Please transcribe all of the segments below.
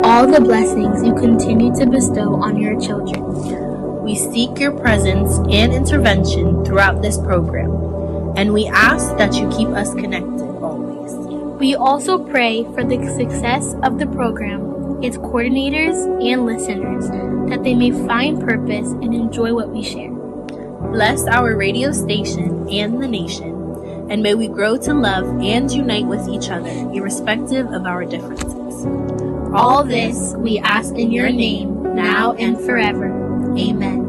all the blessings you continue to bestow on your children. We seek your presence and intervention throughout this program, and we ask that you keep us connected always. We also pray for the success of the program, its coordinators and listeners, that they may find purpose and enjoy what we share. Bless our radio station and the nation, and may we grow to love and unite with each other, irrespective of our differences. All this we ask in your name, now and forever. Amen.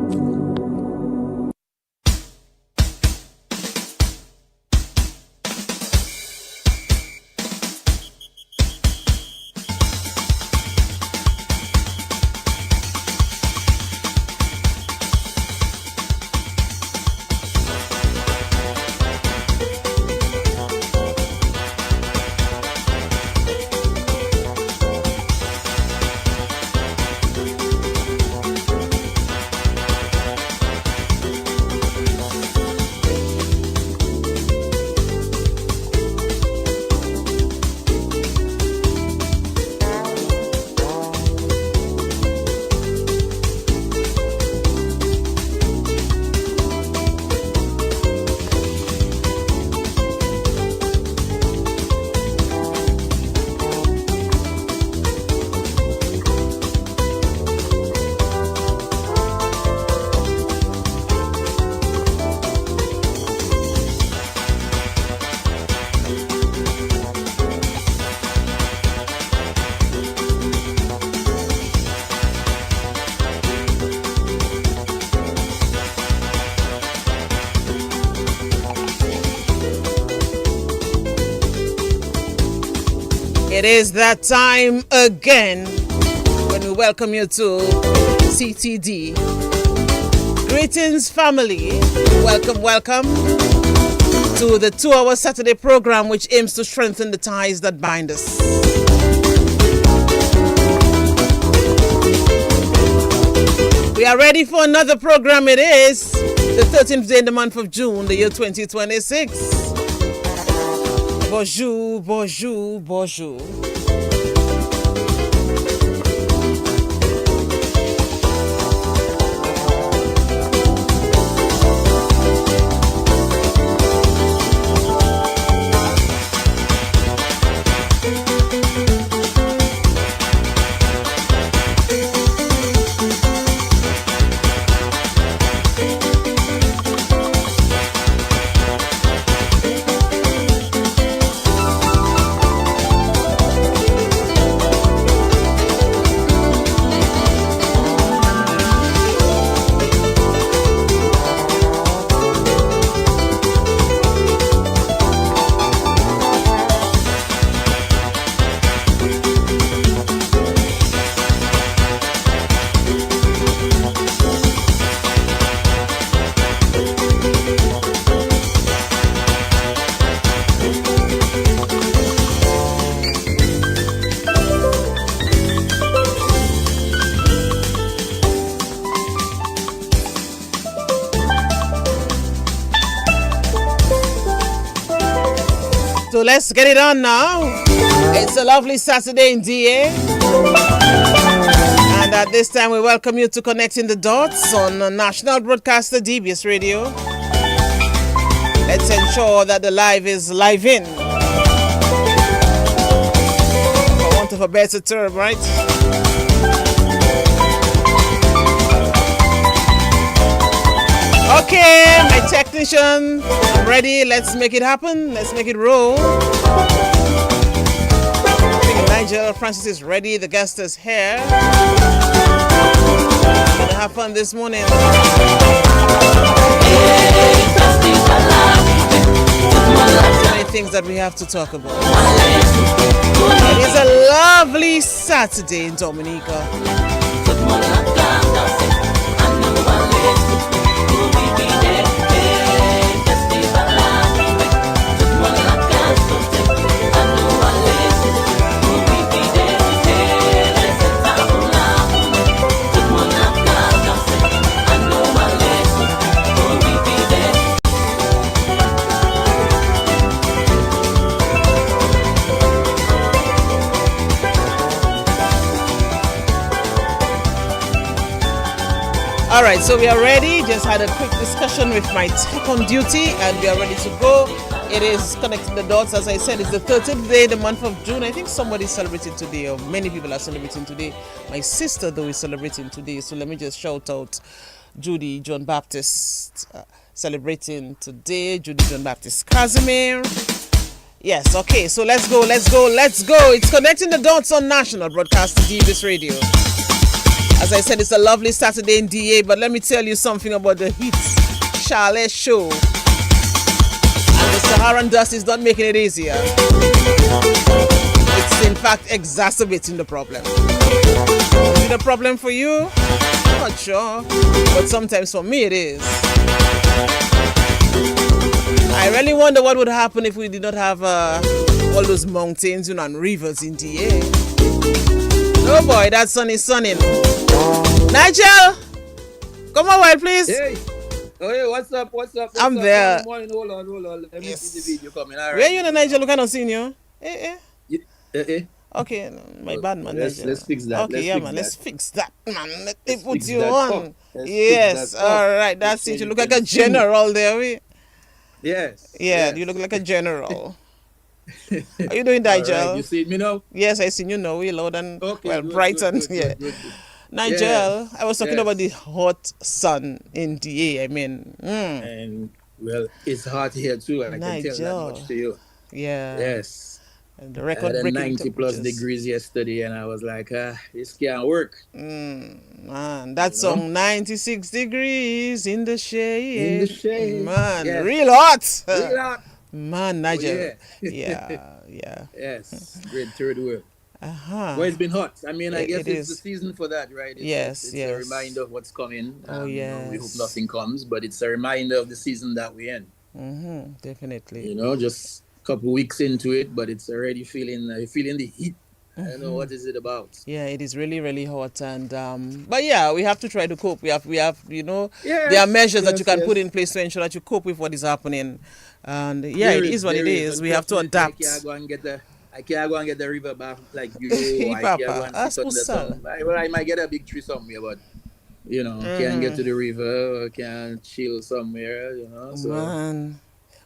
It is that time again when we welcome you to CTD. Greetings, family. Welcome to the 2-hour Saturday program, which aims to strengthen the ties that bind us. We are ready for another program. It is the 13th day in the month of June, the year 2026. Bonjour, bonjour, bonjour. So let's get it on now. It's a lovely Saturday in DA. And at this time, we welcome you to Connecting the Dots on National Broadcaster DBS Radio. Let's ensure that the live is live in. For want of a better term, right? Okay, my technician, I'm ready. Let's make it happen. Let's make it roll. I think Nigel Francis is ready. The guest is here. Gonna have fun this morning. So many things that we have to talk about. It is a lovely Saturday in Dominica. All right, so we are ready. Just had a quick discussion with my tech on duty, and we are ready to go. It is connecting the dots. As I said, it's the 13th day, the month of June. I think somebody's celebrating today, or many people are celebrating today. My sister, though, is celebrating today. So let me just shout out Judy John Baptist celebrating today. Judy John Baptist Casimir. Yes, okay, so let's go. It's connecting the dots on National Broadcaster DBS Radio. As I said, it's a lovely Saturday in DA, but let me tell you something about the heat Charlotte show. And the Saharan dust is not making it easier. It's in fact exacerbating the problem. Is it a problem for you? I'm not sure, but sometimes for me it is. I really wonder what would happen if we did not have all those mountains and rivers in DA. Oh boy, that sun is sunning. Nigel, come on, while please. Hey, what's up? I'm there. Hold on. Let me see the video coming. All right. Where you, Nigel? Look, I don't see you. Eh. Okay, my bad man. Let's fix that. Let's fix that, man. Let me put you on. Yes, all right. That's it. You look like a general there. Yes. Yeah, you look like a general. How you doing, Nigel? Right. You see me now? Yes, I see you now. We loud and Good, brightened. Good. Nigel, Yes. I was talking about the hot sun in DA. I mean, And well, it's hot here too. I can tell Nigel. that much to you. yeah. Yes. And the I had a record-breaking 90 plus temperatures. degrees yesterday, and I was like, this can't work. Man, that You song 96 degrees in the shade. In the shade. Man, Yes. real hot. Real hot. Man, Nigel. yeah. Yeah. Yes. Great third world. Uh-huh. Well, it's been hot. I mean, I guess It it's is. the season for that, right? Yes. It's a reminder of what's coming. Oh, You know, we hope yes. nothing comes, but it's a reminder of the season that we're in. Definitely. You know, just a couple weeks into it, but it's already feeling the heat. I don't know what is it about. Yeah, it is really, really hot, and but yeah, we have to try to cope. We have, you know, Yes, there are measures that you yes, can put yes. in place to ensure that you cope with what is happening, and yeah, There it is what it is. and We have to trust me, adapt. I can't go and get the river back like you. Hey, I Papa, can't go and that's sit on the what's sun. Well, I might get a big tree somewhere, but you know, can't get to the river or can't chill somewhere, you know. So Man,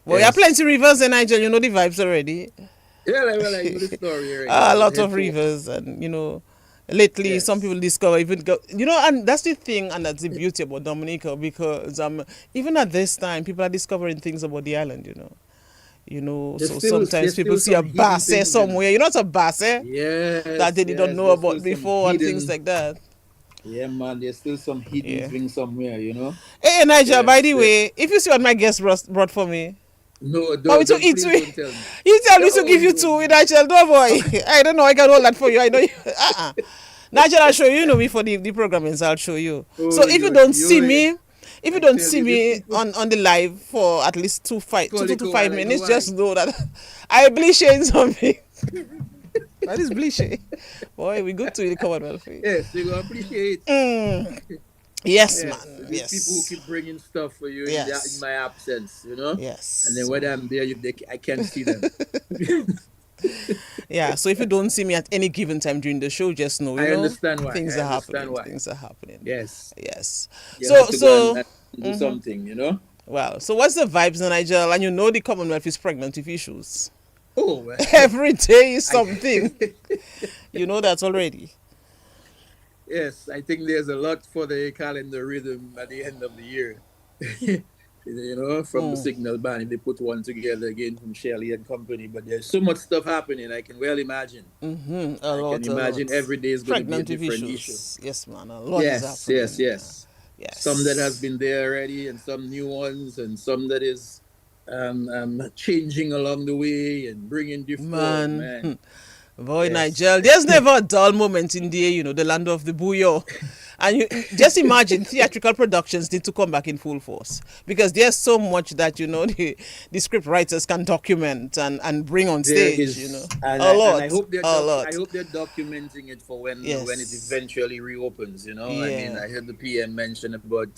well, Yes. you have plenty rivers in Nigeria. You know the vibes already. yeah, well, I know the story already. A lot of Head rivers, and you know, lately Yes. some people discover even go, you know, and that's the thing, and that's the beauty about Dominica, because even at this time, people are discovering things about the island. You know, There's so still- sometimes there's people still see a some hidden basse things in- somewhere. You know, it's a basse Yes, that they didn't know there's about still some before and hidden- things like that. Yeah, man, there's still some hidden Yeah. thing somewhere, you know. Hey, Nigel, Yes, by the yes. way, if you see what my guest brought for me, No, Oh, we don't, took it please to don't tell me. you tell me to No, give you no. two, Nigel. No, boy. I don't know. I can hold that for you. I know you. Nigel, I'll show you. You know me for the programming, so I'll show you. Oh, So if you you- don't you see ain't- me, if you don't tell see you, me these people- on the live for at least 2 to Colico, 5 I minutes, know just know that I bleach in something. That is bleaching. Boy, we good to the Commonwealth. Yes, you gonna appreciate. Yes, Yes, man. these Yes. people who keep bringing stuff for you Yes. in my absence, you know. Yes. And then when I'm there, I can't see them. Yeah, so if you don't see me at any given time during the show, just know, you I know, understand why. things I are understand happening. why. Things are happening. Yes. Yes. You So have to go and do Mhm. something, you know. Well, so what's the vibes in Nigeria? And you know the Commonwealth is pregnant with issues. Oh, well. Every day is something. You know that already. Yes, I think there's a lot for the calendar rhythm at the end of the year. You know, from the Signal Band, if they put one together again from Shelley and company. But there's so much stuff happening, I can well imagine. Mm-hmm. I can imagine every day is going to be a pregnant with different issues. issue. Yes, man. A lot is Yes, happening. yes. Yes. Some that has been there already, and some new ones, and some that is changing along the way and bringing different. Man. Boy, Yes. Nigel, there's never a dull moment in the, you know, the land of the Buyo. And you just imagine theatrical productions need to come back in full force, because there's so much that, you know, the script writers can document and bring on There stage, is, you know. and a lot. I hope they're a lot. I hope they're documenting it for when Yes. it eventually reopens. You know, I mean, Yeah. I heard the PM mention about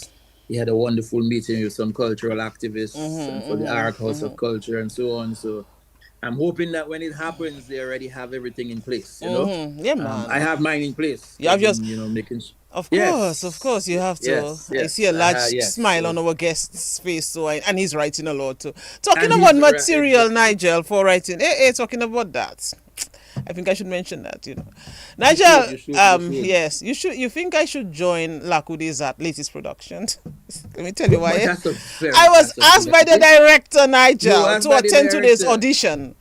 he had a wonderful meeting with some cultural activists and for the Ark House of Culture and so on. So I'm hoping that when it happens, they already have everything in place. You know, Yeah, man. I have mine in place. You have yours? You know, making. Of course, you have to. Yes, I see a yes, large yes. smile So, on our guest's face, and he's writing a lot too. Talking and about he's material, Nigel, for writing. Talking about that. I think I should mention that, Nigel, you should. yes, you should. You think I should join Lakudi's latest production? Let me tell you But why. I was that's a asked good by the idea. director, You Nigel, asked to by the attend today's director. audition,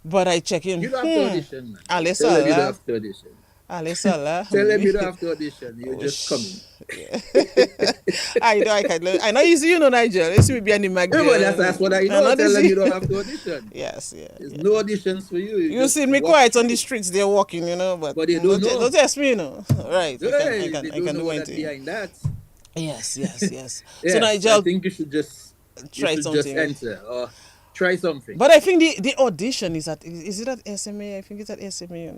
but I check in. You don't have to audition, man. Allez, Tell them you don't ça, have to audition. allez, ça, là. Tell them you don't have to audition. You Oh, just come in. I know I can. I know you know Nigel. You see me be an imag. No, but that's what I know. know Tell this them is- you don't have to audition. Yes, yeah. There's yeah. no auditions for you. You just see me walk quiet on through. the streets. They're walking, but But they don't know. Don't test me, Right? Yeah, I they can don't know do that anything. behind that. Yes. Yes, So Nigel, I think you should just try just something. enter or try something. But I think the audition is is it at SMA? I think it's at SMA.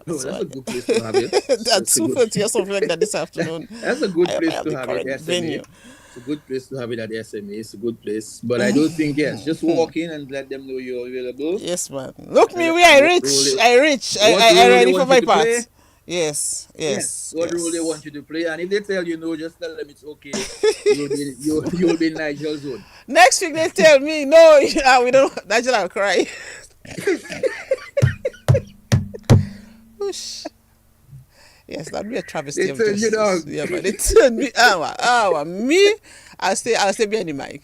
No, that's a good place to have it. That's a good- 2:30 or something like that this afternoon. That's a good I place have to the have correct it. SMA. venue. It's a good place to have it at SMA. It's a good place. But I don't think, yes, just walk in and let them know you're available. Yes, man. Look me, we I rich. What I rich. role I they ready for want my you to part. play? Yes. What role they want you to play. And if they tell you no, just tell them it's okay. You'll be in Nigel's zone. Next week they tell me no, we don't. Nigel, I'll cry. Whoosh. Yes, that'd be a travesty They of turn you justice. down. Yeah, but they turn me. Me. I'll stay behind the mic.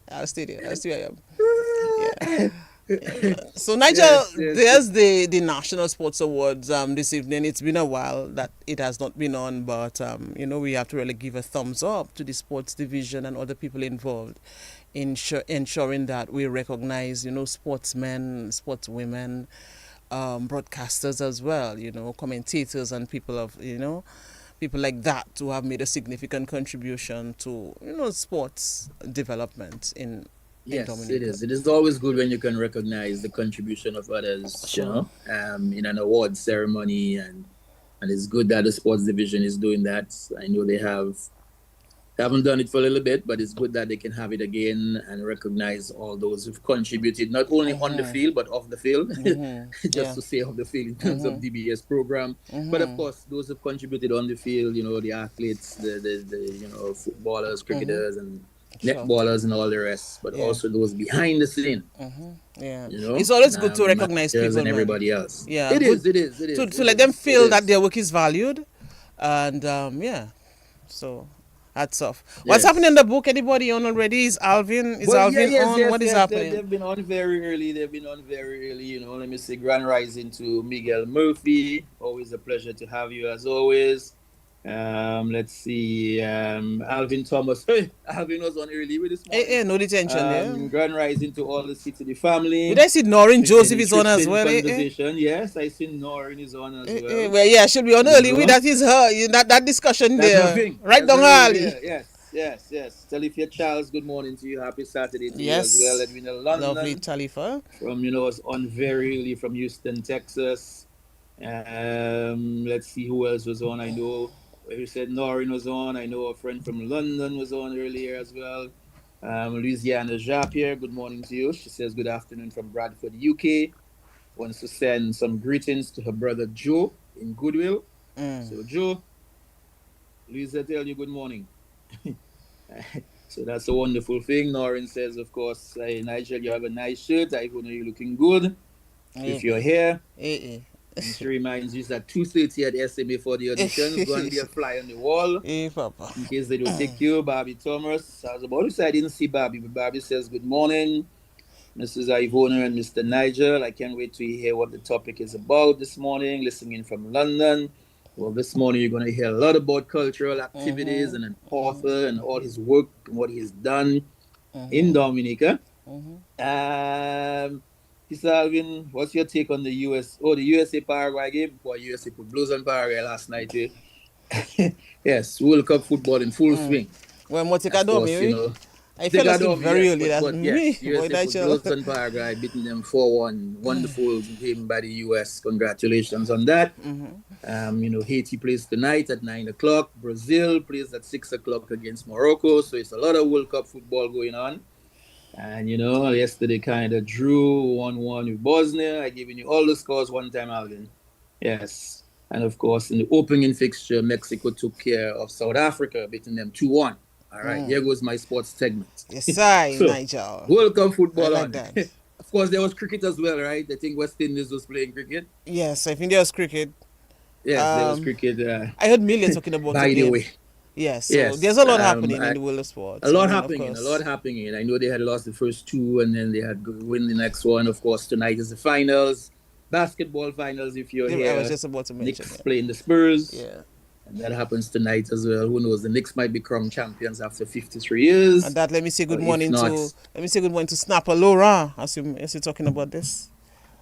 I'll stay there. I'll stay where I am. Yeah. So Nigel, Yes. there's the National Sports Awards this evening. It's been a while that it has not been on, but we have to really give a thumbs up to the sports division and other people involved in ensuring that we recognize sportsmen, sportswomen, broadcasters as well, commentators and people of people like that who have made a significant contribution to sports development in Yes, Dominica. it is. It is always good when you can recognize the contribution of others, in an award ceremony, and it's good that the sports division is doing that. I know they haven't done it for a little bit, but it's good that they can have it again and recognize all those who've contributed not only on the field but off the field, just to say off the field in terms of DBS program. But of course, those who've contributed on the field, the athletes, the footballers, cricketers, and netballers and all the rest, but also those behind the scene. Yeah, it's always good to recognize people and everybody else. Yeah, it is. To let them feel that their work is valued, and so hats off. What's happening in the book? Anybody on already? Is Alvin on? What is happening? They've been on very early. Let me say, grand rising to Miguel Murphy. Always a pleasure to have you as always. Let's see. Alvin Thomas. Hey, Alvin was on early with this morning. No detention there. Grand rising to all the City family. Did I see Noreen Joseph is on as well? Yes, I see Noreen is on as well. Well, yeah, she'll be on early. That is her. That discussion That's there. her thing. Right That's down her early. thing. Yes. Talifa Charles, good morning to you. Happy Saturday to Yes. you as well. Edwina London. Lovely Talifa. From, was on very early from Houston, Texas. Let's see who else was on. I know you said Noreen was on. I know a friend from London was on earlier as well. Louisiana Japier, good morning to you. She says good afternoon from Bradford, UK. Wants to send some greetings to her brother Joe in Goodwill. So Joe, Louisa tell you good morning. So that's a wonderful thing. Noreen says, of course, Nigel, you have a nice shirt. I know you're looking good. If you're here, and she reminds you that 2:30 at SMA for the auditions. Go and be a fly on the wall. Papa. In case they don't take you, Barbie Thomas. I was about to say I didn't see Barbie, but Barbie says good morning, Mrs. Ivona and Mr. Nigel. I can't wait to hear what the topic is about this morning. Listening in from London. Well, this morning you're going to hear a lot about cultural activities and an author and all his work and what he's done in Dominica. Mr. Alvin, what's your take on the USA Paraguay game? Boy, USA put blues on Paraguay last night. Yes, World Cup football in full swing. Well, Motica Domi, I fell asleep very early. That's me. Yes, USA put blues on Paraguay, beating them 4-1. Wonderful game by the US. Congratulations on that. Haiti plays tonight at 9 o'clock. Brazil plays at 6 o'clock against Morocco. So it's a lot of World Cup football going on. And, yesterday kind of drew 1-1 with Bosnia. I given you all the scores one time, Alvin. Yes. And of course, in the opening fixture, Mexico took care of South Africa, beating them 2-1. All right, here goes my sports segment. Yes, I, So, Nigel. World Cup football I like on. that. Of course, there was cricket as well, right? I think West Indies was playing cricket. Yes, I think there was cricket. Yes, there was cricket. I heard Millie talking about By it the again. way, Yes, so yes, there's a lot happening in the world of sports. a lot And then, of happening. course, I know they had lost the first two, and then they had to win the next one. Of course, tonight is the finals, basketball finals. If you're here, I was just about to mention Knicks it. playing the Spurs. Yeah. And that happens tonight as well. Who knows? The Knicks might become champions after 53 years. And that let me say good Or if morning not- to Snapper Laura as you're talking about this.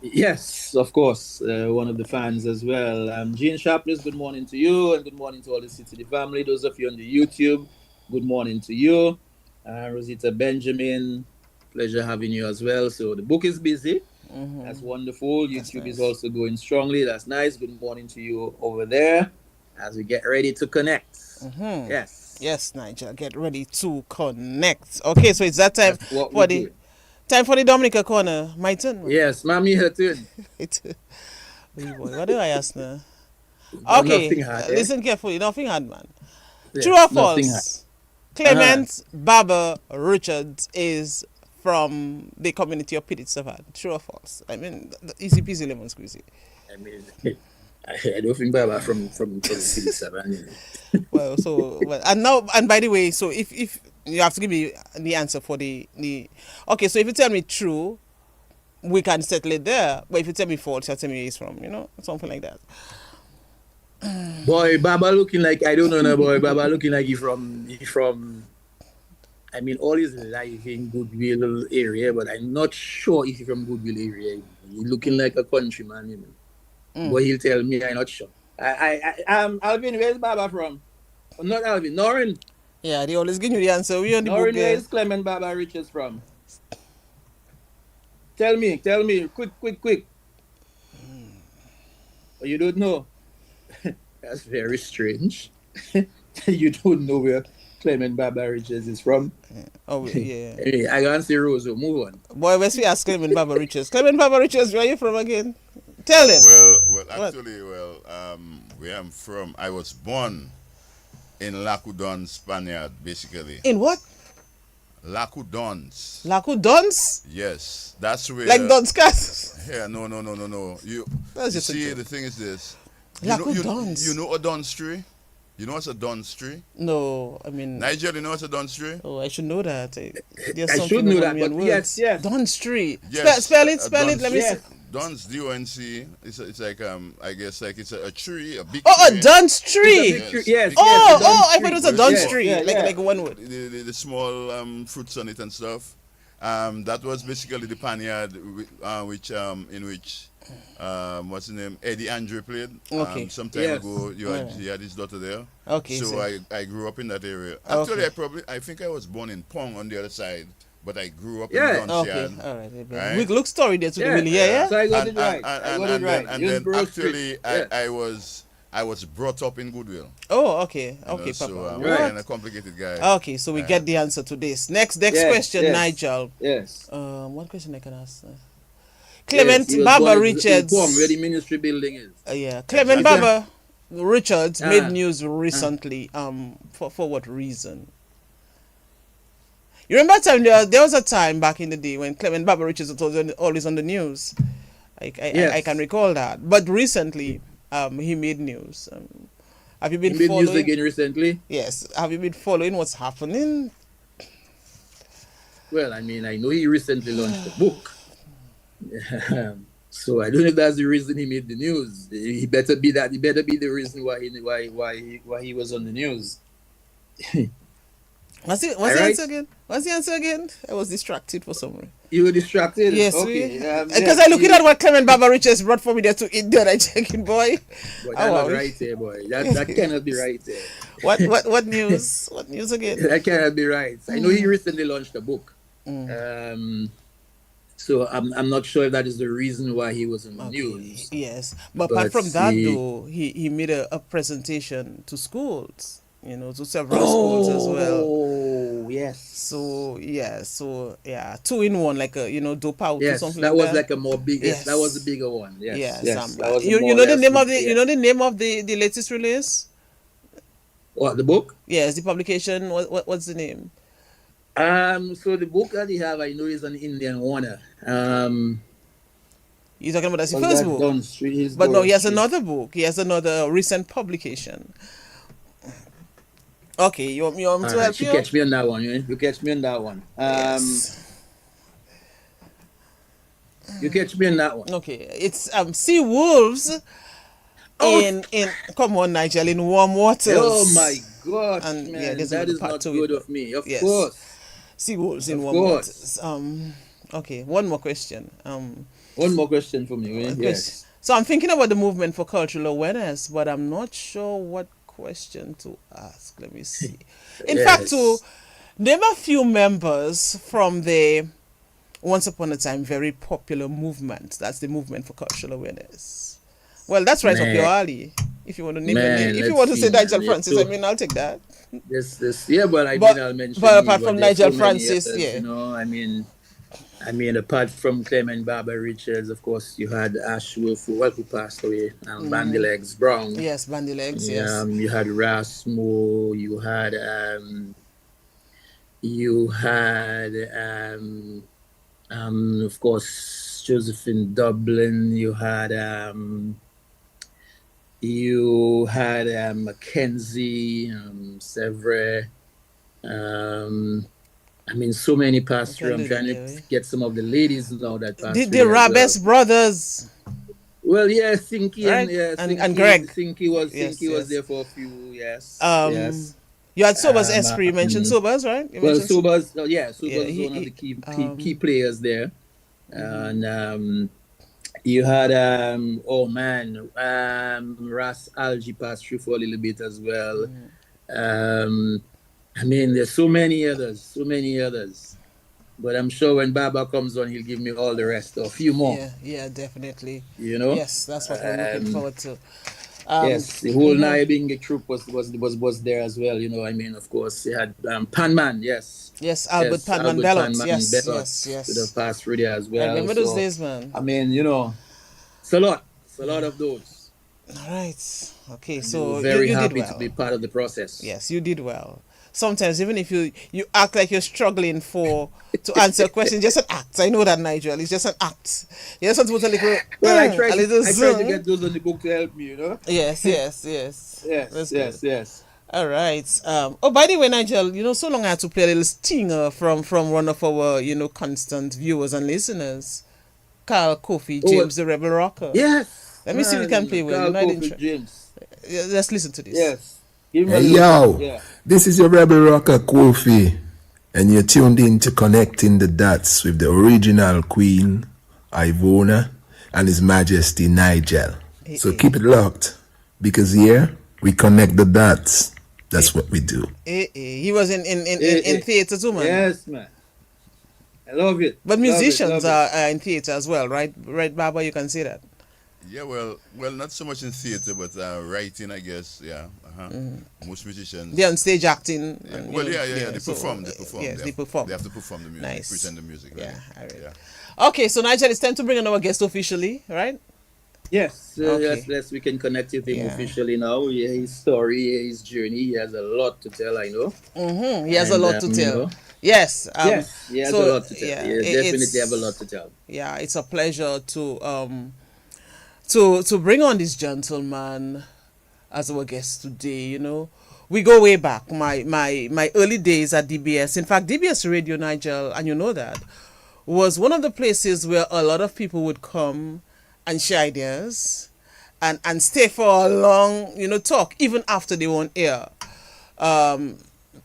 Yes, of course. One of the fans as well. Jean Sharpless, good morning to you, and good morning to all the CTD family. Those of you on the YouTube, good morning to you. Rosita Benjamin, pleasure having you as well. So the book is busy. That's wonderful. YouTube is also going strongly. That's nice. Good morning to you over there as we get ready to connect. Yes. Yes, Nigel, get ready to connect. Okay, so it's that time That's what for we the do. time for the Dominica corner. My turn. Yes, mommy, her turn. What do I ask now? No, Okay, nothing hard, eh? listen carefully. Nothing hard, man. Yes, True or nothing false? Clement Baba Richards is from the community of Petit Savan. True or false? I mean, easy peasy lemon squeezy. I mean, I don't think Baba from the city 7. Well, so and by the way, so if you have to give me the answer for the okay, so if you tell me true, we can settle it there. But if you tell me false, you tell me he's from, something like that. Boy, Baba looking like, I don't know, no, boy. Baba looking like he from. I mean, all his life in Goodwill area, but I'm not sure if he's from Goodwill area. He's looking like a countryman, But he'll tell me, I'm not sure. Alvin, where's Baba from? Not Alvin, Norrin. Yeah, they always give you the answer. We on the book. Norrin, where is Clement Baba Richards from? Tell me, quick. Oh, you don't know? That's very strange. You don't know where Clement Baba Richards is from? Oh, yeah. Anyway, I can't see Rosa. Move on. Boy, let's we ask Clement Baba Richards. Clement Baba Richards, where are you from again? Tell him. Where I'm from, I was born in Lacudon, Spaniard, basically. In what? Lacudons. Lacudons? Yes, that's where. Like Donscas? Yeah, no. You That's just see, a joke. the thing is this. Lacudons. You know a Don's tree? You know what's a Don's tree? No, I mean. Nigel, you know what's a Don's tree? Oh, I should know that. There's I something should know about that, me and but words. yes. Don Street. Yes, Spell it. Don's Let me tree. see. Don's D-O-N-C. It's like I guess like it's a tree, a big Oh, tree. a Dun's tree. Yes. Yes. Oh, the Dun's I thought it was a tree. Dun's Yeah, tree. yeah, Like one word. The small fruits on it and stuff. That was basically the paniard in which what's the name, Eddie Andre played. Okay. Some time Yes. ago, he had his daughter there. Okay. So I grew up in that area. Okay. Actually, I think I was born in Pong on the other side, but I grew up Yeah. in Okay. Donsian. All right. Right. We look story there to the Yeah. Willie. Yeah. So I got And it right. I got it right. then Hillsborough actually, Street. Yeah. I was brought up in Goodwill. Oh, okay. you know, Okay, so Papa. I'm Right. kind of complicated guy. Okay, so we get the answer to this. Next Yes, question, yes. Nigel. Yes. What question I can ask? Clement Yes, he was Baba born in Richards. Pong, where the ministry building is. Yeah, Clement Exactly. Baba Richards made Ah. news recently. For what reason? You remember there was a time back in the day when Clement Baba Richards was always on the news. I can recall that. But recently, he made news. Have you been He made news following? again recently. Yes. Have you been following what's happening? Well, I mean, I know he recently launched a book. So I don't know if that's the reason he made the news. He better be that. He better be the reason why he was on the news. What's the Alright. answer again? What's the answer again? I was distracted for some reason. You were distracted. Yes, Okay. because I looking at what Clement Baba Richards brought for me there to eat there. I checking, boy. But Oh, that's not wow. right there, boy. That cannot be right there. What news? What news again? That cannot be right. I know he recently launched a book. Mm. So I'm not sure if that is the reason why he was in the Okay, news. yes, but apart But from that, he- though, he made a presentation to schools. to several schools as well. Oh, yes. So yeah, 2 in 1, like a dope out or Yes, something that like was that. like a more big. Yes, that was Yes. a bigger one. Yes, Yes, yes. That was a you more know or the less name of the big, you know the name of the latest release? what, the book? Yes, the publication. What's the name? So the book that he have, I know, is an Indian one. You're talking about that's the Was first that book, Dunn Street? His but no, Dunn he has Street. another book. He has another recent publication. Okay, you want me to Alright, help you you? catch me on that one. You catch me on that one. Yes. You catch me on that one. Okay, it's Sea Wolves Oh. in come on, Nigel, in warm waters. Oh my gosh, And, yeah, man, there's that another is part not to it, good but of me. Of yes. course, Sea Wolves in Of warm course. waters. Okay, one more question. one more question for me. Yes. Yes. So I'm thinking about the movement for cultural awareness, but I'm not sure what question to ask. Let me see. In fact, to name a few members from the once upon a time very popular movement. That's the movement for cultural awareness. Well, that's right up your alley. If you want to name the name. If you want to say Nigel Francis, I mean, I'll take that. Yeah, but I'll mention. But apart from there's Nigel many Francis, others, yeah. I mean, apart from Clement Barber Richards, of course, you had Ash Wolf, who passed away, and Bandy Legs Brown. Yes, Bandy Legs, yes. You had Rasmo, you had of course, Josephine Dublin. You had Mackenzie, Sevre. I mean, so many passed through. I'm trying to get some of the ladies now that passed through. The Rabes brothers. Well, yeah, Thinky Right? And Greg. Thinky was Yes, there for a few. Yes. Yes. You had Sobers Esprit. You mentioned Sobers, right? Sobers. Sobers was he- one of the key players there, and you had Ras Algie passed through for a little bit as well. I mean, there's so many others. But I'm sure when Baba comes on, he'll give me all the rest, or a few more. Yeah, definitely. Yes, that's what I'm looking forward to. Yes, the whole Naibinge troop was there as well. I mean, of course, you had Panman, yes. Yes, Albert Panman Bellot. Yes. To the past through there as well. I remember those days, man. I mean, it's a lot of those. All right. Okay, And so we're very you happy did well. to be part of the process. Yes, you did well. Sometimes even if you act like you're struggling to answer a question, just an act. I know that, Nigel. It's just an act. You just want to put a little Well, I a tried little to zoom. get those on the book to help me, Yes. Yes, That's good. yes. All right. By the way, Nigel, so long I had to play a little stinger from one of our, constant viewers and listeners, Carl Kofi, James the Rebel Rocker. Yes. Let me see if we can play with Carl you. Kofi James. Let's listen to this. Yes. Give me a Hey, little- yo, Yeah. this is your Rebel Rocker Kofi, and you're tuned in to Connecting the Dots with the original Queen, Ivona, and His Majesty Nigel. So keep it locked, because here we connect the dots. That's what we do. He was in theater too, man. Yes, man. I love it. But Love it, musicians love it. are in theater as well, right? Right, Baba, you can say that. Yeah, well, not so much in theater, but writing, I guess. Yeah, most musicians. They're on stage acting. Yeah. and, Well, you know, yeah. They so, perform. Yes, they perform. They have to perform the music. Nice. Present the music. Right? Yeah, all right. Yeah. Okay, so Nigel, it's time to bring in our guest officially, right? Yes, Okay. yes, we can connect with him Yeah. officially now. Yeah, his story, his journey, he has a lot to tell, I know. He has a And, lot to you tell. know. Yes. Yes, he has so, a lot to tell. yeah, he definitely have a lot to tell. Yeah, it's a pleasure to bring on this gentleman as our guest today. We go way back. My early days at DBS. In fact, DBS Radio, Nigel, and you know that, was one of the places where a lot of people would come and share ideas and stay for a long, talk, even after they were on air.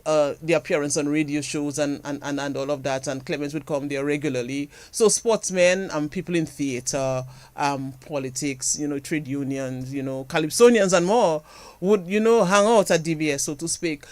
The appearance on radio shows and all of that, and Clemens would come there regularly. So sportsmen and people in theater, politics, trade unions, Calypsonians and more would, hang out at DBS, so to speak.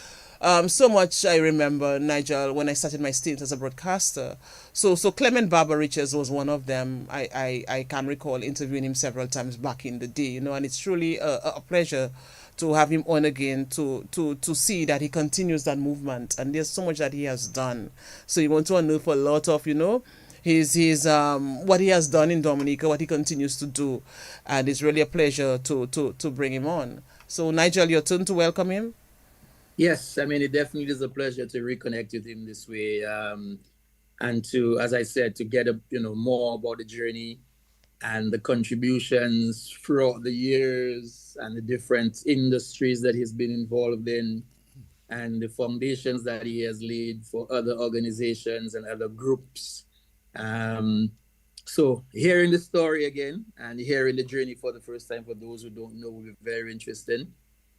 So much I remember, Nigel, when I started my stint as a broadcaster. So Clement Barber Richards was one of them. I can recall interviewing him several times back in the day, and it's truly a pleasure to have him on again to see that he continues that movement. And there's so much that he has done. So you want to unearth a lot of, his what he has done in Dominica, what he continues to do. And it's really a pleasure to bring him on. So Nigel, your turn to welcome him. Yes, I mean, it definitely is a pleasure to reconnect with him this way, and to, as I said, to get more about the journey and the contributions throughout the years and the different industries that he's been involved in, and the foundations that he has laid for other organizations and other groups. So hearing the story again and hearing the journey for the first time for those who don't know will be very interesting.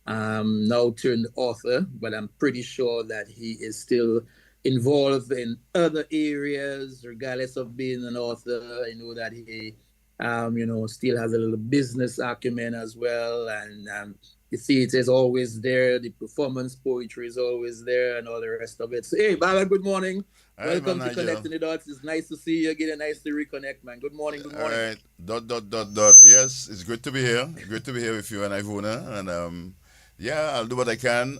Now turned author, but I'm pretty sure that he is still involved in other areas, regardless of being an author. I know that he, still has a little business acumen as well. And the theater is always there. The performance poetry is always there and all the rest of it. So, hey, Baba, good morning. Hi, Welcome man, to Connecting the Dots. It's nice to see you again and nice to reconnect, man. Good morning, good morning. All right, ... Yes, it's great to be here. Great to be here with you and Ivona. And yeah, I'll do what I can.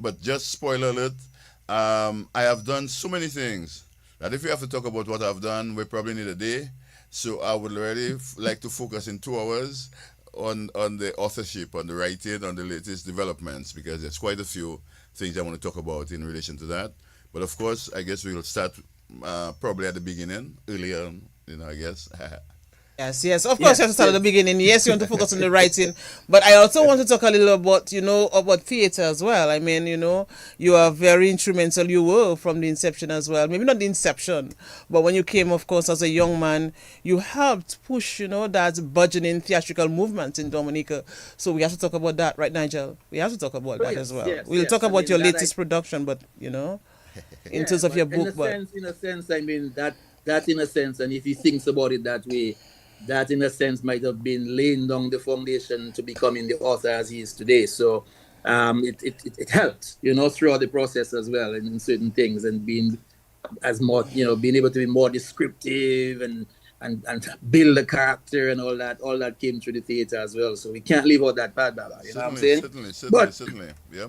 But just spoiler alert, I have done so many things that if we have to talk about what I've done, we probably need a day. So I would really like to focus in 2 hours on the authorship, on the writing, on the latest developments, because there's quite a few things I want to talk about in relation to that. But of course, I guess we'll start probably at the beginning, earlier, I guess. Yes. Of course, you have to start at the beginning. Yes, you want to focus on the writing, but I also want to talk a little about, about theater as well. I mean, you are very instrumental. You were from the inception as well. Maybe not the inception, but when you came, of course, as a young man, you helped push, that burgeoning theatrical movement in Dominica. So we have to talk about that, right, Nigel? We have to talk about that as well. We'll talk about your latest production, but, in terms of your book. In a sense, I mean, that in a sense, and if he thinks about it that way, that in a sense might have been laying down the foundation to becoming the author as he is today. So it helped, throughout the process as well, and in certain things, and being as more, being able to be more descriptive and build a character and all that came through the theater as well. So we can't leave out that part, Baba. You know what I'm saying? Certainly, yeah.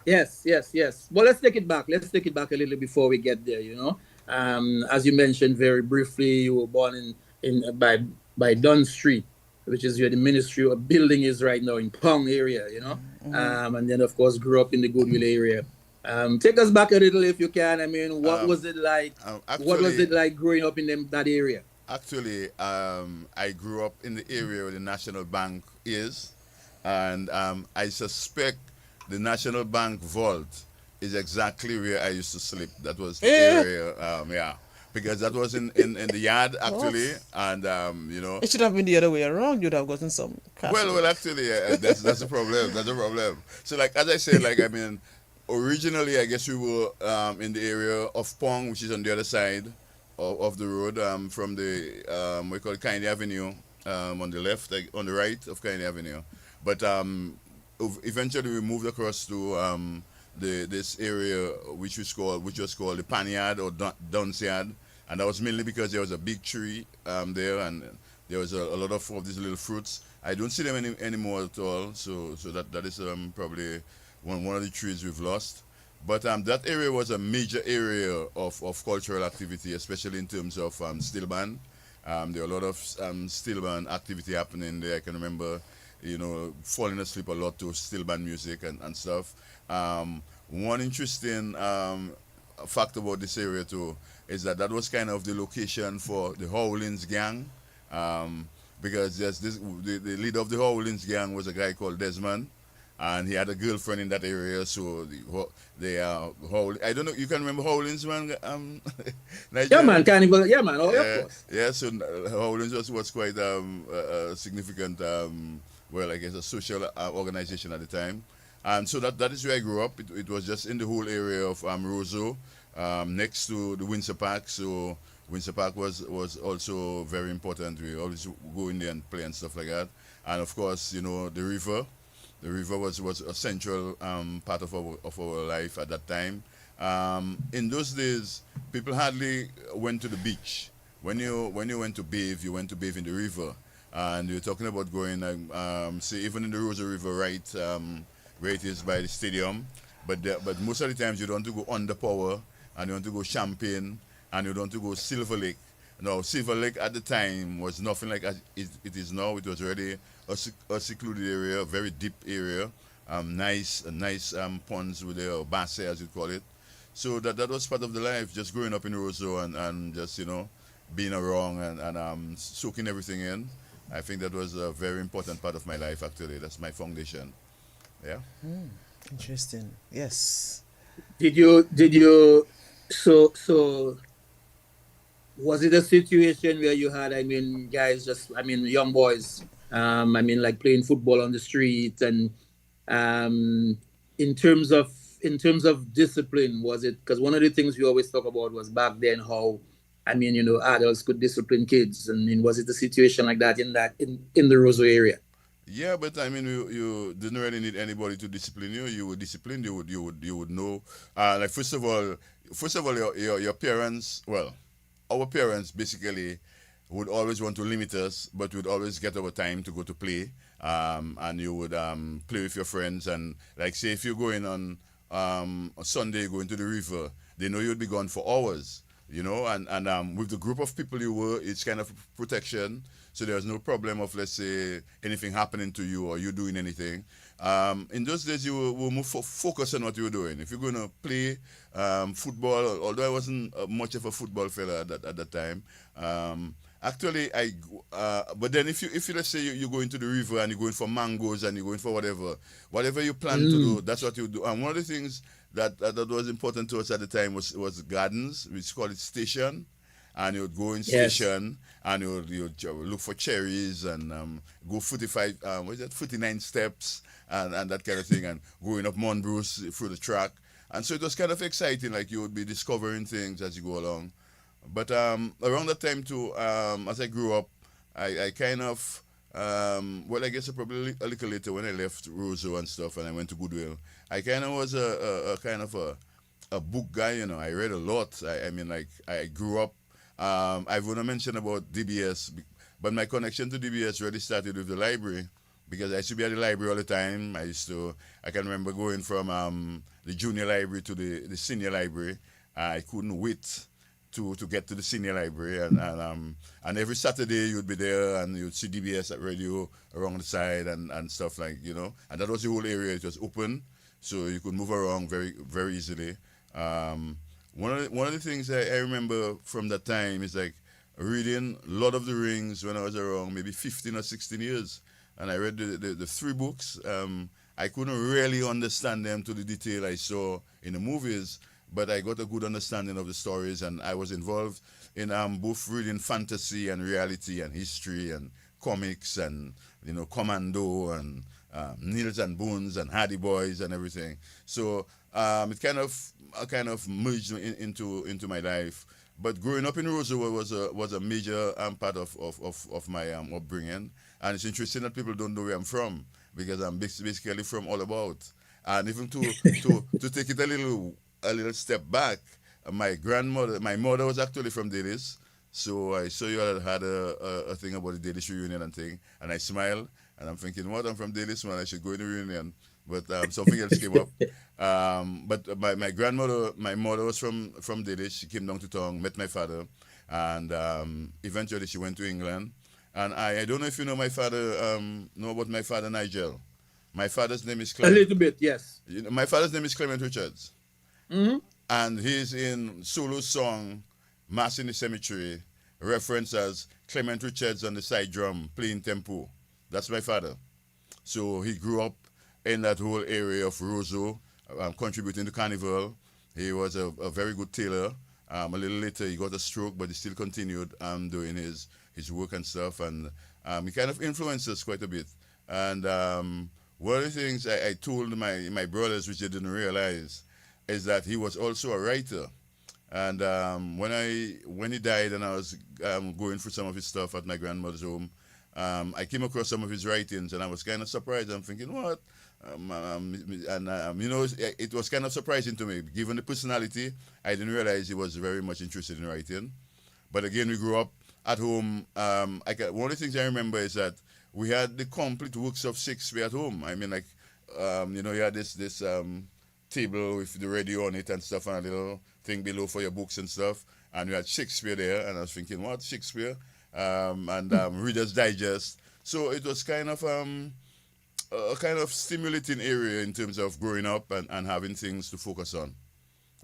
Yes. Well, let's take it back. Let's take it back a little before we get there, As you mentioned very briefly, you were born by Dunn Street, which is where the Ministry of Building is right now in Pong area, and then of course grew up in the Goodwill area. Take us back a little if you can. I mean, what was it like? What was it like growing up in that area? Actually, I grew up in the area where the National Bank is, and I suspect the National Bank vault is exactly where I used to sleep. That was the area, because that was in the yard actually, and it should have been the other way around. You'd have gotten some cash. Well, actually, that's the problem. That's the problem. So, like as I said, originally, I guess we were in the area of Pong, which is on the other side of the road, from the we call it Kindy Avenue, on the left, on the right of Kindy Avenue. But eventually, we moved across to this area which was called the Panyard or Dunn's Yard, and that was mainly because there was a big tree there, and there was a lot of these little fruits. I don't see them anymore at all, so that is probably one of the trees we've lost. But that area was a major area of cultural activity, especially in terms of steel band. There were a lot of steel band activity happening there. I can remember falling asleep a lot to steel band music and stuff. One interesting fact about this area too is that was kind of the location for the Howlins gang, because the leader of the Howlins gang was a guy called Desmond, and he had a girlfriend in that area. So I don't know, you can remember Howlins, man? Yeah, man, Carnival. Yeah, man. Of course. Yeah, so Howlins was quite a significant, I guess a social organization at the time. So that is where I grew up. It was just in the whole area of Roseau, next to the Windsor Park. So Windsor Park was also very important. We always go in there and play and stuff like that. And of course, the river. The river was a central part of our life at that time. In those days, people hardly went to the beach. When you went to bathe, you went to bathe in the river. And you're talking about going, say, even in the Rosa River, right, where it is by the stadium. But most of the times you don't want to go under power, and you want to go Champagne, and you don't want to go Silver Lake. Now, Silver Lake at the time was nothing like as it is now. It was already a secluded area, a very deep area, nice ponds with the basse, as you call it. So that was part of the life, just growing up in Roseau and just, being around and soaking everything in. I think that was a very important part of my life, actually. That's my foundation. Yeah. Interesting. Yes. Did you so was it a situation where you had, guys young boys, like playing football on the street, and in terms of discipline, was it, because one of the things we always talk about was back then how adults could discipline kids, and was it a situation like that in the Roseau area? Yeah, but you didn't really need anybody to discipline you. You were disciplined. You would know. Like first of all, your parents. Well, our parents basically would always want to limit us, but would always get our time to go to play. And you would play with your friends, and like say if you're going on a Sunday going to the river, they know you'd be gone for hours. And with the group of people you were, it's kind of protection. So there's no problem of, let's say, anything happening to you or you doing anything. In those days, you will more focus on what you were doing. If you're going to play football, although I wasn't much of a football fella at that time, actually, but then if you let's say you go into the river and you're going for mangoes and you're going for whatever you plan to do, that's what you do. And one of the things that was important to us at the time was gardens. We call it station. And you would go in station, and you would look for cherries and go 49 steps and that kind of thing, and going up Mont Bruce through the track. And so it was kind of exciting, like you would be discovering things as you go along. But around that time too, as I grew up, I kind of, I guess probably a little later when I left Roseau and stuff and I went to Goodwill, I kind of was a kind of a book guy, I read a lot. I grew up, I want to mention about DBS, but my connection to DBS really started with the library, because I used to be at the library all the time. I can remember going from the junior library to the senior library. I couldn't wait to get to the senior library, and every Saturday you'd be there and you'd see DBS at radio around the side and stuff and that was the whole area. It was open, so you could move around very, very easily. One of the things I remember from that time is like reading Lord of the Rings when I was around maybe 15 or 16 years, and I read the three books. I couldn't really understand them to the detail I saw in the movies, but I got a good understanding of the stories, and I was involved in both reading fantasy and reality and history and comics and Commando and Niels and Boons and Hardy Boys and everything. So it kind of merged into my life. But growing up in Roseau was a major part of my upbringing, and it's interesting that people don't know where I'm from, because I'm basically from all about. And even to take it a little step back, my mother was actually from Dalis, so I saw you had a thing about the Dalis reunion and thing, and I smiled, and I'm thinking, what, I'm from Dalis, man, I should go in the reunion. But something else came up. But my grandmother, my mother was from Dalis. She came down to town, met my father, and eventually she went to England. And I don't know if you know my father, know about my father, Nigel. My father's name is Clement. A little bit, yes. My father's name is Clement Richards. Mm-hmm. And he's in Solo's song, Mass in the Cemetery, referenced as Clement Richards on the side drum, playing tempo. That's my father. So he grew up in that whole area of Roseau, contributing to Carnival. He was a very good tailor. A little later he got a stroke, but he still continued doing his work and stuff. And he kind of influenced us quite a bit. And one of the things I told my brothers, which they didn't realize, is that he was also a writer. And when he died and I was going through some of his stuff at my grandmother's home, I came across some of his writings and I was kind of surprised. I'm thinking, what? It was kind of surprising to me. Given the personality, I didn't realize he was very much interested in writing. But again, we grew up at home, one of the things I remember is that we had the complete works of Shakespeare at home. I mean, like, you had this table with the radio on it and stuff, and a little thing below for your books and stuff. And we had Shakespeare there, and I was thinking, what, Shakespeare? And Reader's Digest. So it was kind of a kind of stimulating area in terms of growing up and having things to focus on.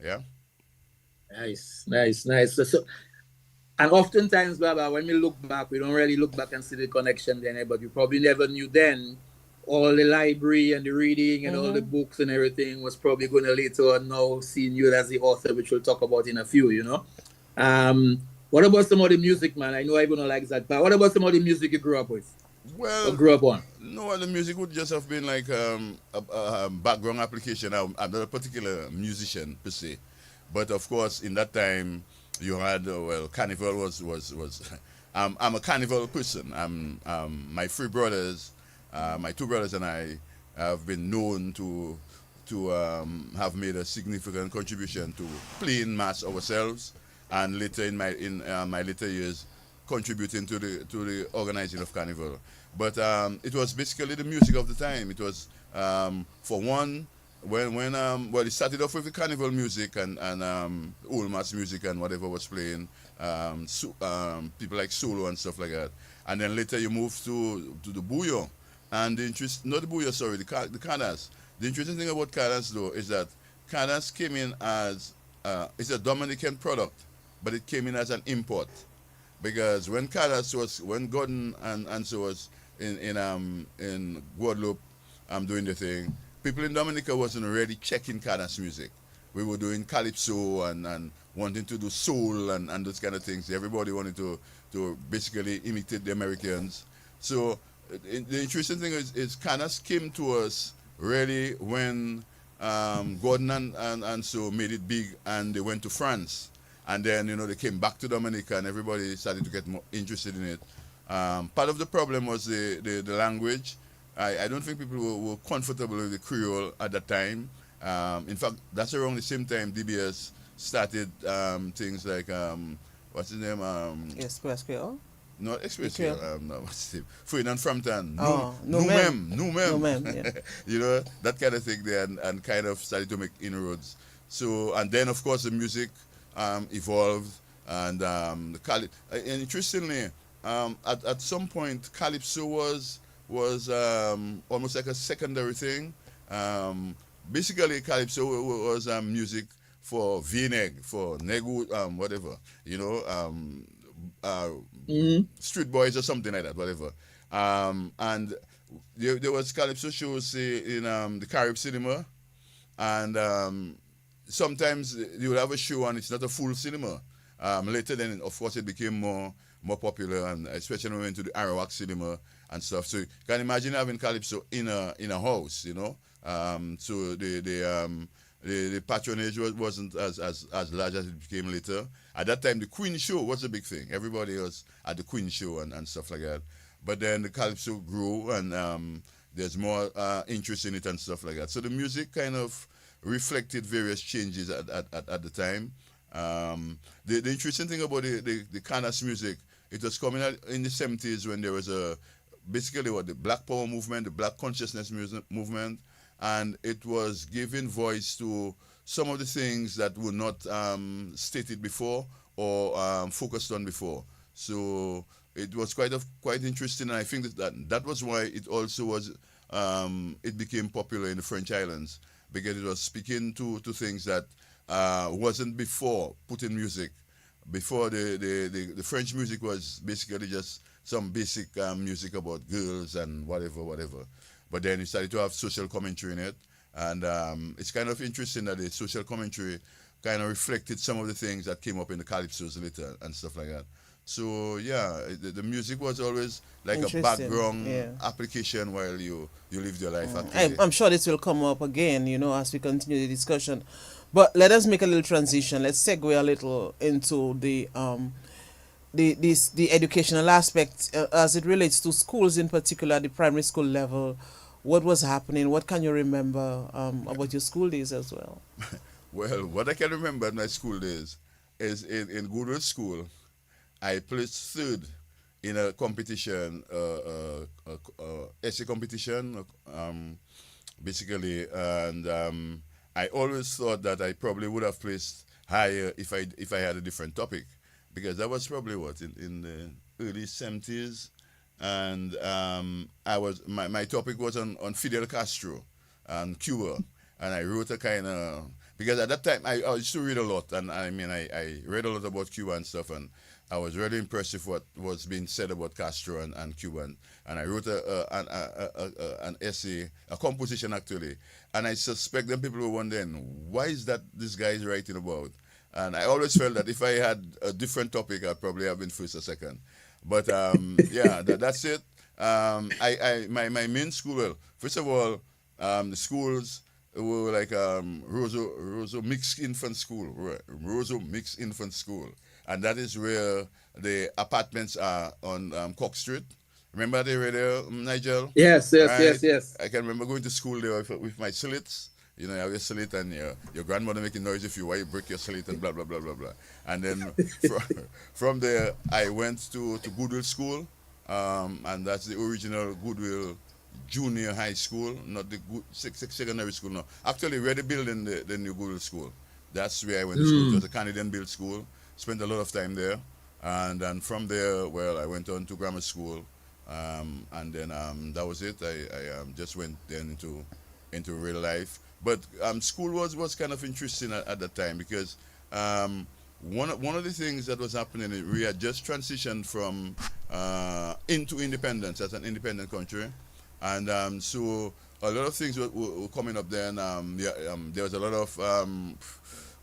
Yeah. Nice. And oftentimes, Baba, when we look back, we don't really look back and see the connection then, but you probably never knew then all the library and the reading and all the books and everything was probably going to later on now seeing you as the author, which we'll talk about in a few, What about some of the music, man? I know everyone don't like that, but what about some of the music you grew up with? Well, or grew up on? No, the music would just have been like a background application. I'm not a particular musician per se, but of course in that time you had Carnival was I'm a Carnival person. My three brothers, my two brothers and I have been known to have made a significant contribution to playing mass ourselves, and later in my later years contributing to the organizing of Carnival. But it was basically the music of the time. It was for one, when it started off with the Carnival music and old mass music and whatever was playing, people like solo and stuff like that. And then later you moved to the bouillon, and the Canas. The interesting thing about Canas though is that Canas came in as it's a Dominican product, but it came in as an import, because when Gordon and so was in Guadeloupe doing the thing, people in Dominica wasn't already checking Canas music. We were doing calypso and wanting to do soul and those kind of things. Everybody wanted to basically imitate the Americans. So the interesting thing is Canas came to us really when Gordon and so made it big, and they went to France. And then, they came back to Dominica and everybody started to get more interested in it. Part of the problem was the language. I don't think people were comfortable with the Creole at that time. In fact, that's around the same time DBS started things like, what's his name? Express Creole? No, Express Creole. No, what's his name? Ferdinand Frampton. No mem. Yeah. That kind of thing there, and kind of started to make inroads. So, and then, of course, the music evolved, and and interestingly, at some point, calypso was almost like a secondary thing. Basically, calypso was music for V-Neg, for Negu, whatever, street boys or something like that, whatever. And there was calypso shows in the Carib cinema, and sometimes they would have a show and it's not a full cinema. Later then, of course, it became more popular, and especially when we went to the Arawak cinema and stuff. So you can imagine having calypso in a house, So the patronage wasn't as large as it became later. At that time, the Queen Show was a big thing. Everybody was at the Queen Show and stuff like that. But then the calypso grew, and there's more interest in it and stuff like that. So the music kind of reflected various changes at the time. The interesting thing about the Canas music, it was coming out in the 70s when there was basically the Black Power movement, the Black Consciousness movement, and it was giving voice to some of the things that were not stated before or focused on before. So it was quite interesting, and I think that was why it also was it became popular in the French islands, because it was speaking to things that wasn't before put in music. Before the French music was basically just some basic music about girls and whatever. But then it started to have social commentary in it, and it's kind of interesting that the social commentary kind of reflected some of the things that came up in the calypsos later and stuff like that. So yeah, the music was always like a background application while you lived your life. I'm sure this will come up again, as we continue the discussion. But let us make a little transition. Let's segue a little into the educational aspect as it relates to schools, in particular the primary school level. What was happening? What can you remember about your school days as well? Well, what I can remember in my school days is in Goodwood School, I placed third in a competition, essay competition, basically, and I always thought that I probably would have placed higher if I had a different topic, because that was probably what in the early 70s, and my topic was on Fidel Castro and Cuba, and I wrote a kind of, because at that time I used to read a lot, and I read a lot about Cuba and stuff, and I was really impressed with what was being said about Castro and Cuba, and I wrote an essay, a composition actually, and I suspect that people were wondering, why is that this guy is writing about? And I always felt that if I had a different topic, I'd probably have been first or second. But yeah, that's it. My main school, well, first of all, the schools were like Roseau Mixed Infant School, right? Roseau Mixed Infant School. And that is where the apartments are on Cock Street. Remember the radio, Nigel? Yes. I can remember going to school there with my slits. You know, you have your slit and your grandmother making noise if you break your slit and blah, blah, blah, blah, blah. And then from there, I went to Goodwill School, and that's the original Goodwill Junior High School, not the secondary school, no. Actually, we're building the new Goodwill School. That's where I went to school. It was a Canadian-built school. Spent a lot of time there. And then from there, well, I went on to grammar school. And then that was it. I just went then into real life. But school was kind of interesting at that time, because one of the things that was happening, we had just transitioned from into independence as an independent country, and so a lot of things were coming up then. There was a lot of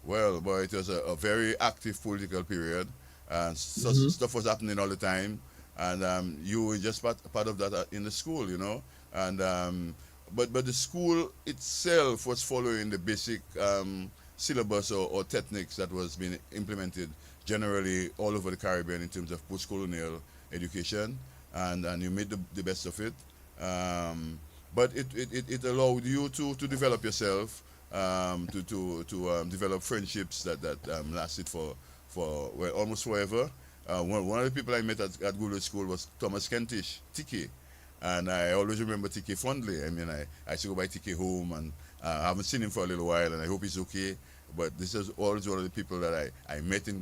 it was a very active political period, and stuff was happening all the time, and you were just part of that in the school, you know, and. But the school itself was following the basic syllabus or techniques that was being implemented generally all over the Caribbean in terms of post-colonial education, and you made the best of it. But it allowed you to develop yourself, to develop friendships that lasted for almost forever. One of the people I met at Goodwill School was Thomas Kentish, Tiki. And I always remember Tiki fondly. I mean, I used to go by Tiki home, and I haven't seen him for a little while, and I hope he's okay. But this is always one of the people that I met in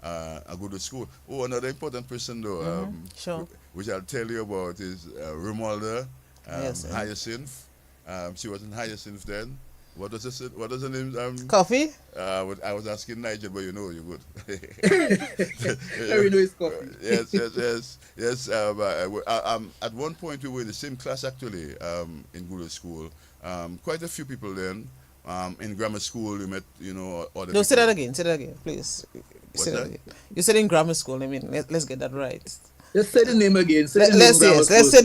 a Goodwill School. Oh, another important person though, Sure. which I'll tell you about, is Romualda Yes, Hyacinth. She was in Hyacinth then. What was the name? Coffee? I was asking Nigel, but you know you're good. Every know it's coffee. Yes. At one point we were in the same class actually, in Goodwill School. Quite a few people then. In grammar school, we met, you know, other. No, say that again, please. Say that that? again. You said in grammar school. I mean, let's get that right. Just say the name again. Let's say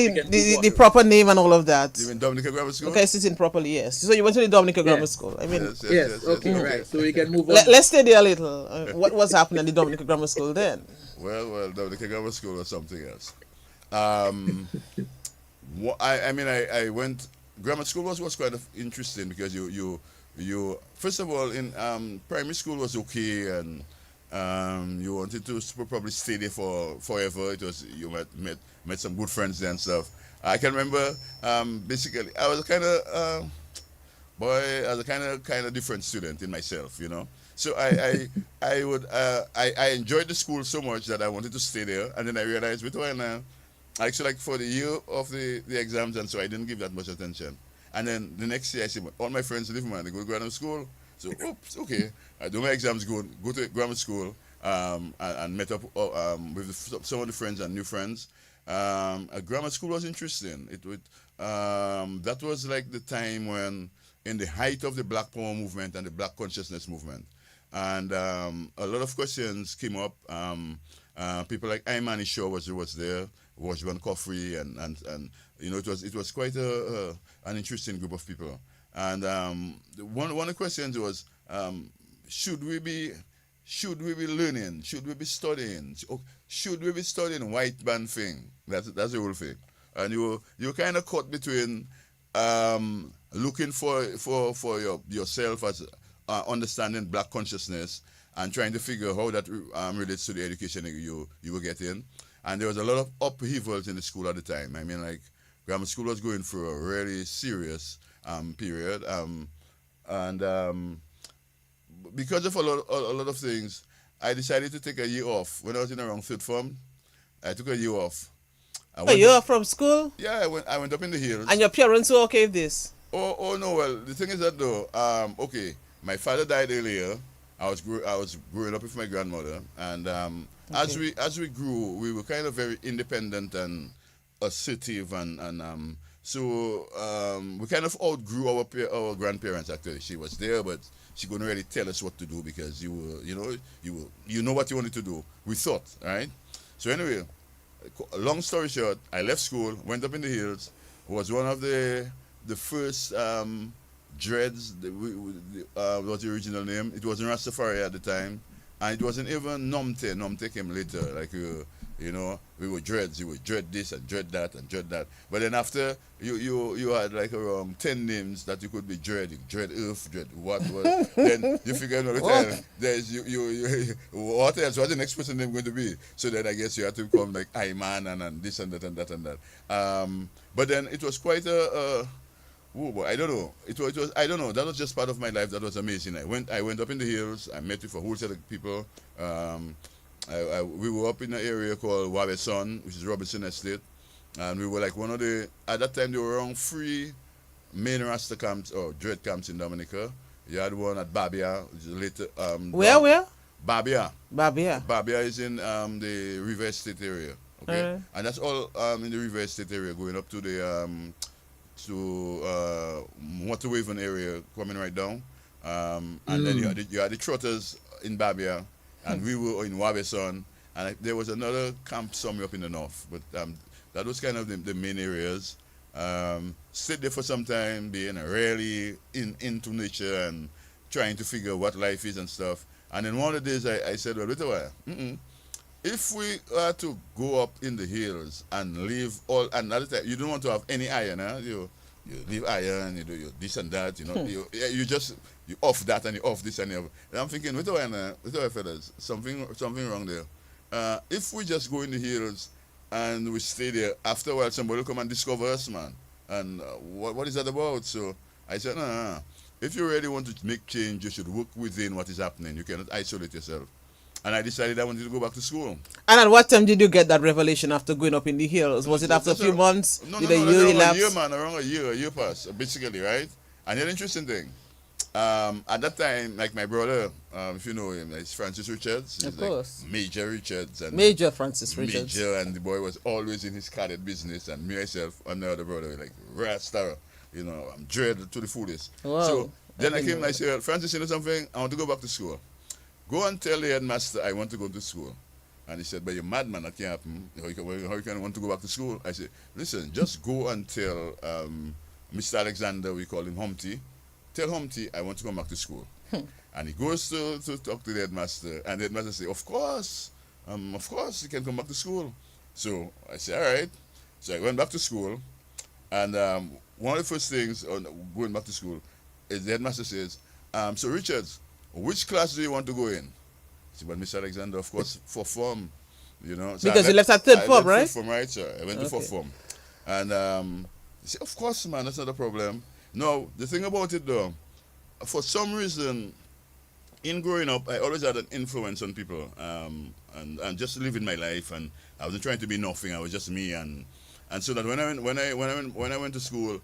the proper name and all of that. You mean Dominica Grammar School? Okay, sitting properly, yes. So you went to the Dominica Grammar School. I mean, Yes. Okay. Right. So we can move on. let's stay there a little. What was happening at the Dominica Grammar School then? Well, Dominica Grammar School was something else. I went. Grammar school was quite interesting, because you first of all in primary school was okay, and you wanted to probably stay there for forever. It was, you met some good friends there and stuff. I can remember basically I was a kind of different student in myself, you know. So I enjoyed the school so much that I wanted to stay there, and then I realized actually, like, for the year of the exams, and so I didn't give that much attention. And then the next year I said, all my friends live, man, they go to grammar school. So, oops, okay. I do my exams, go to grammar school, and met up with some of the friends and new friends. Grammar school was interesting. That was like the time when, in the height of the Black Power movement and the Black consciousness movement, and a lot of questions came up. People like Imani Shaw was there, Washburn Coffrey, and you know, it was quite an interesting group of people. And one of the questions was, should we be learning? Should we be studying? Should we be studying white man thing? That's the whole thing. And you kind of caught between looking for yourself as understanding Black consciousness, and trying to figure how that relates to the education that you were getting. And there was a lot of upheavals in the school at the time. I mean, like, grammar school was going through a really serious period. And because of a lot of things, I decided to take a year off. When I was in around third form, I took a year off. You're from school? Yeah, I went up in the hills. And your parents were okay with this? Oh no. Well, the thing is that though, okay, my father died earlier. I was growing up with my grandmother, and as we grew, we were kind of very independent and assertive, and so we kind of outgrew our grandparents. Actually, she was there, but she couldn't really tell us what to do because you know what you wanted to do. We thought, right? So anyway, long story short, I left school, went up in the hills, was one of the first Dreads. Was the original name. It wasn't Rastafari at the time, and it wasn't even Nomte. Nomte came later. Like we were Dreads. You were Dread this and Dread that and Dread that. But then after you had like around 10 names that you could be Dread Earth, Dread what. Then you figure out there's you what else? What's the next person name going to be? So then I guess you had to become like Iman and this and that and that and that. But then it was quite I don't know. It was I don't know. That was just part of my life. That was amazing. I went up in the hills. I met with a whole set of people. We were up in an area called Wabeson, which is Robinson Estate, and we were like one of the. At that time, there were around 3 main Rasta camps or Dread camps in Dominica. You had one at Babia, which is later. Where? Babia. Babia. Babia is in the River Estate area. Okay, and that's all in the River Estate area, going up to the Waterwaven area, coming right down, and then you had the Trotters in Babia, and we were in Wabeson, and there was another camp somewhere up in the north, but that was kind of the main areas. Stayed there for some time, being really into nature and trying to figure what life is and stuff. And then one of the days I said, well, wait a while. If we are to go up in the hills and leave all, another time, you don't want to have any iron, huh? You leave iron, you do this and that, you off that and you off this and you. And I'm thinking, wait a while, fellas, something wrong there. If we just go in the hills and we stay there, after a while somebody will come and discover us, man. And what is that about? So I said, no. If you really want to make change, you should work within what is happening. You cannot isolate yourself. And I decided I wanted to go back to school. And at what time did you get that revelation after going up in the hills? Was it after a few months? No, did a year elapse? Around a year passed, basically, right? And the interesting thing, at that time, like my brother, if you know him, it's Francis Richards. He's of course. Like Major Richards. And Major Francis Richards. Major, and the boy was always in his cadet business, and me, myself, and the other brother, like Rasta, I'm dread to the fullest. Wow. So then I came and I said, Francis, you know something? I want to go back to school. Go and tell the headmaster I want to go to school. And he said, but you're mad, man, that can't happen. How you can want to go back to school? I said, listen, just go and tell Mr. Alexander, we call him Humpty, tell Humpty I want to come back to school. And he goes to talk to the headmaster, and the headmaster says, of course, you can come back to school. So I said, all right. So I went back to school, and one of the first things on going back to school is the headmaster says, so Richards, which class do you want to go in? I said, well, Mr. Alexander, of course, fourth form, So because you left at third form, right? Fourth form, right, sir. I went to fourth form. And he said, of course, man, that's not a problem. No, the thing about it, though, for some reason, in growing up, I always had an influence on people, and just living my life, and I wasn't trying to be nothing. I was just me, and so that when I went to school,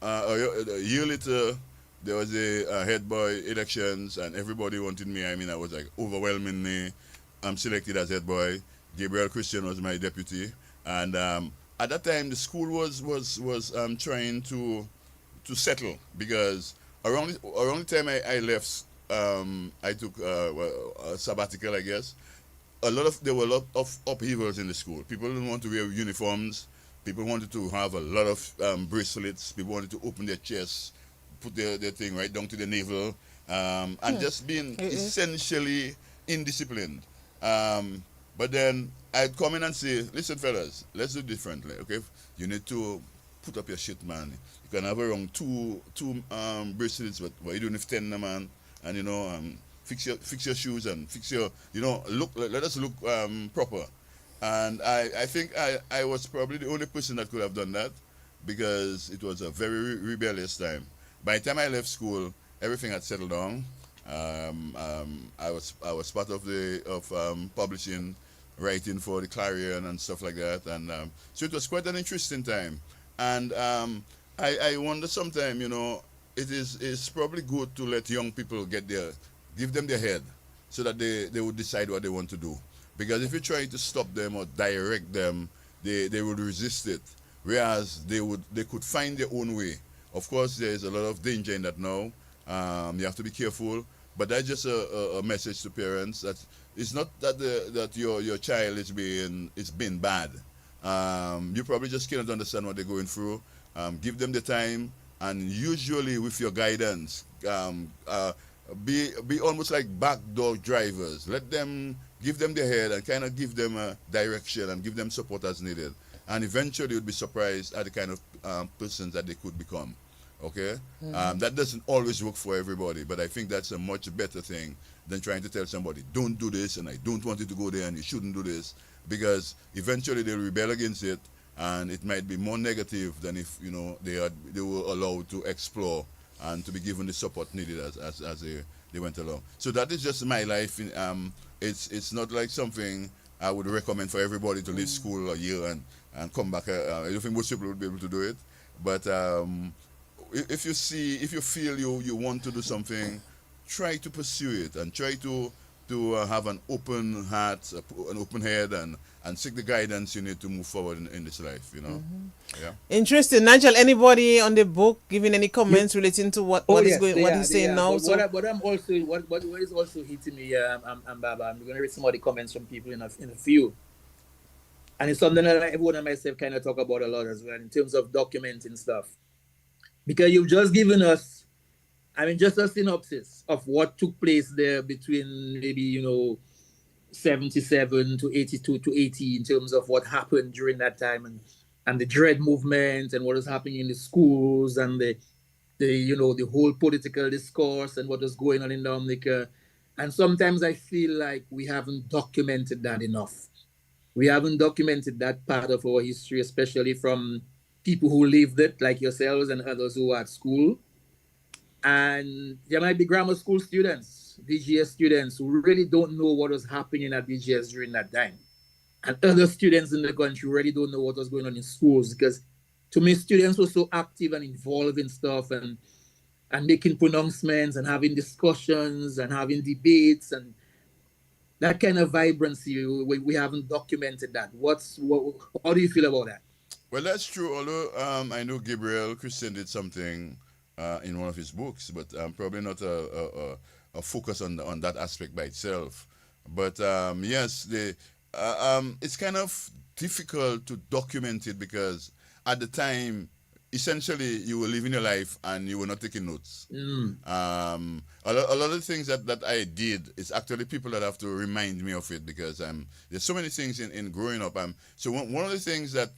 a year later, there was a head boy elections, and everybody wanted me. I mean, I was like overwhelmingly selected as head boy. Gabriel Christian was my deputy, and at that time the school was trying to settle, because around the time I left, I took a sabbatical, I guess. There were a lot of upheavals in the school. People didn't want to wear uniforms. People wanted to have a lot of bracelets. People wanted to open their chests, put their thing right down to the navel, and just being essentially indisciplined. But then I'd come in and say, listen, fellas, let's do it differently, okay? You need to put up your shit, man. You can have around two bracelets, but what you doing with 10, man? And fix your shoes and fix your, look. Let us look proper. And I think I was probably the only person that could have done that, because it was a very rebellious time. By the time I left school, everything had settled down. I was part of publishing, writing for the Clarion and stuff like that, and so it was quite an interesting time. And I wonder sometimes, it's probably good to let young people give them their head, so that they would decide what they want to do. Because if you try to stop them or direct them, they would resist it. Whereas they could find their own way. Of course, there is a lot of danger in that now. You have to be careful. But that's just a message to parents that it's not that your child is being bad. You probably just cannot understand what they're going through. Give them the time, and usually with your guidance, be almost like backdoor drivers. Give them their head and kind of give them a direction and give them support as needed. And eventually you'll be surprised at the kind of persons that they could become. Okay? That doesn't always work for everybody, but I think that's a much better thing than trying to tell somebody, don't do this, and I don't want you to go there, and you shouldn't do this, because eventually they'll rebel against it, and it might be more negative than if they were allowed to explore and to be given the support needed as they went along. So that is just my life. It's not like something I would recommend for everybody to leave school a year and come back. I don't think most people would be able to do it. But if you feel you want to do something, try to pursue it and try to have an open heart, an open head, and seek the guidance you need to move forward in this life. Yeah. Interesting, Nigel. Anybody on the book giving any comments relating to what he's saying now? But what is also hitting me, Baba, I'm going to read some of the comments from people in a few, and it's something that everyone and myself kind of talk about a lot as well in terms of documenting stuff, because you've just given us, just a synopsis of what took place there between maybe 77 to 82 to 80 in terms of what happened during that time, and the dread movement and what was happening in the schools, and the whole political discourse and what was going on in Dominica. And sometimes I feel like we haven't documented that enough. We haven't documented that part of our history, especially from people who lived it, like yourselves and others who are at school. And there might be grammar school students, DGS students, who really don't know what was happening at DGS during that time. And other students in the country really don't know what was going on in schools, because to me, students were so active and involved in stuff and making pronouncements and having discussions and having debates, and that kind of vibrancy, we haven't documented that. How do you feel about that? Well, that's true. Although I know Gabriel Christian did something in one of his books, but probably not a focus on that aspect by itself. But yes, it's kind of difficult to document it, because at the time, essentially, you were living your life and you were not taking notes. A lot of things that I did is actually people that have to remind me of it, because there's so many things in growing up. So one of the things that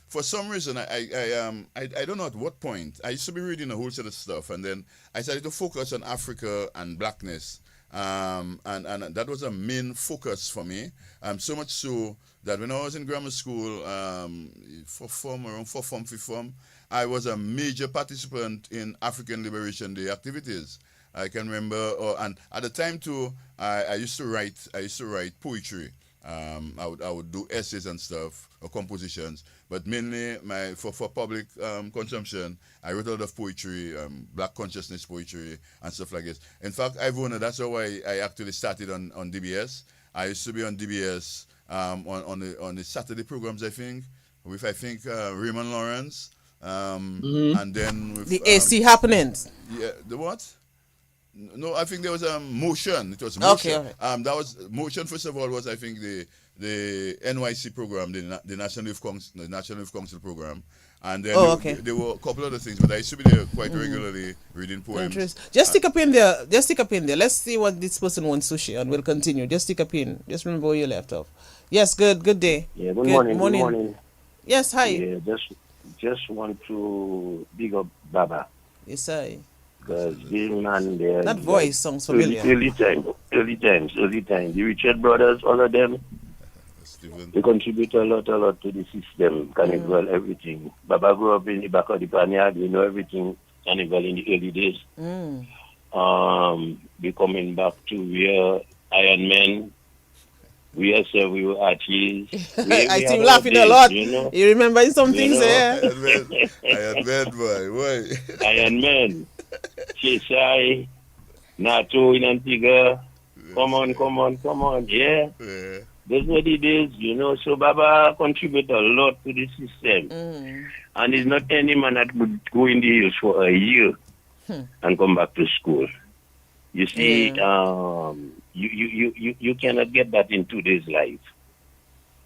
for some reason, I don't know at what point, I used to be reading a whole set of stuff, and then I started to focus on Africa and blackness, and that was a main focus for me, so much so that when I was in grammar school, around fourth form, fifth form, I was a major participant in African Liberation Day activities. I can remember, and at the time too, I used to write poetry. I would do essays and stuff, or compositions, but mainly for public consumption, I wrote a lot of poetry, black consciousness poetry and stuff like this. In fact, that's how I actually started on DBS. I used to be on DBS on the Saturday programs, I think, with Raymond Lawrence, and then with the AC happenings. Yeah, the what? No, I think there was Motion. It was Motion. Okay. That was Motion. First of all, was I think the NYC program, the National Youth Council program, and then there were a couple other things. But I used to be there quite regularly reading poems. Just stick up in there. Let's see what this person wants to share, and we'll continue. Just stick up in. Just remember where you left off. Yes. Good day. Yeah. Good morning. Yes. Hi. Yeah. Just want to big up Baba. Yes, I. Because being man there. That voice sounds familiar. Early times. The Richard brothers, all of them, Stephen. they contribute a lot to the system, carnival, everything. Baba grew up in the back of the Panyard, we know everything, carnival in the early days. We coming back to where Iron Man, we ourselves, we were artists. I see you laughing a lot. You remember some things there? Iron Man, boy. Iron Man, Chesai, NATO in Antigua. Come on. Yeah. Those were the days, So Baba contribute a lot to the system. And it's not any man that would go in the hills for a year and come back to school. You see, you cannot get that in today's life.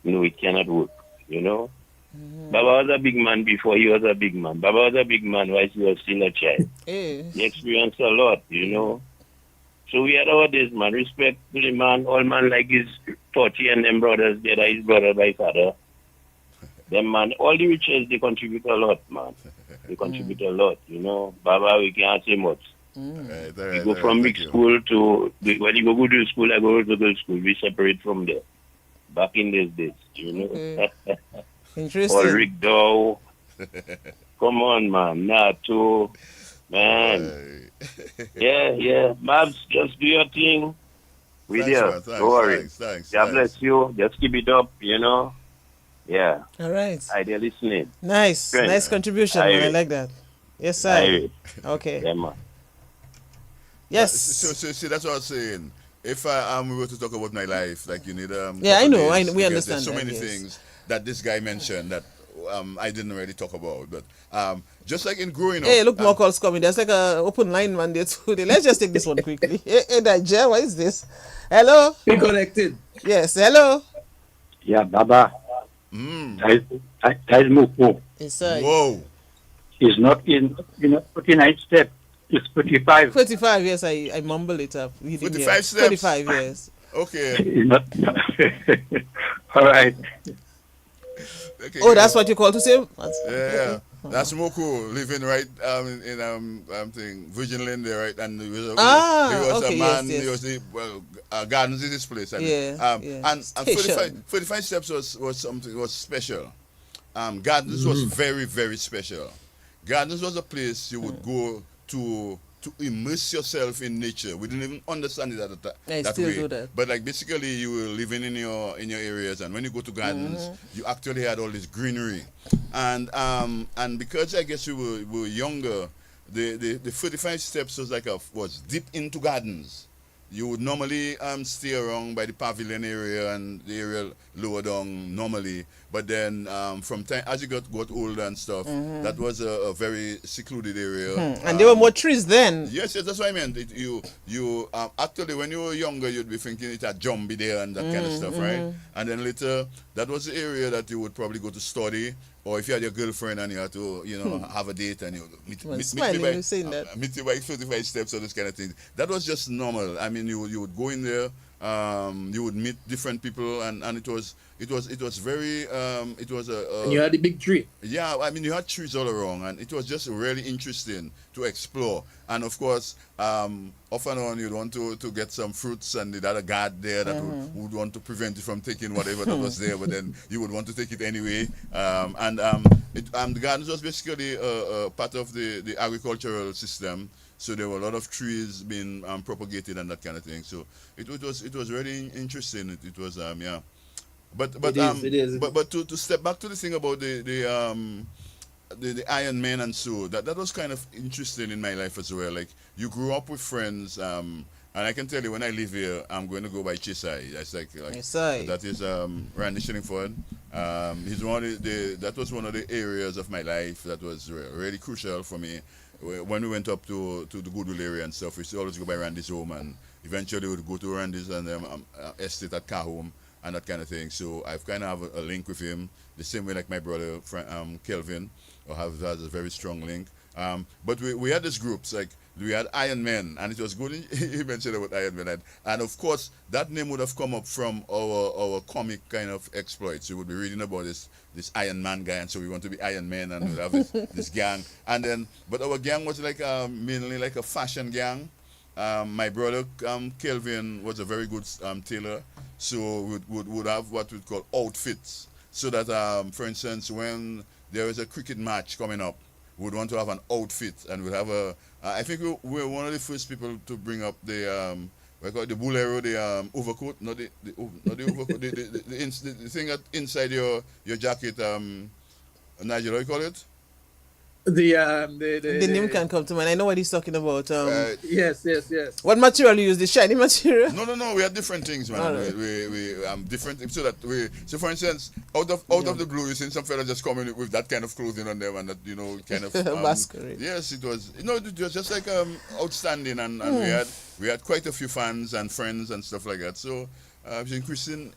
It cannot work, Baba was a big man before he was a big man. Baba was a big man while he was still a child. He experienced a lot, So we had our days, man. Respect to the man. All man like his 40 and them brothers, that are his brother by father. Them man, all the riches, they contribute a lot, man. They contribute a lot, Baba, we can't say much. We go from mixed school to, when you go to school, I go to girls' school. We separate from there. Back in those days, Interesting. All Rick Dow. Come on, man. NATO. Man. Yeah. Mabs, just do your thing. We there. Don't worry. Thanks. God bless you. Just keep it up, Yeah. All right. They're listening. Nice. Friend. Nice contribution, man. I like that. Yes, sir. Okay. Yeah, man. Yes. So see, that's what I was saying. If we were to talk about my life, like you need Yeah, I know. We because understand. There's so that, many yes. things that this guy mentioned that I didn't really talk about. But just like in growing up. Hey, look, more calls coming. There's like a open line man there too. Let's just take this one quickly. Hey, Niger, what is this? Hello. Be connected. Yes. Hello. Yeah, Baba. That is Moko. Yes, sir. Whoa. It's not in 49 step. It's 45. 45. Yes, I mumble it up. 45 steps. 45. Yes. Okay. It's not. All right. Okay. Oh, that's what you call to say. Yeah. That's Moko living right in Virgin Lane there, right? And he was okay, a man. yes. He was the gardens in this place. And, and 45 steps was special. Gardens was very, very special. Gardens was a place you would go to immerse yourself in nature. We didn't even understand it at that still way. do that. But like basically you were living in your areas, and when you go to gardens, you actually had all this greenery. And because I guess we were younger, the 45 steps was deep into gardens. You would normally stay around by the pavilion area and the area lower down normally, but then from time as you got older and stuff, that was a very secluded area. And there were more trees then. Yes, that's what I meant. You actually when you were younger, you'd be thinking it had Jumbie there and that kind of stuff, right? And then later, that was the area that you would probably go to study. Or if you had your girlfriend and you had to, have a date and you meet you by 35 steps or this kind of thing. That was just normal. I mean, you would go in there, you would meet different people, and it was very it was and you had the big tree. Yeah, I mean you had trees all around, and it was just really interesting to explore. And of course, off and on you'd want to get some fruits, and the other guard there that would want to prevent you from taking whatever that was there, but then you would want to take it anyway. The gardens was basically part of the agricultural system. So there were a lot of trees being propagated and that kind of thing. So it was really interesting. It was yeah. But it is. But to step back to the thing about the Iron Man and so that was kind of interesting in my life as well. Like you grew up with friends, and I can tell you when I live here, I'm going to go by Chisai. That's like that is Randy Shillingford. He's that was one of the areas of my life that was really crucial for me. When we went up to the Goodwill area and stuff, we used to always go by Randy's home, and eventually we would go to Randy's and estate at Kahome and that kind of thing. So I've kind of have a link with him, the same way like my brother Kelvin has a very strong link. But we had these groups, like we had Iron Man, and it was good. He mentioned about Iron Man, and of course that name would have come up from our comic kind of exploits. You would be reading about this Iron Man guy, and so we want to be Iron Man, and we'd have this gang. And then, but our gang was like mainly like a fashion gang. My brother Kelvin was a very good tailor, so we would have what we call outfits, so that for instance, when there is a cricket match coming up, we'd want to have an outfit, and we'd have a. I think we were one of the first people to bring up the we call it the bolero, the overcoat, not the overcoat, the thing that inside your jacket, Nigel, how you call it? The name can come to mind. I know what he's talking about. Yes. What material you use? The shiny material? No. We had different things, man. Right. We different, so that so for instance, out of the blue, you see some fella just coming with that kind of clothing on them, and that kind of masquerade. Yes, it was. It was just like outstanding, and we had quite a few fans and friends and stuff like that. So. It's interesting.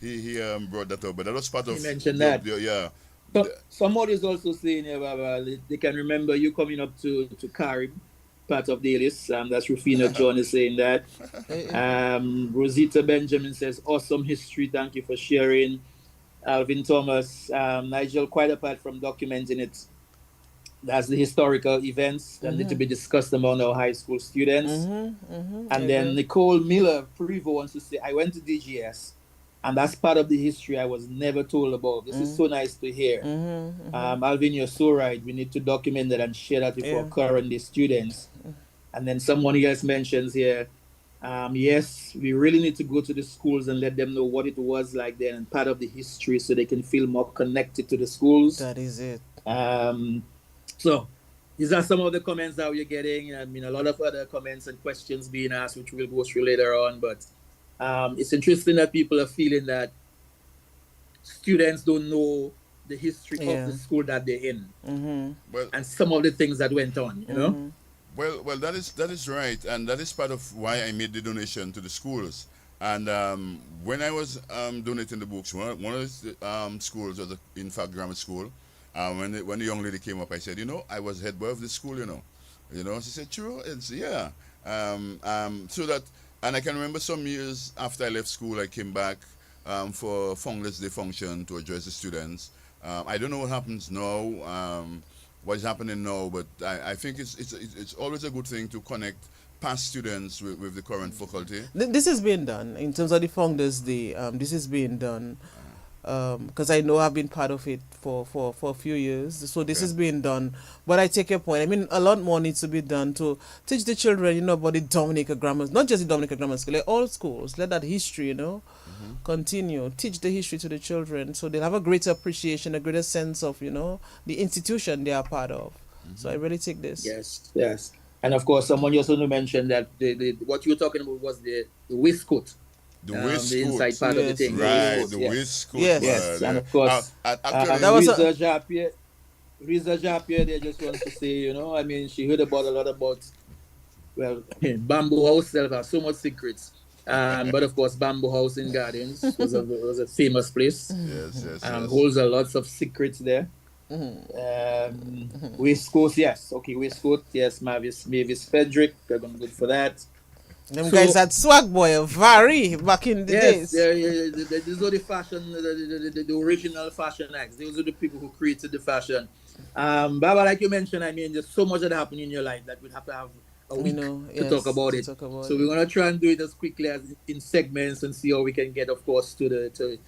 He brought that up, but that was part of. He mentioned that. Yeah. So, somebody is also saying they can remember you coming up to Carib, part of the list. That's Rufino John is saying that. Rosita Benjamin says, awesome history. Thank you for sharing. Alvin Thomas, Nigel, quite apart from documenting it, that's the historical events that need to be discussed among our high school students. And then Nicole Miller, Prevo, wants to say, I went to DGS. And that's part of the history I was never told about. This is so nice to hear. Alvin, you're so right. We need to document that and share that with our current day students. And then someone else mentions here, yes, we really need to go to the schools and let them know what it was like then and part of the history so they can feel more connected to the schools. That is it. So these are some of the comments that we're getting. I mean, a lot of other comments and questions being asked, which we'll go through later on. But it's interesting that people are feeling that students don't know the history of the school that they're in, well, and some of the things that went on, you know. Well, that is right, and that is part of why I made the donation to the schools. And when I was donating the books, one of the schools was in fact grammar school. When the young lady came up, I said, I was head boy of the school, she said, true, and so, yeah. So that. And I can remember some years after I left school, I came back for Founders Day function to address the students. I don't know what happens now, what is happening now, but I think it's always a good thing to connect past students with the current faculty. This is being done in terms of the Founders Day. This is being done because I know I've been part of it for a few years. So this is being done. But I take your point. I mean, a lot more needs to be done to teach the children, about the Dominica Grammar, not just the Dominica Grammar School, like all schools. Let that history, continue. Teach the history to the children so they'll have a greater appreciation, a greater sense of, the institution they are part of. So I really take this. Yes. And of course, someone also mentioned that what you were talking about was the waistcoat. The waistcoat. The inside part of the thing. Right, the waistcoat. Yes. And of course, Riza Japier there just wants to say, I mean, she heard about a lot about, Bamboo House has so much secrets. But of course, Bamboo House in Gardens was a famous place. Yes. Holds a lots of secrets there. Waistcoat, yes. Okay, waistcoat, yes. Mavis Frederick, they're going good for that. Them guys had swag boy, Vary back in the days. These are the fashion, the original fashion acts. Those are the people who created the fashion. Baba, like you mentioned, I mean, there's so much that happened in your life that we'd have to have a week to talk about it. So we're gonna try and do it as quickly as in segments and see how we can get, of course, to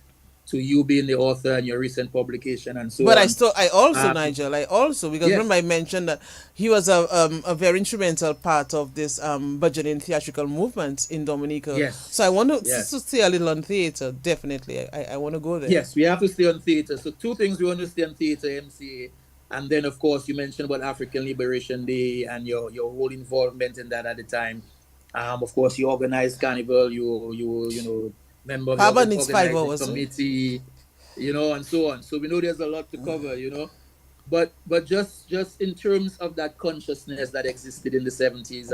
you being the author and your recent publication and so on. But I also, because remember I mentioned that he was a very instrumental part of this budgeting theatrical movement in Dominica. Yes. So I want to stay a little on theater, definitely. I want to go there. Yes, we have to stay on theater. So two things we want to stay on theater, MCA. And then, of course, you mentioned about African Liberation Day and your whole involvement in that at the time. Of course, you organized Carnival, you member of the organizing committee, and so on. So we know there's a lot to cover, but just in terms of that consciousness that existed in the 70s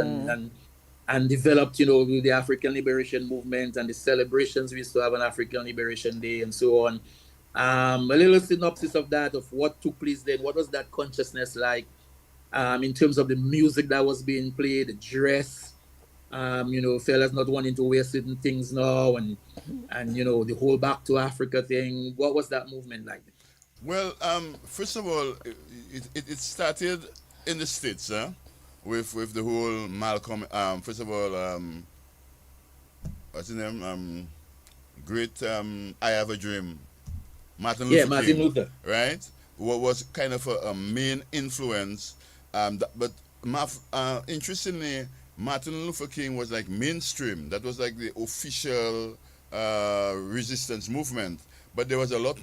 and developed, with the African Liberation Movement and the celebrations we used to have on African Liberation Day and so on. A little synopsis of that, of what took place then. What was that consciousness like? in terms of the music that was being played, the dress, fellas not wanting to wear certain things now, and the whole Back to Africa thing. What was that movement like? Well, first of all, it started in the States, with the whole Malcolm. First of all, what's his name? Great. I Have a Dream. Martin Luther King, Martin Luther. Right? What was kind of a main influence. But interestingly, Martin Luther King was like mainstream. That was like the official resistance movement. But there was a lot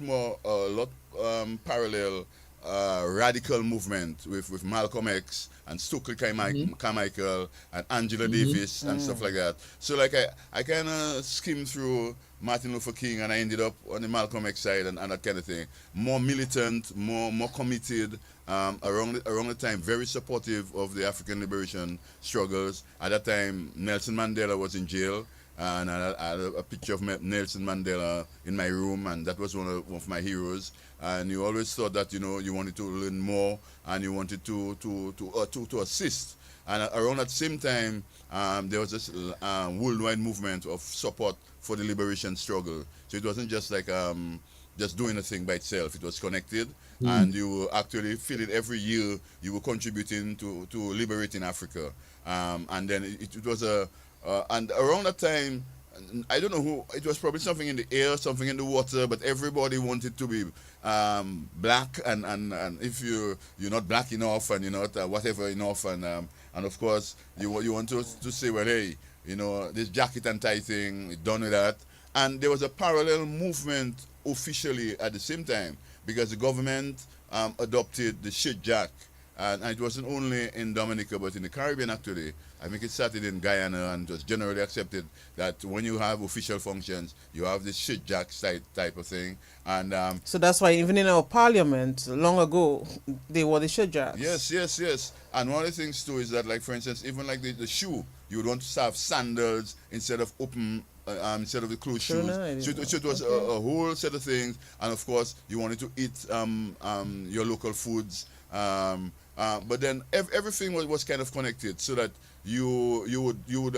parallel radical movement with Malcolm X and Stokely Carmichael and Angela Davis and stuff like that. So like I kind of skimmed through Martin Luther King and I ended up on the Malcolm X side and that kind of thing. More militant, more committed. Around the time, very supportive of the African liberation struggles. At that time, Nelson Mandela was in jail. And I had a picture of Nelson Mandela in my room, and that was one of my heroes. And you always thought that you wanted to learn more, and you wanted to assist. And around that same time, there was this worldwide movement of support for the liberation struggle. So it wasn't just like just doing a thing by itself. It was connected, and you were actually feeling every year you were contributing to liberating Africa. And then it was and around that time, I don't know who, it was probably something in the air, something in the water, but everybody wanted to be black, and if you're not black enough and you're not whatever enough, and of course you want to say, well, hey, this jacket and tie thing, done with that. And there was a parallel movement officially at the same time, because the government adopted the shit jack. And it wasn't only in Dominica, but in the Caribbean actually. I think it started in Guyana, and it was generally accepted that when you have official functions, you have this shit jack type of thing. And so that's why even in our parliament long ago, they wore the shit jacks. Yes. And one of the things too is that, like for instance, even like the shoe, you would want to have sandals instead of open. Instead of the closed shoes. So it was a whole set of things. And of course, you wanted to eat your local foods. But then everything was kind of connected, so that you would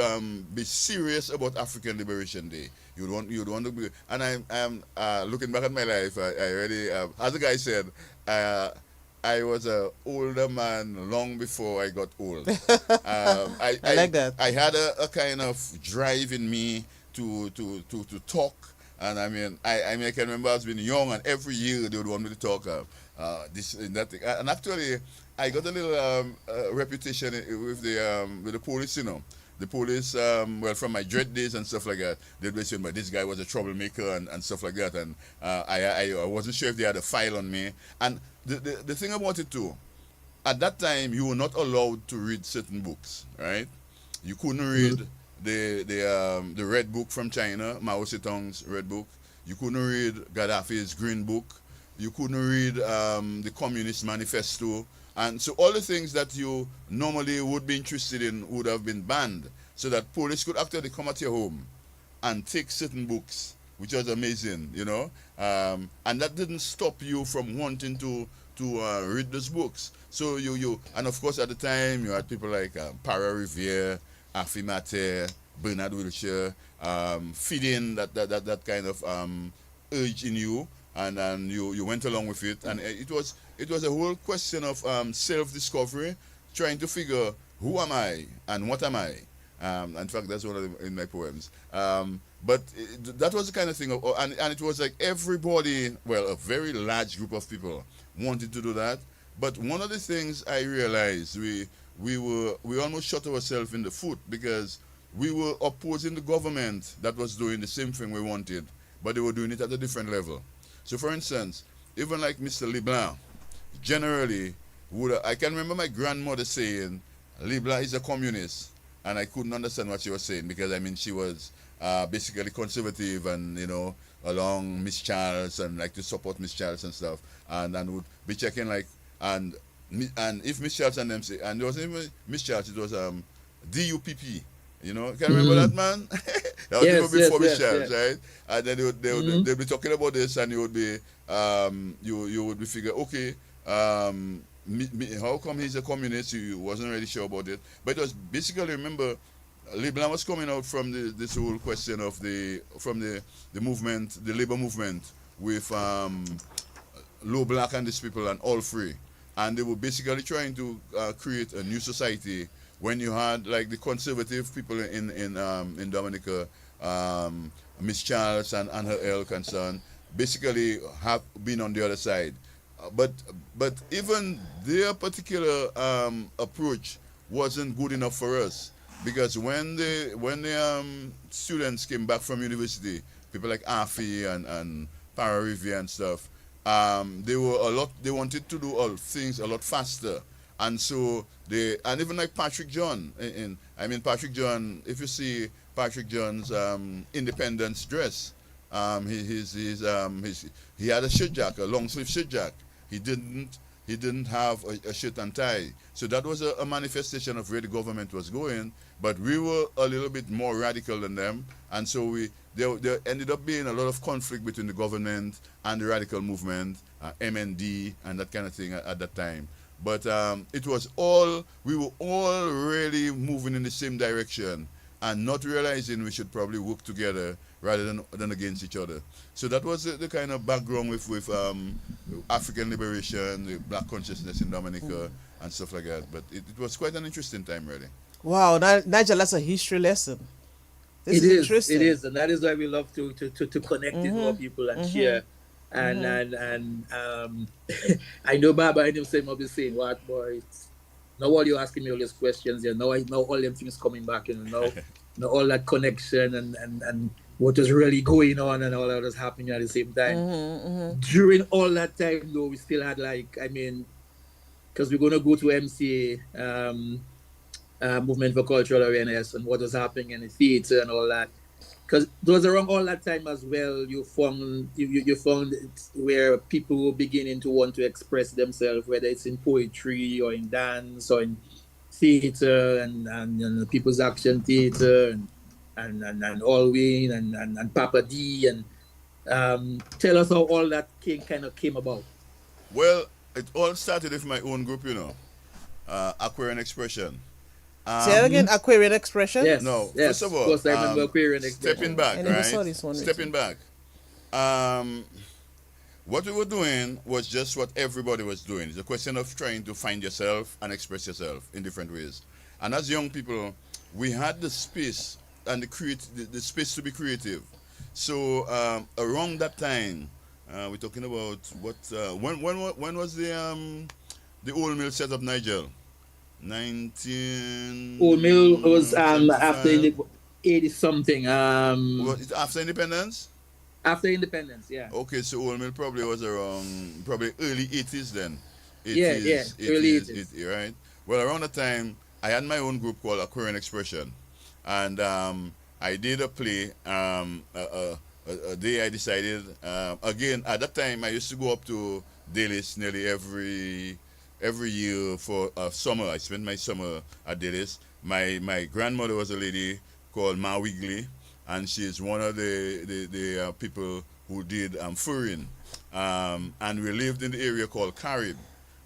be serious about African Liberation Day. You would want to be. And I'm looking back at my life. I already, as the guy said, I was an older man long before I got old. I like that. I had a kind of drive in me to talk. And I mean, I can remember I was being young, and every year they would want me to talk this and that thing. And actually, I got a little reputation with the police. The police, from my dread days and stuff like that, they'd be saying, but this guy was a troublemaker and stuff like that. And I wasn't sure if they had a file on me. And the thing about it too, at that time, you were not allowed to read certain books, right? You couldn't read the Red Book from China, Mao Zedong's Red Book. You couldn't read Gaddafi's Green Book. You couldn't read the Communist Manifesto. And so all the things that you normally would be interested in would have been banned, so that police could actually come at your home and take certain books, which was amazing, and that didn't stop you from wanting to read those books. So and of course at the time you had people like Para Revere, Afi Mater, Bernard Wilshire, feeding that kind of urge in you, and you went along with it, and it was a whole question of self-discovery, trying to figure who am I and what am I. In fact, that's one of in my poems. But that was the kind of thing, and it was like everybody, well, a very large group of people wanted to do that. But one of the things I realized, we almost shot ourselves in the foot, because we were opposing the government that was doing the same thing we wanted, but they were doing it at a different level. So for instance, even like Mr. Leblanc, generally, I can remember my grandmother saying, Leblanc is a communist, and I couldn't understand what she was saying, because I mean she was basically conservative and along Miss Charles and like to support Miss Charles and stuff, and would be checking like and if Miss Charles and them say, and it wasn't even Miss Charles, it was DUPP. Can you remember that, man? That was even before Miss Charles, right? And then they'd be talking about this, and you would be you would be figure, okay, how come he's a communist? He wasn't really sure about it. But it was basically, remember, Leblanc was coming out from this whole question of the movement, the labor movement, with low black and these people and all free. And they were basically trying to create a new society when you had like the conservative people in Dominica, Miss Charles and her ilk and so on, basically have been on the other side. But even their particular approach wasn't good enough for us, because when the students came back from university, people like Afi and Pararivi and stuff, they wanted to do all things a lot faster. And so and even like Patrick John, Patrick John, if you see Patrick John's independence dress, he had a shirt jack, a long sleeve shirt jack. He didn't have a shirt and tie. So that was a manifestation of where the government was going. But we were a little bit more radical than them, and so there ended up being a lot of conflict between the government and the radical movement, MND and that kind of thing at that time. But we were all really moving in the same direction and not realizing we should probably work together rather than against each other. So that was the kind of background with African liberation, the black consciousness in Dominica and stuff like that. But it was quite an interesting time, really. Wow, Nigel, that's a history lesson. This is interesting. It is, and that is why we love to connect with more people and share. And I know Baba and him say must be saying, what boy, now all you asking me all these questions here, now all them things coming back, now all that connection and what is really going on and all that was happening at the same time. During all that time though, we still had because we're gonna go to MCA, Movement for Cultural Awareness, and what was happening in the theater and all that. Because those around all that time as well, you found where people were beginning to want to express themselves, whether it's in poetry or in dance or in theater and People's Action Theater and Allwyn and Papa D, and tell us how all that kind of came about. Well, it all started with my own group, Aquarian Expression. Say it again, Aquarian Expression? Yes. No, yes. First of all, Of course, I remember Aquarian Expression. Stepping back, I never right? saw this one, Stepping back. What we were doing was just what everybody was doing. It's a question of trying to find yourself and express yourself in different ways. And as young people, we had the space and the space to be creative. So around that time, we're talking about when was the Old Mill set up, Nigel? 19. Old Mill was after 80 something. Was it after independence? After independence, yeah. Okay, so Old Mill probably was around early 80s then. 80s, Yeah, early 80s. Right. Well, around the time I had my own group called Aquarian Expression, and I did a play. A day I decided. Again, at that time I used to go up to Dalis nearly every year for summer. I spent my summer at Dalis. My grandmother was a lady called Ma Wigley, and she's one of the people who did furring. And we lived in the area called Carib.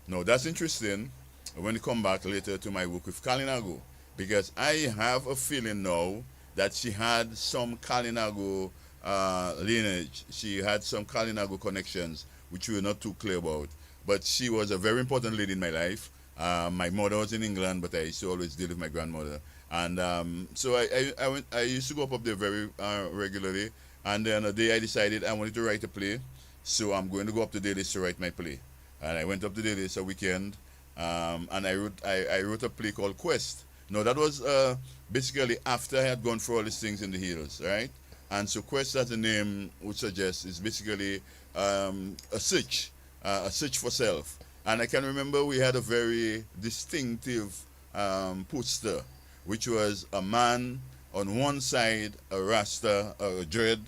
Now that's interesting when you come back later to my work with Kalinago, because I have a feeling now that she had some Kalinago lineage. She had some Kalinago connections, which we were not too clear about. But she was a very important lady in my life. My mother was in England, but I used to always deal with my grandmother. And so I used to go up there very regularly. And then a day I decided I wanted to write a play. So I'm going to go up to Dalis to write my play. And I went up to Dalis a weekend, and I wrote a play called Quest. Now that was basically after I had gone through all these things in the hills, right? And so Quest, as the name would suggest, is basically a search for self. And I can remember we had a very distinctive poster, which was a man on one side, a rasta, a dread,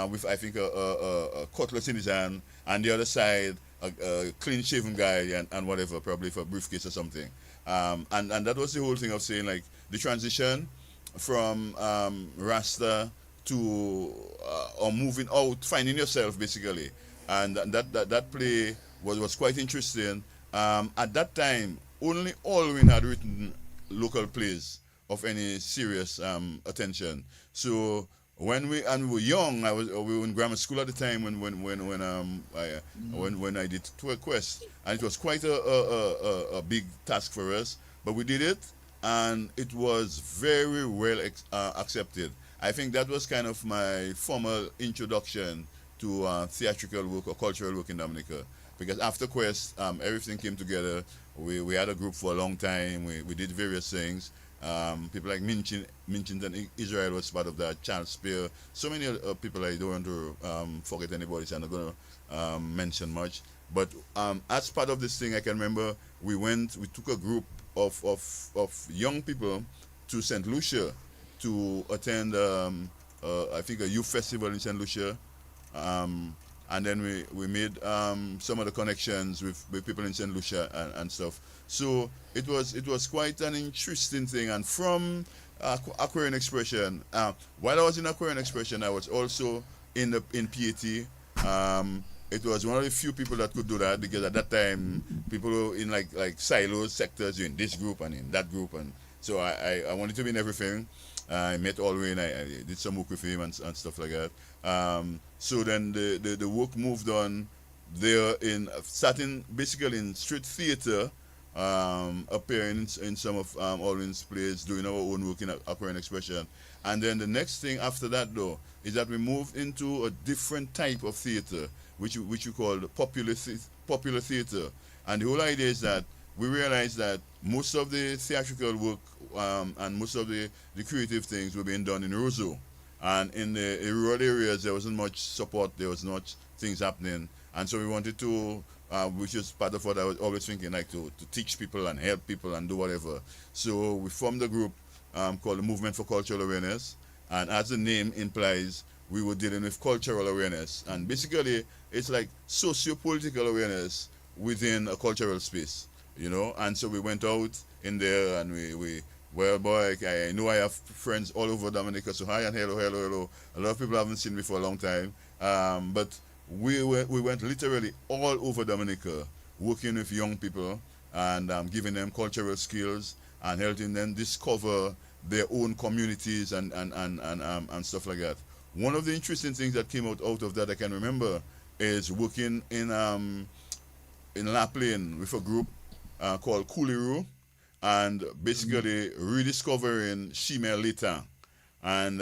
with I think a cutlass in his hand, and the other side a clean-shaven guy and whatever, probably for a briefcase or something. And that was the whole thing of saying, like, the transition from rasta to or moving out, finding yourself basically. And that play was quite interesting. at that time, only Alwyn had written local plays of any serious attention. So when we were young, we were in grammar school at the time when I did Twerk Quest, and it was quite a big task for us, but we did it, and it was very well accepted. I think that was kind of my formal introduction to theatrical work or cultural work in Dominica, because after Quest, everything came together. We had a group for a long time. We did various things. People like Minchin and Israel was part of that. Charles Spear. So many people. I don't want to forget anybody, so I'm not going to mention much. But as part of this thing, I can remember we took a group of young people to St. Lucia to attend, I think, a youth festival in St. Lucia. And then we made some of the connections with people in St. Lucia and stuff. So it was quite an interesting thing. And from Aquarian Expression, while I was in Aquarian Expression, I was also in PAT. It was one of the few people that could do that, because at that time people were in like silos, sectors, in this group and in that group, and so I wanted to be in everything. I met Alwyn, I did some work with him and stuff like that. So then the work moved on there, starting basically in street theater, appearing in some of Alwyn's plays, doing our own work in Aquarian Expression. And then the next thing after that, though, is that we moved into a different type of theater, which you call popular theater. And the whole idea is that we realized that most of the theatrical work and most of the creative things were being done in Roseau. And in the rural areas, there wasn't much support, there was not things happening. And so we wanted to, which is part of what I was always thinking, like to teach people and help people and do whatever. So we formed a group called the Movement for Cultural Awareness. And as the name implies, we were dealing with cultural awareness. And basically, it's like socio-political awareness within a cultural space, you know. And so we went out in there and well, boy, I know I have friends all over Dominica, so hi and hello. A lot of people haven't seen me for a long time. But we went literally all over Dominica, working with young people and giving them cultural skills and helping them discover their own communities and stuff like that. One of the interesting things that came out of that I can remember is working in La Plaine with a group called Cooliru, and basically rediscovering Shemale Lita. And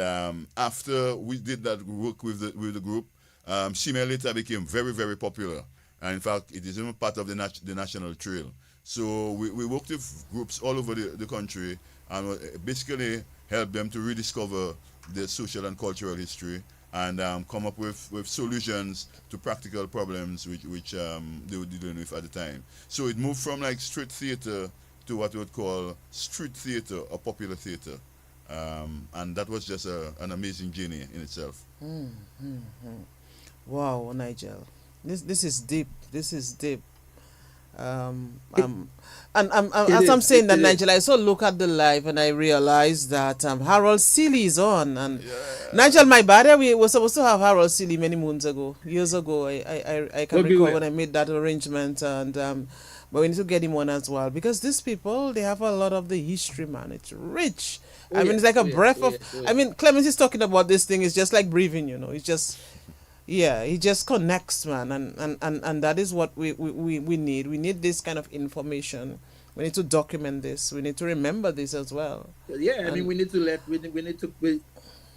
after we did that work with the group, Shemale Lita became very, very popular. And in fact, it is even part of the National Trail. So we worked with groups all over the country and basically helped them to rediscover their social and cultural history and come up with solutions to practical problems which they were dealing with at the time. So it moved from like street theater to what we would call street theater or popular theater. And that was just an amazing journey in itself. Wow, Nigel. This is deep. This is deep. And as I'm saying that, Nigel, I also look at the live and I realize that Harold Seeley is on. And Nigel, my bad, we were supposed to have Harold Seeley many years ago. I can recall when I made that arrangement, and but we need to get him on as well, because these people, they have a lot of the history, man. It's rich. I mean, it's like a breath of. I mean, Clemens is talking about this thing. It's just like breathing, you know. It's just. Yeah, it just connects, man, and that is what we need. We need this kind of information. We need to document this. We need to remember this as well. Yeah, I mean, we need to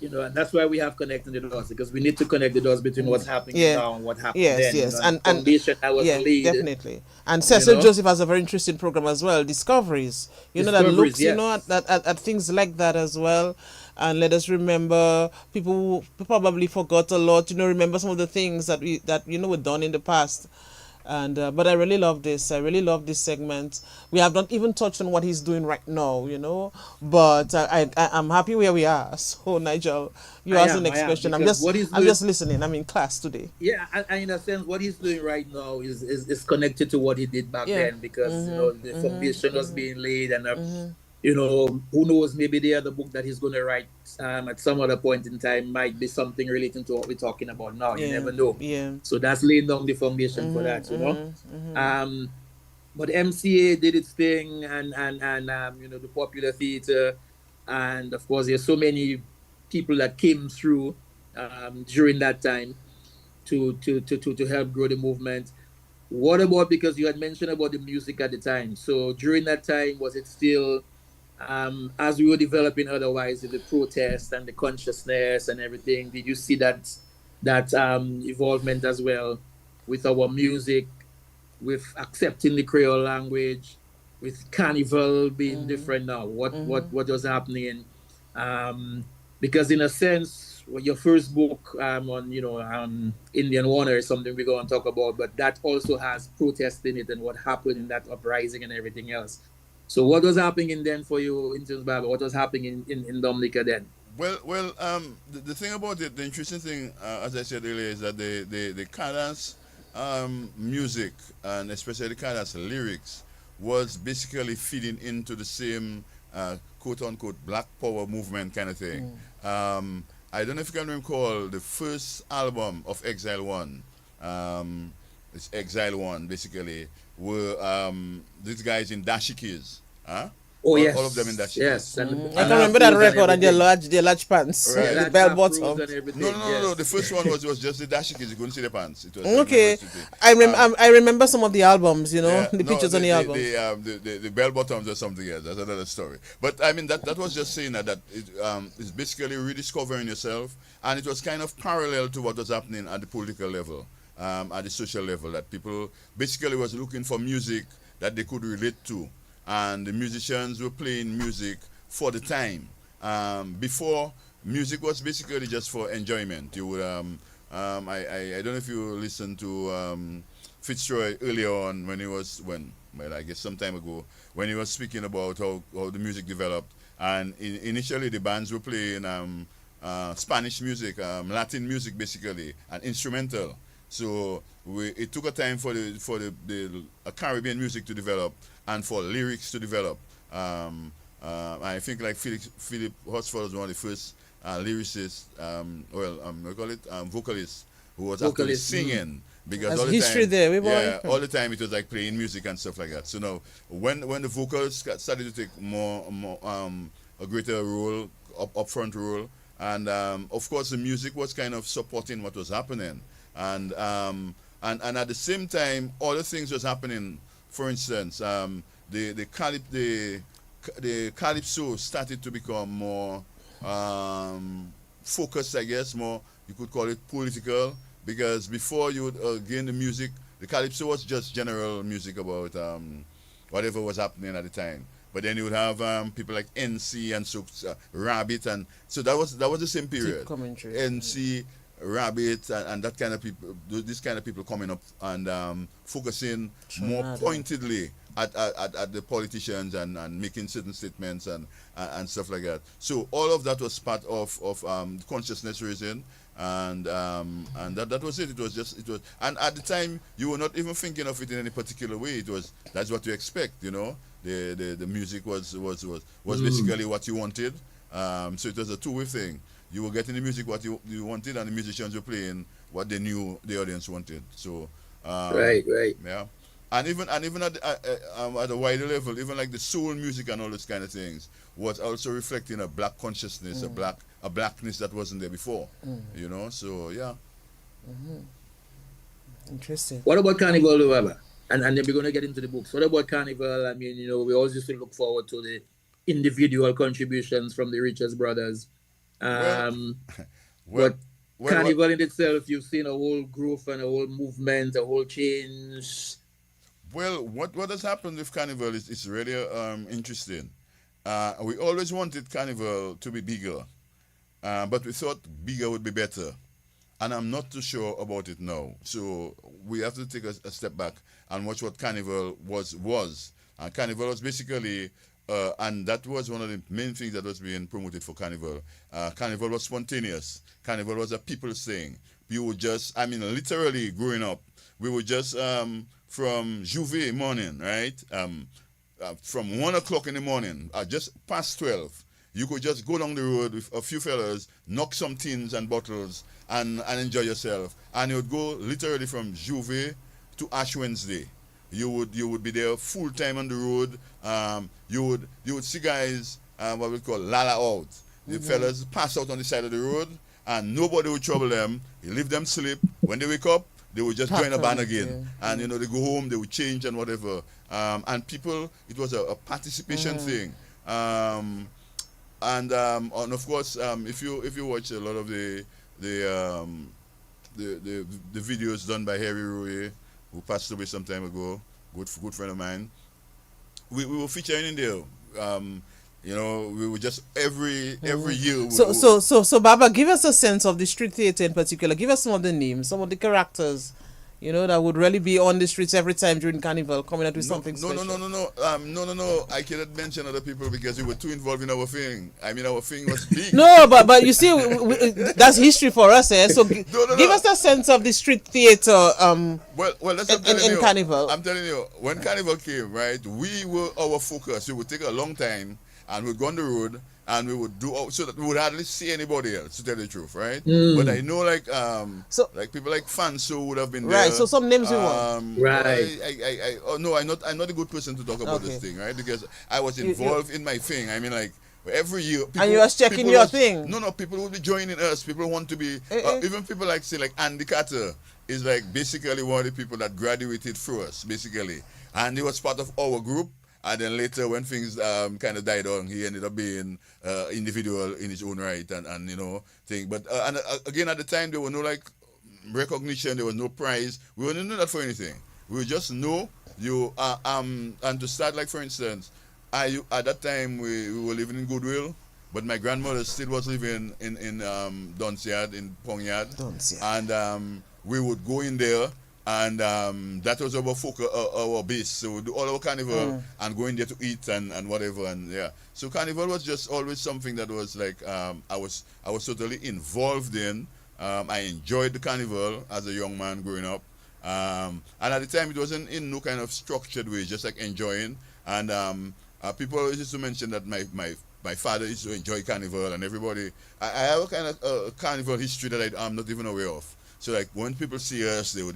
you know, and that's why we have connecting the dots, because we need to connect the dots between what's happening now and what happened then. Yes, you know, and foundation that was laid. Definitely. And Cecil Joseph has a very interesting program as well, Discoveries. You know, that looks, you know, at things like that as well. And let us remember people who probably forgot a lot, you know, remember some of the things that were done in the past. And but I really love this. I really love this segment. We have not even touched on what he's doing right now, you know. But I'm happy where we are. So Nigel, you asked the next question. I'm just listening. I'm in class today. Yeah, and in a sense, what he's doing right now is connected to what he did back then, because you know the foundation was being laid, and you know, who knows, maybe the other book that he's going to write at some other point in time might be something relating to what we're talking about now. You never know. Yeah. So that's laying down the foundation for that, you know. but MCA did its thing, and the popular theater, and of course there's so many people that came through during that time to help grow the movement. What about, because you had mentioned about the music at the time, so during that time, was it still as we were developing otherwise, the protest and the consciousness and everything, did you see that evolvement as well with our music, with accepting the Creole language, with carnival being different now? What was happening? Because in a sense, your first book on Indian Warner is something we're going to talk about, but that also has protest in it and what happened in that uprising and everything else. So what was happening then for you in Zimbabwe? What was happening in Dominica then? Well, the thing about it, the interesting thing, as I said earlier, is that the Kada's music, and especially the Kada's lyrics, was basically feeding into the same quote-unquote Black Power movement kind of thing. I don't know if you can recall the first album of Exile One. It's Exile One, basically, were these guys in dashikis. Huh? Oh, yes. All of them in dashikis. Yes. I can remember that record and their large pants, Right. the bell bottom. No. The first one was just the dashikis. You couldn't see the pants. It was Okay, I remember some of the albums. The pictures on the album. The bell bottoms or something else. That's another story. But I mean that was just saying that it's basically rediscovering yourself, and it was kind of parallel to what was happening at the political level, at the social level. That people basically was looking for music that they could relate to, and the musicians were playing music for the time. Before, music was basically just for enjoyment. You would I don't know if you listened to Fitzroy earlier on I guess some time ago, when he was speaking about how the music developed, and initially the bands were playing Spanish music, Latin music basically, and instrumental. So it took a time for the Caribbean music to develop and for lyrics to develop. I think like Philip Hosford was one of the first lyricists, we call it vocalists, who was actually singing. Because There's all the history time, there. all the time it was like playing music and stuff like that. So now, when the vocals started to take more a greater role, upfront role, and of course the music was kind of supporting what was happening, and at the same time, other things was happening. For instance, the calypso started to become more focused, I guess, more, you could call it political, because before you would gain the music, the calypso was just general music about whatever was happening at the time. But then you would have people like NC and so Rabbit, and so that was the same period. NC, Rabbit, and that kind of people, these kind of people coming up and focusing more pointedly at the politicians and making certain statements and stuff like that. So all of that was part of consciousness raising, and that was it. It was, and at the time you were not even thinking of it in any particular way. That's what you expect, The music was basically what you wanted. So it was a two-way thing. You were getting the music what you wanted, and the musicians were playing what they knew the audience wanted. So right, yeah, and even at a wider level, even like the soul music and all those kind of things was also reflecting a black consciousness, a blackness that wasn't there before. So yeah. Interesting. What about Carnival, Baba? And then we're going to get into the books. What about Carnival? I mean, we always used to look forward to the individual contributions from the Richards brothers. But Carnival in itself, you've seen a whole growth and a whole movement, a whole change. Well, what has happened with Carnival is really interesting. We always wanted Carnival to be bigger, but we thought bigger would be better. And I'm not too sure about it now. So we have to take a step back and watch what Carnival was. Carnival was basically, and that was one of the main things that was being promoted for Carnival. Carnival was spontaneous. Carnival was a people's thing. We were just, literally growing up, we were just from Juve morning, right? From 1 o'clock in the morning, just past 12, you could just go down the road with a few fellas, knock some tins and bottles, and enjoy yourself. And you would go literally from Juve to Ash Wednesday. you would be there full time on the road. You would see guys what we call lala out. The fellas pass out on the side of the road, and nobody would trouble them. You leave them sleep. When they wake up, they would just join a band again, and they go home, they would change and whatever. And people, it was a participation thing. And of course, if you watch a lot of the videos done by Harry Roye, who passed away some time ago, good friend of mine, we were featuring in there. We were just every year. So Baba, give us a sense of the street theater in particular. Give us some of the names, some of the characters, that would really be on the streets every time during Carnival, coming out with something special. No. I cannot mention other people because we were too involved in our thing. I mean, our thing was big. No, but you see, that's history for us, eh? So give us a sense of the street theater. Well, that's in Carnival. I'm telling you, when Carnival came, right, we were our focus. It would take a long time, and we'd go on the road, and we would do so that we would hardly see anybody else, to tell the truth, right? But I know, like people like Fanso would have been there. Right. So some names you want. Right. I'm not a good person to talk about this thing, right? Because I was involved in my thing. I mean, like every year. People, and you was checking your thing. No, people would be joining us. People want to be even people like say like Andy Carter is like basically one of the people that graduated through us, basically, and he was part of our group. And then later, when things kind of died on, he ended up being individual in his own right, and thing. But again, at the time, there was no like recognition. There was no prize. We wouldn't know that for anything. We would just know you. And to start, like for instance, at that time we were living in Goodwill, but my grandmother still was living in Dunciad, in Pongyard, and we would go in there. And that was our focus, our base. So we do all our carnival and going there to eat and whatever, and yeah. So carnival was just always something that was like I was totally involved in. I enjoyed the carnival as a young man growing up, and at the time it wasn't in no kind of structured way, just like enjoying. And people always used to mention that my father used to enjoy carnival, and everybody. I have a kind of carnival history that I'm not even aware of. So like when people see us, they would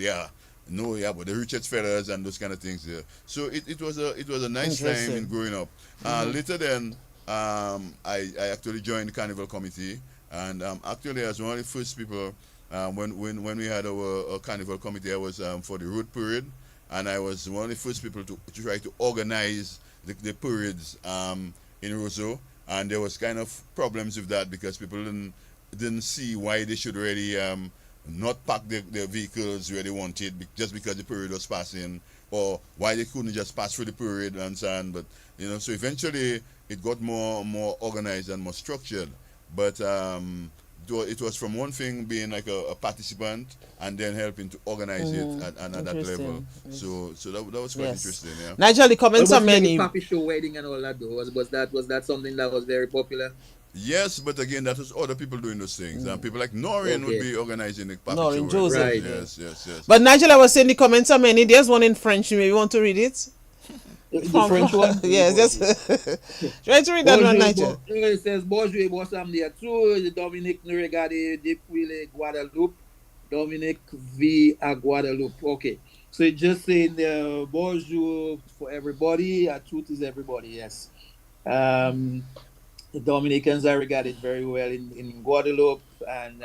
but the Richards fellas and those kind of things. Yeah. So it was a nice time in growing up. Later then, I actually joined the Carnival Committee, and actually as one of the first people when we had our Carnival Committee, I was for the road parade, and I was one of the first people to try to organize the parades in Roseau, and there was kind of problems with that because people didn't see why they should really not park their vehicles where they wanted just because the parade was passing, or why they couldn't just pass through the parade and so on. But so eventually it got more organized and more structured. But it was from one thing being like a participant and then helping to organize it at that level. So that was quite interesting. Yeah. Nigel, the comments are many. Papi show wedding and all that though. Was that something that was very popular? Yes, but again, that was other people doing those things. And people like Noreen would be organizing the papi show. Joseph. Right. Yes. But Nigel, I was saying the comments are many. There's one in French. You maybe want to read it? The French one? Yes, just try to read that one, Nigel. It says, bonjour, bon samedi à tous. Dominique nous regarde depuis le Guadeloupe. Dominique vit à Guadeloupe. Okay. So it's just saying bonjour for everybody. Tout is everybody, yes. The Dominicans are regarded very well in Guadeloupe, and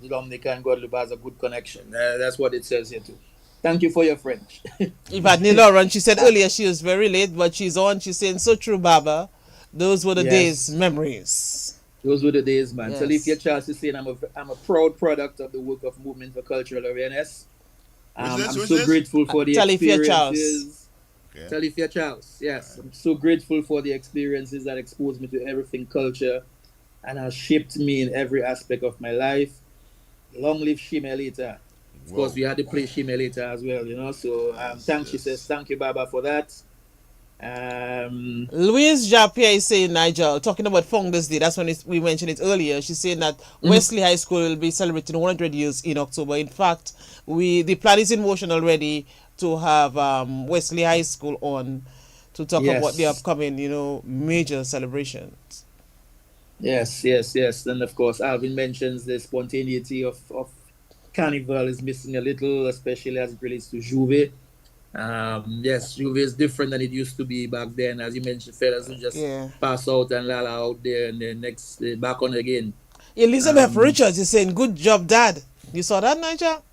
the Dominican Guadeloupe has a good connection. That's what it says here too. Thank you for your French. Ivadne Lauren, she said earlier she was very late, but she's on. She's saying, so true, Baba. Those were the days, memories. Those were the days, man. Yes. So Talifia Charles is saying, I'm a proud product of the work of Movement for Cultural Awareness. I'm so grateful for the experiences. Charles. Okay. Talifia Charles, yes. I'm so grateful for the experiences that exposed me to everything culture and has shaped me in every aspect of my life. Long live Shimelita. Of course, we had to play Shimelita as well, So thanks, she says, thank you, Baba, for that. Louise Japierre is saying, Nigel, talking about Founders Day, that's when we mentioned it earlier. She's saying that Wesley High School will be celebrating 100 years in October. In fact, the plan is in motion already to have Wesley High School on to talk about the upcoming, major celebrations. Yes. And of course, Alvin mentions the spontaneity of Carnival is missing a little, especially as it relates to Juve. Yes, Juve is different than it used to be back then. As you mentioned, fellas who just Yeah. pass out and lala out there, and then next back on again. Elizabeth Richards is saying, "Good job, Dad." You saw that, Nigel?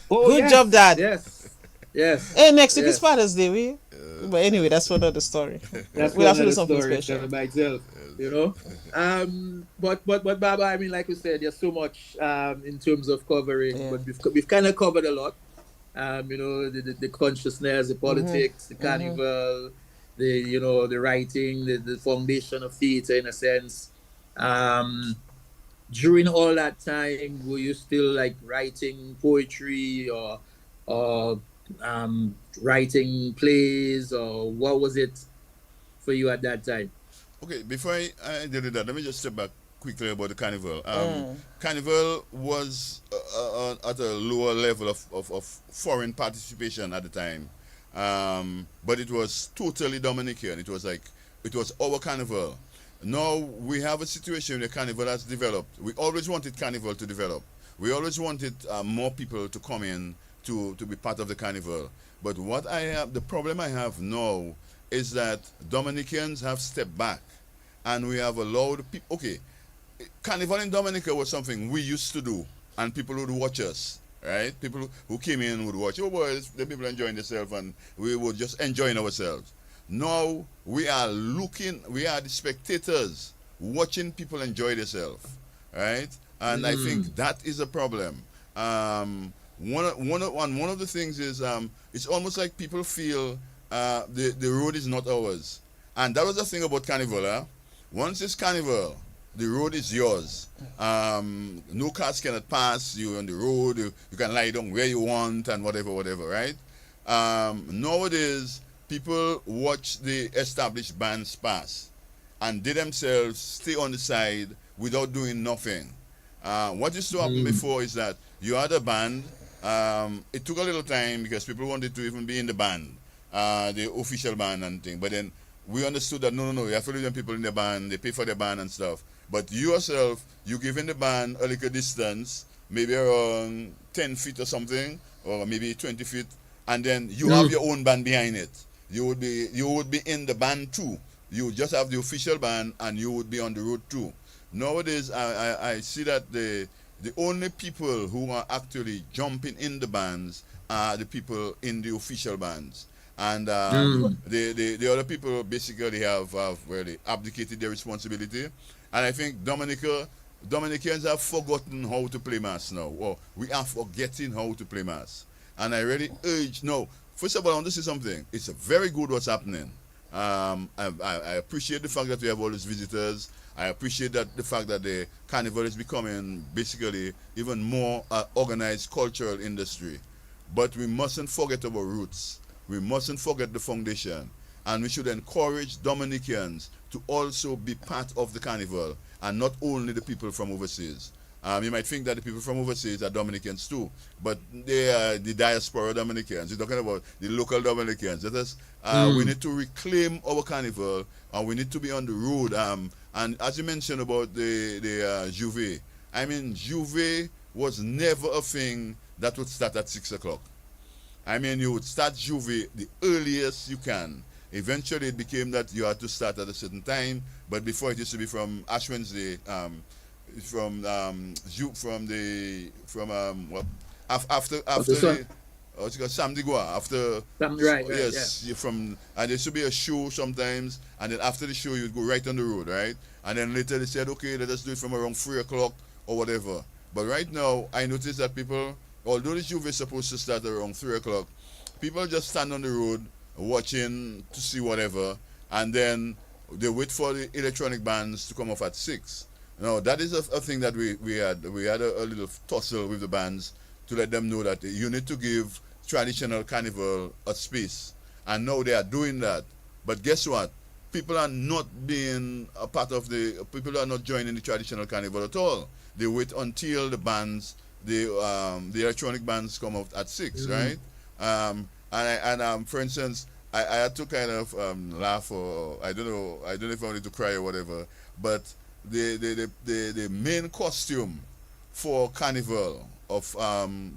Oh, Good yes, job, Dad. Yes. Hey, next week is Yes. Father's Day, we. But anyway, that's another story. That's We'll have to do another something story special. by itself, you know. But Baba, I mean, like we said, there's so much in terms of covering, Yeah. but we've kind of covered a lot. You know, the consciousness, the politics, the carnival, the writing, the foundation of theater in a sense. During all that time, were you still like writing poetry or writing plays, or what was it for you at that time? Okay, before I do that, let me just step back quickly about the carnival. Carnival was at a lower level of foreign participation at the time, but it was totally Dominican. It was our carnival. Now we have a situation where carnival has developed. We always wanted carnival to develop. We always wanted more people to come in to be part of the carnival. But the problem I have now is that Dominicans have stepped back, and we have allowed people. Okay, carnival in Dominica was something we used to do, and people would watch us, right? People who came in would watch. Oh boys, the people enjoying themselves, and we would just enjoying ourselves. Now we are the spectators watching people enjoy themselves, right? And I think that is a problem. One of the things is it's almost like people feel the road is not ours, and that was the thing about carnival. Huh? Once it's carnival, the road is yours. No cars cannot pass you on the road. You can lie down where you want and whatever, right? Nowadays, people watch the established bands pass, and they themselves stay on the side without doing nothing. What used to happen before is that you had a band. It took a little time because people wanted to even be in the band, the official band and thing. But then we understood that no, you have to leave them people in the band. They pay for the band and stuff. But you yourself, you give in the band a little distance, maybe around 10 feet or something, or maybe 20 feet, and then you have your own band behind it. You would be in the band too. You would just have the official band, and you would be on the road too. Nowadays, I see that the only people who are actually jumping in the bands are the people in the official bands, and the other people basically have really abdicated their responsibility. And I think Dominicans have forgotten how to play mass now, or we are forgetting how to play mass. And I really urge, no, first of all, I want to say something. It's very good what's happening. I appreciate the fact that we have all these visitors. I appreciate the fact that the carnival is becoming basically even more organized cultural industry. But we mustn't forget our roots. We mustn't forget the foundation. And we should encourage Dominicans to also be part of the carnival, and not only the people from overseas. You might think that the people from overseas are Dominicans too, but they are the diaspora Dominicans. You're talking about the local Dominicans. That is, we need to reclaim our carnival, and we need to be on the road. And as you mentioned about the Juve, I mean, Juve was never a thing that would start at 6 o'clock. I mean, you would start Juve the earliest you can. Eventually, it became that you had to start at a certain time, but before it used to be from Ash Wednesday, Samedi Gua, after yes, from, and there should be a show sometimes, and then after the show you'd go right on the road, right? And then later they said, okay, let us do it from around 3 o'clock or whatever. But right now I notice that people, although the show is supposed to start around 3 o'clock, people just stand on the road watching to see whatever, and then they wait for the electronic bands to come off at 6. Now that is a thing that we had a little tussle with the bands to let them know that you need to give traditional carnival a space, and now they are doing that. But guess what? People are not being a part of people are not joining the traditional carnival at all. They wait until the bands, the electronic bands come out at 6, right? For instance, I had to kind of laugh, or I don't know if I wanted to cry or whatever, but the main costume for carnival of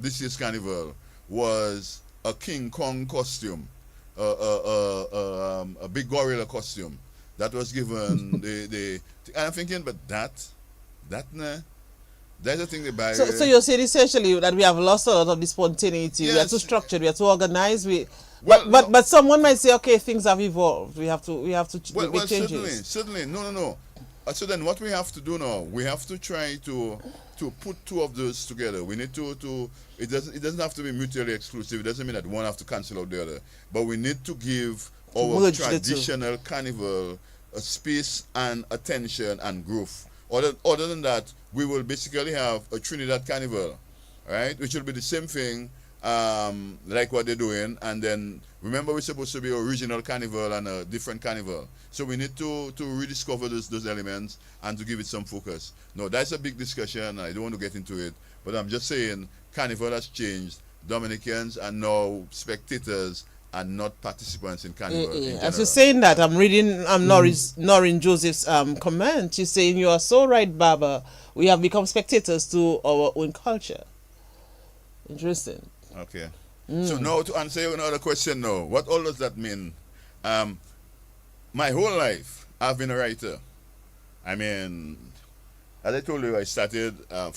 this year's carnival was a King Kong costume, a big gorilla costume that was given. And I'm thinking, but that's the thing they buy. So you're saying essentially that we have lost a lot of the spontaneity. Yes. We are too structured. We are too organized. Well, But someone might say, okay, things have evolved. We have to make changes. Certainly. No. So then what we have to do now, we have to try to put two of those together. We need to it doesn't have to be mutually exclusive. It doesn't mean that one have to cancel out the other. But we need to give our merge the two. traditional carnival a space and attention and growth. Other than that, we will basically have a Trinidad carnival, right? Which will be the same thing like what they're doing, and then remember we're supposed to be original carnival and a different carnival, so we need to rediscover those elements and to give it some focus. No, that's a big discussion. I don't want to get into it, but I'm just saying carnival has changed. Dominicans are now spectators and not participants in carnival. In As you're saying that, I'm reading Noreen Joseph's comment. She's saying, you are so right, Baba. We have become spectators to our own culture. Interesting. Okay. So now to answer your another question now, what all does that mean? My whole life, I've been a writer. I mean, as I told you, I started, and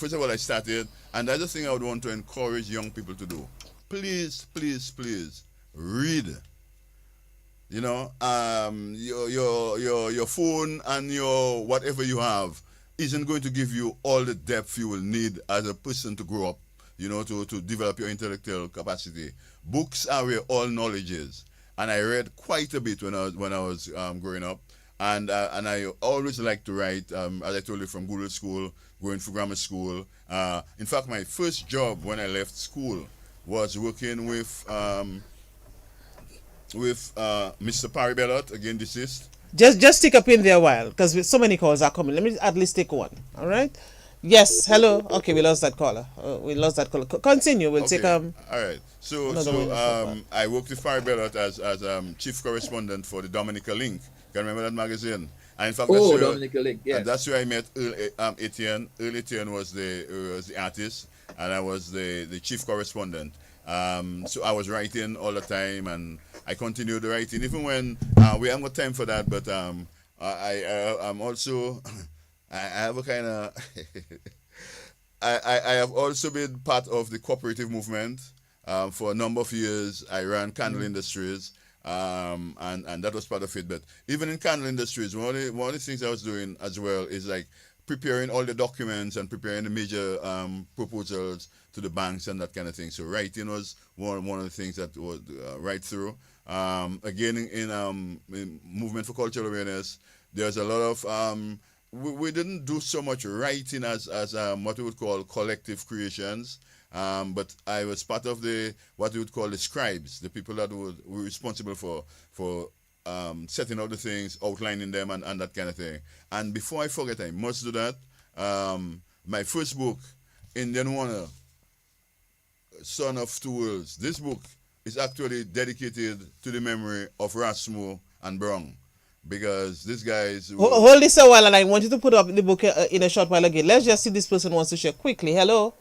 that's the thing I would want to encourage young people to do. Please, read. You know, your phone and your whatever you have isn't going to give you all the depth you will need as a person to grow up, you know, to develop your intellectual capacity. Books are where all knowledge is. And I read quite a bit when I was growing up. And I always liked to write, as I told you, from Google School, going through grammar school. In fact, my first job when I left school was working with Mr. Parry Bellot, again deceased. Just stick up in there a while, because so many calls are coming. Let me at least take one. All right. Yes. Hello. Okay, we lost that caller. Continue. We'll take All right. So I worked with Parry Bellot as chief correspondent for the Dominica Link. Can you remember that magazine? And in fact, Dominica Link. Yes. And that's where I met Etienne. Earl Etienne was the artist, and I was the chief correspondent. So I was writing all the time, and I continued the writing even when we haven't got time for that. But I'm also I have a kind of I have also been part of the cooperative movement for a number of years. I ran Candle Industries, and that was part of it. But even in Candle Industries, one of the things I was doing as well is like preparing all the documents and preparing the major proposals to the banks and that kind of thing. So writing was one of the things that was right through. Again, in Movement for Cultural Awareness, there's a lot of we didn't do so much writing as what we would call collective creations, but I was part of what we would call the scribes, the people that were responsible for setting out the things, outlining them, and that kind of thing. And before I forget, I must do that. My first book, Indian Warner, Son of Two Worlds. This book is actually dedicated to the memory of Rasmo and Brown, because these guys... Hold this a while, and I want you to put up the book in a short while again. Let's just see this person wants to share quickly. Hello?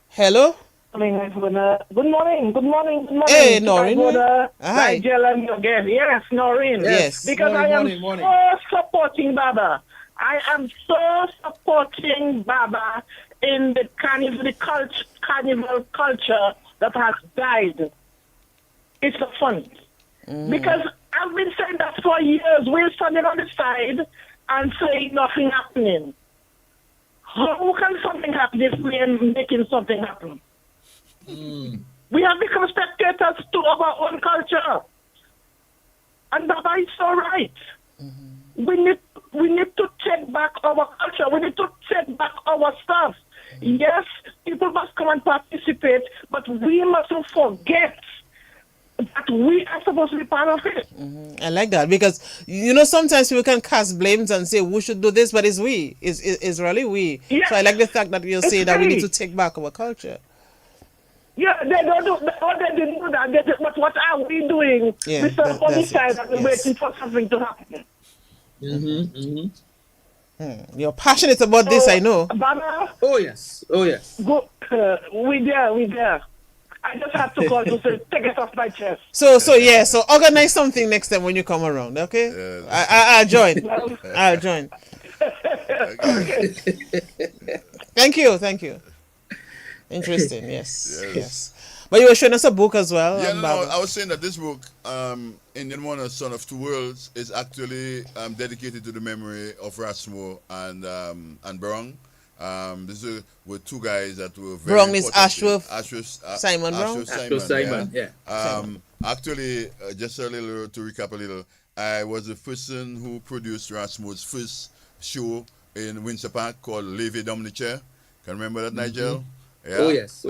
Hello? Good morning. Hey, Noreen. Hi. Nigel and your guest. Yes, Noreen. Yes. Because Morning. so supporting Baba. I am so supporting Baba in the carnival culture that has died. It's the fun. Because I've been saying that for years. We're standing on the side and saying nothing happening. How can something happen if we are making something happen? We have become spectators to our own culture. And Baba is so right. We need to take back our culture. We need to take back our stuff. Yes, people must come and participate, but we mustn't forget that we are supposed to be part of it. I like that, because sometimes people can cast blames and say who should do this, but it's we. It's really we. Yes. So I like the fact that you're saying that we need to take back our culture. Yeah, they don't do they didn't do that. But what are we doing? Yeah, we stand on the that's side it. and we're Yes. waiting for something to happen. You're passionate about this, I know. Baba, Oh yes. go, we there. I just have to call to say, take it off my chest. So organize something next time when you come around, okay? I'll join. I'll join. Thank you. Interesting, yes. But you were showing us a book as well. Yeah, I was saying that this book, Indian Warner, Son of Two Worlds, is actually dedicated to the memory of Rasmo and Brong. Were two guys that were very Brong is Simon Brong? Simon, yeah. Actually, just a little, to recap a little, I was the person who produced Rasmo's first show in Windsor Park called Levy Dominice. Can you remember that, Nigel? Yeah. Oh yes.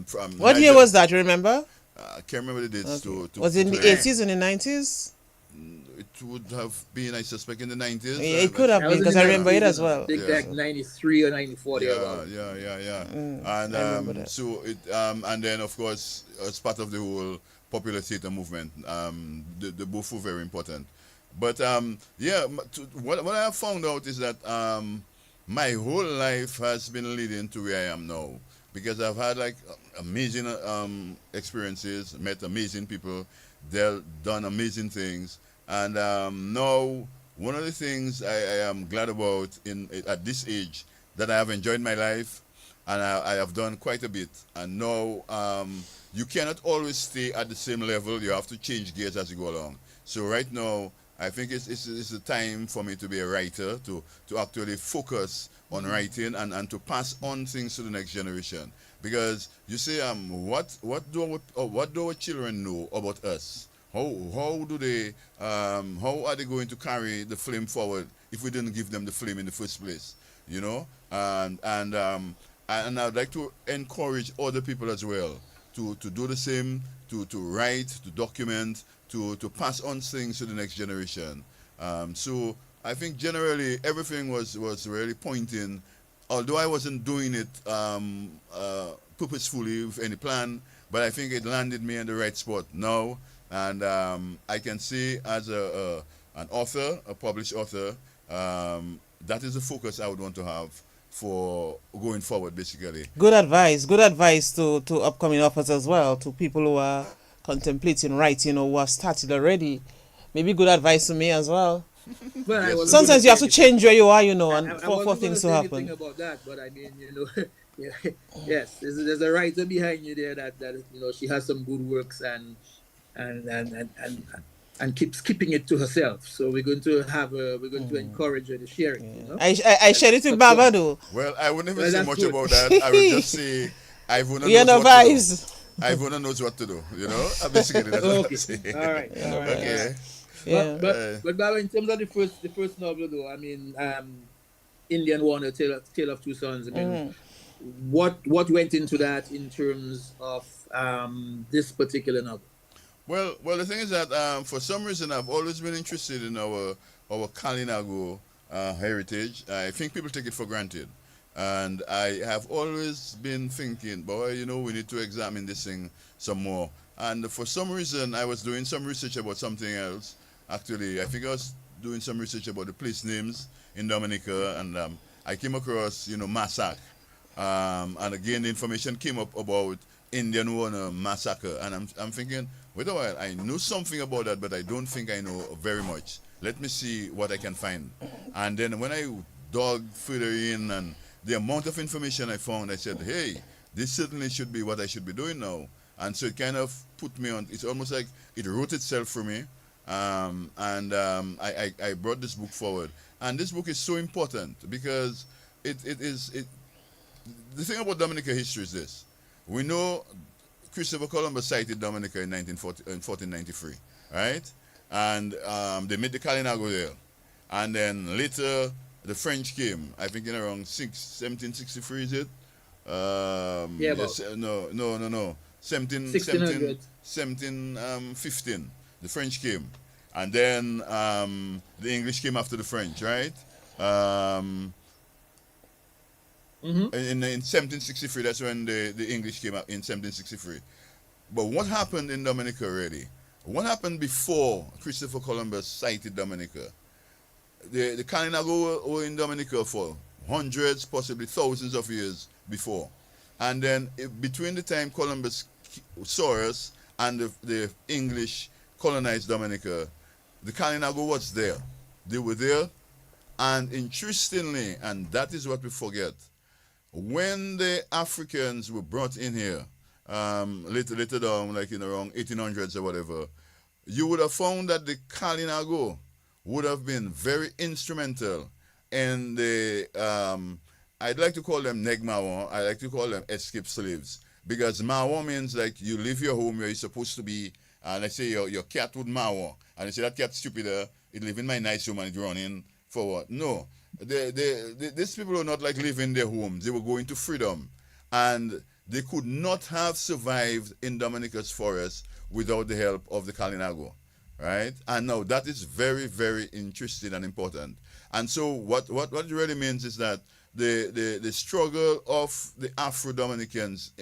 From what year was that? You remember? I can't remember the dates. Okay. Was it in the 80s and the 90s? It would have been, I suspect, in the 90s. Yeah, it could have been because I remember it as well. I think like 93 or 94. Yeah. And so it and then of course as part of the whole popular theatre movement, the both were very important. But what I have found out is that my whole life has been leading to where I am now, because I've had like amazing experiences, met amazing people, they've done amazing things, and now one of the things I am glad about at this age, that I have enjoyed my life, and I have done quite a bit, and now you cannot always stay at the same level. You have to change gears as you go along. So right now, I think it's a time for me to be a writer, to actually focus on writing and to pass on things to the next generation. Because you say, what do our children know about us? How are they going to carry the flame forward if we didn't give them the flame in the first place? You know, and I'd like to encourage other people as well to do the same, to write, to document, to pass on things to the next generation. So I think generally everything was really pointing, although I wasn't doing it purposefully with any plan, but I think it landed me in the right spot now. And I can say as an author, a published author, that is the focus I would want to have for going forward, basically. Good advice to upcoming authors as well, to people who are contemplating writing or who have started already. Maybe good advice to me as well. Well, sometimes you have to change where you are, and for things to happen. About that, but I mean, yes, there's a writer behind you there that she has some good works and keeps keeping it to herself. So we're going to encourage her to share it. I shared it with Baba though. Well, I wouldn't even say much about that. I would just say Ivona knows what to do. Basically that's what I'm saying. All right. Okay. Yeah. But Baba, in terms of the first novel though, I mean, Indian Warner, Tale of Two Sons. I mean, what went into that in terms of this particular novel? Well, the thing is that for some reason I've always been interested in our Kalinago heritage. I think people take it for granted, and I have always been thinking, boy, we need to examine this thing some more. And for some reason, I was doing some research about something else. Actually, I think I was doing some research about the place names in Dominica, and I came across, Massac. And again, the information came up about Indian Warner massacre, and I'm thinking, wait a while, I know something about that, but I don't think I know very much. Let me see what I can find. And then when I dug further in and the amount of information I found, I said, hey, this certainly should be what I should be doing now. And so it kind of put me on, it's almost like it wrote itself for me. I brought this book forward. And this book is so important because the thing about Dominica history is this. We know Christopher Columbus sighted Dominica in 1493, right? And they made the Kalinago there. And then later, the French came, I think in around 1763, is it? No. 1715, the French came. And then the English came after the French, right? In 1763, that's when the English came out, in 1763. But what happened in Dominica really? What happened before Christopher Columbus sighted Dominica? The Kalinago were in Dominica for hundreds, possibly thousands of years before. And then between the time Columbus saw us and the English colonized Dominica, the Kalinago was there. They were there. And interestingly, and that is what we forget, when the Africans were brought in here, later down, like in around 1800s or whatever, you would have found that the Kalinago would have been very instrumental in the, I'd like to call them Negmawan, I like to call them escaped slaves. Because Mawa means like you leave your home where you're supposed to be, and let's say your cat would Mawa, and you say that cat's stupider, it live in my nice home and it running for what? No. These people are not like living their homes. They were going to freedom. And they could not have survived in Dominica's forest without the help of the Kalinago. Right? And now that is very, very interesting and important. And so what it really means is that the struggle of the Afro-Dominicans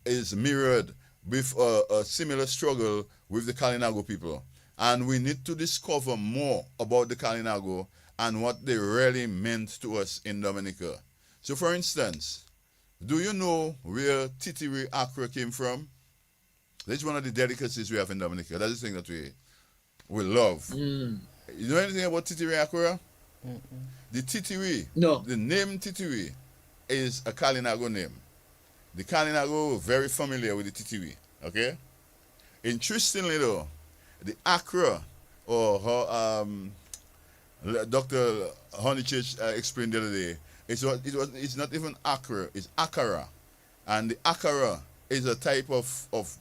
is mirrored with a similar struggle with the Kalinago people. And we need to discover more about the Kalinago and what they really meant to us in Dominica. So for instance, do you know where Titiri Accra came from? That's one of the delicacies we have in Dominica. That's the thing that we love. You know anything about Titiri Accra? The Titiri, No. the name Titiri is a Kalinago name. The Kalinago were very familiar with the Titiri, okay? Interestingly though, the Accra, or how Dr. Honeychurch explained the other day, it's not even Accra, it's Akara. And the Akara is a type of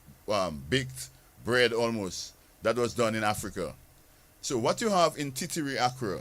baked bread almost that was done in Africa. So what you have in Titiri Accra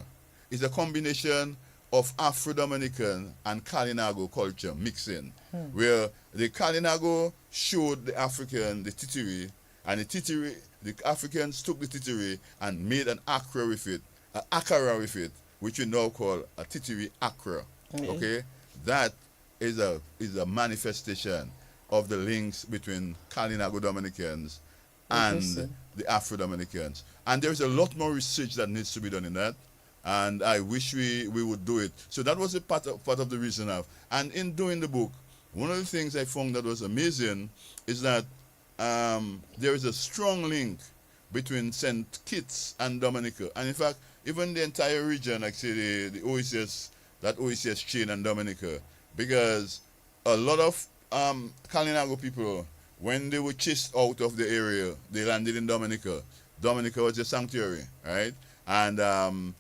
is a combination of Afro-Dominican and Kalinago culture mixing, where the Kalinago showed the African the Titiri, and the Africans took the Titiri and made an Accra with it, an Akara with it, which we now call a Titiri Accra. Okay, that is a manifestation of the links between Kalinago Dominicans and the Afro-Dominicans. And there's a lot more research that needs to be done in that. And I wish we would do it. So that was a part of the reason of. And in doing the book, one of the things I found that was amazing is that there is a strong link between St. Kitts and Dominica. And in fact, even the entire region, like say the OECS, that OECS chain and Dominica, because a lot of Kalinago people, when they were chased out of the area, they landed in Dominica. Dominica was a sanctuary, right? And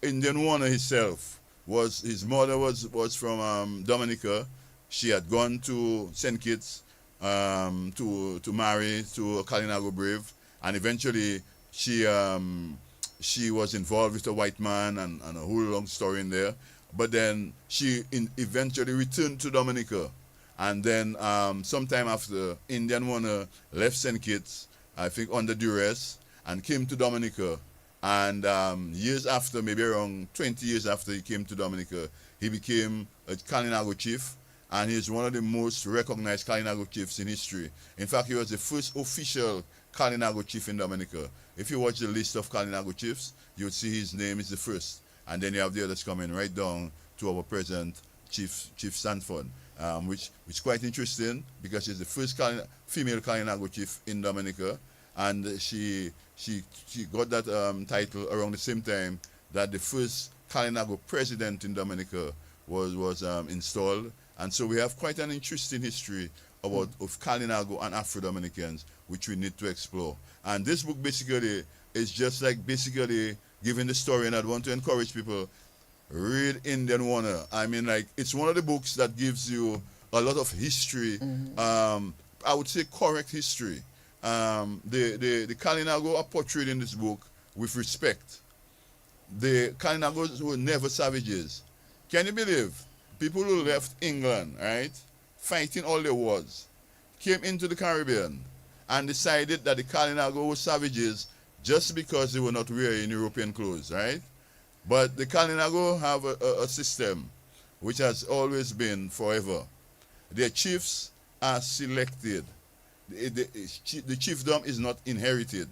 Indian Warner himself, his mother was from Dominica. She had gone to St. Kitts to marry to a Kalinago brave, and eventually she was involved with a white man and a whole long story in there. But then she eventually returned to Dominica, and then sometime after, Indian Warner left St. Kitts, I think under duress, and came to Dominica. And years after, maybe around 20 years after he came to Dominica, he became a Kalinago chief, and he's one of the most recognized Kalinago chiefs in history. In fact, he was the first official Kalinago chief in Dominica. If you watch the list of Kalinago chiefs, you would see his name is the first. And then you have the others coming right down to our present Chief Sanford, which is quite interesting because she's the first female Kalinago chief in Dominica. And she got that title around the same time that the first Kalinago president in Dominica was installed. And so we have quite an interesting history of Kalinago and Afro-Dominicans, which we need to explore. And this book basically is just like basically giving the story, and I'd want to encourage people, read Indian Warner. I mean, like, it's one of the books that gives you a lot of history, I would say correct history. The Kalinago are portrayed in this book with respect. The Kalinagos were never savages. Can you believe? People who left England, right, fighting all their wars, came into the Caribbean and decided that the Kalinago were savages just because they were not wearing European clothes, right? But the Kalinago have a system which has always been forever. Their chiefs are selected. The chiefdom is not inherited.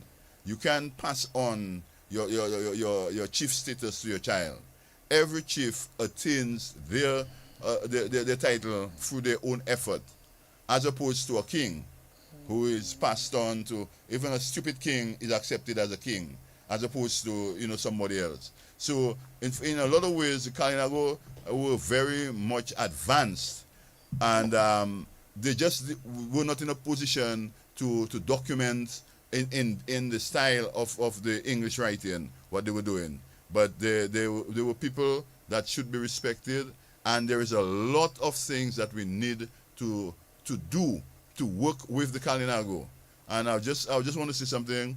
You can pass on your chief status to your child. Every chief attains their their title through their own effort, as opposed to a king who is passed on to, even a stupid king is accepted as a king, as opposed to, somebody else. So in a lot of ways, the Kalinago were very much advanced, and they just were not in a position to document in the style of the English writing what they were doing. But they were people that should be respected, and there is a lot of things that we need to do to work with the Kalinago. And I just want to say something.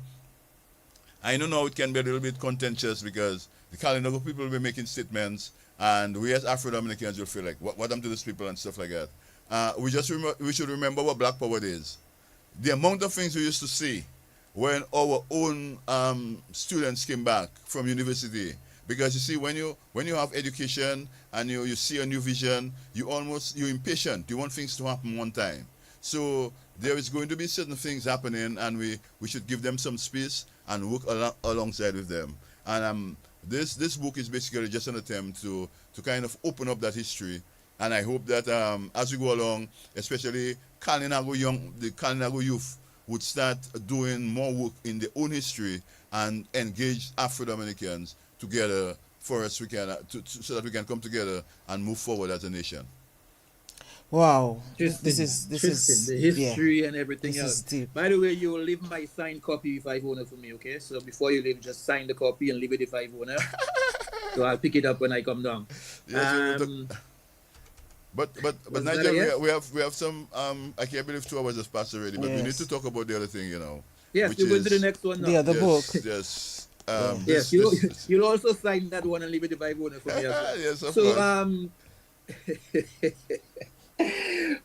I know now it can be a little bit contentious because the Kalinago people will be making statements, and we as Afro-Dominicans will feel like, what happened to these people and stuff like that. We should remember what Black Power is. The amount of things we used to see when our own students came back from university. Because you see, when you have education and you see a new vision, you're impatient. You want things to happen one time. So there is going to be certain things happening, and we should give them some space and work alongside with them. And this book is basically just an attempt to kind of open up that history. And I hope that as we go along, especially the Kalinago youth would start doing more work in their own history and engage Afro-Dominicans together for us so that we can come together and move forward as a nation. Wow, this is the history and everything else. By the way, you will leave my signed copy if I own it for me, okay? So before you leave, just sign the copy and leave it if I own it. So I'll pick it up when I come down. Yes, but Nigel, we have some. I can't believe 2 hours has passed already. But we need to talk about the other thing, Yes, we're going to the next one now. The other book. Yes. Yes, you'll also sign that one and leave it if I own it for me. Yes, of course.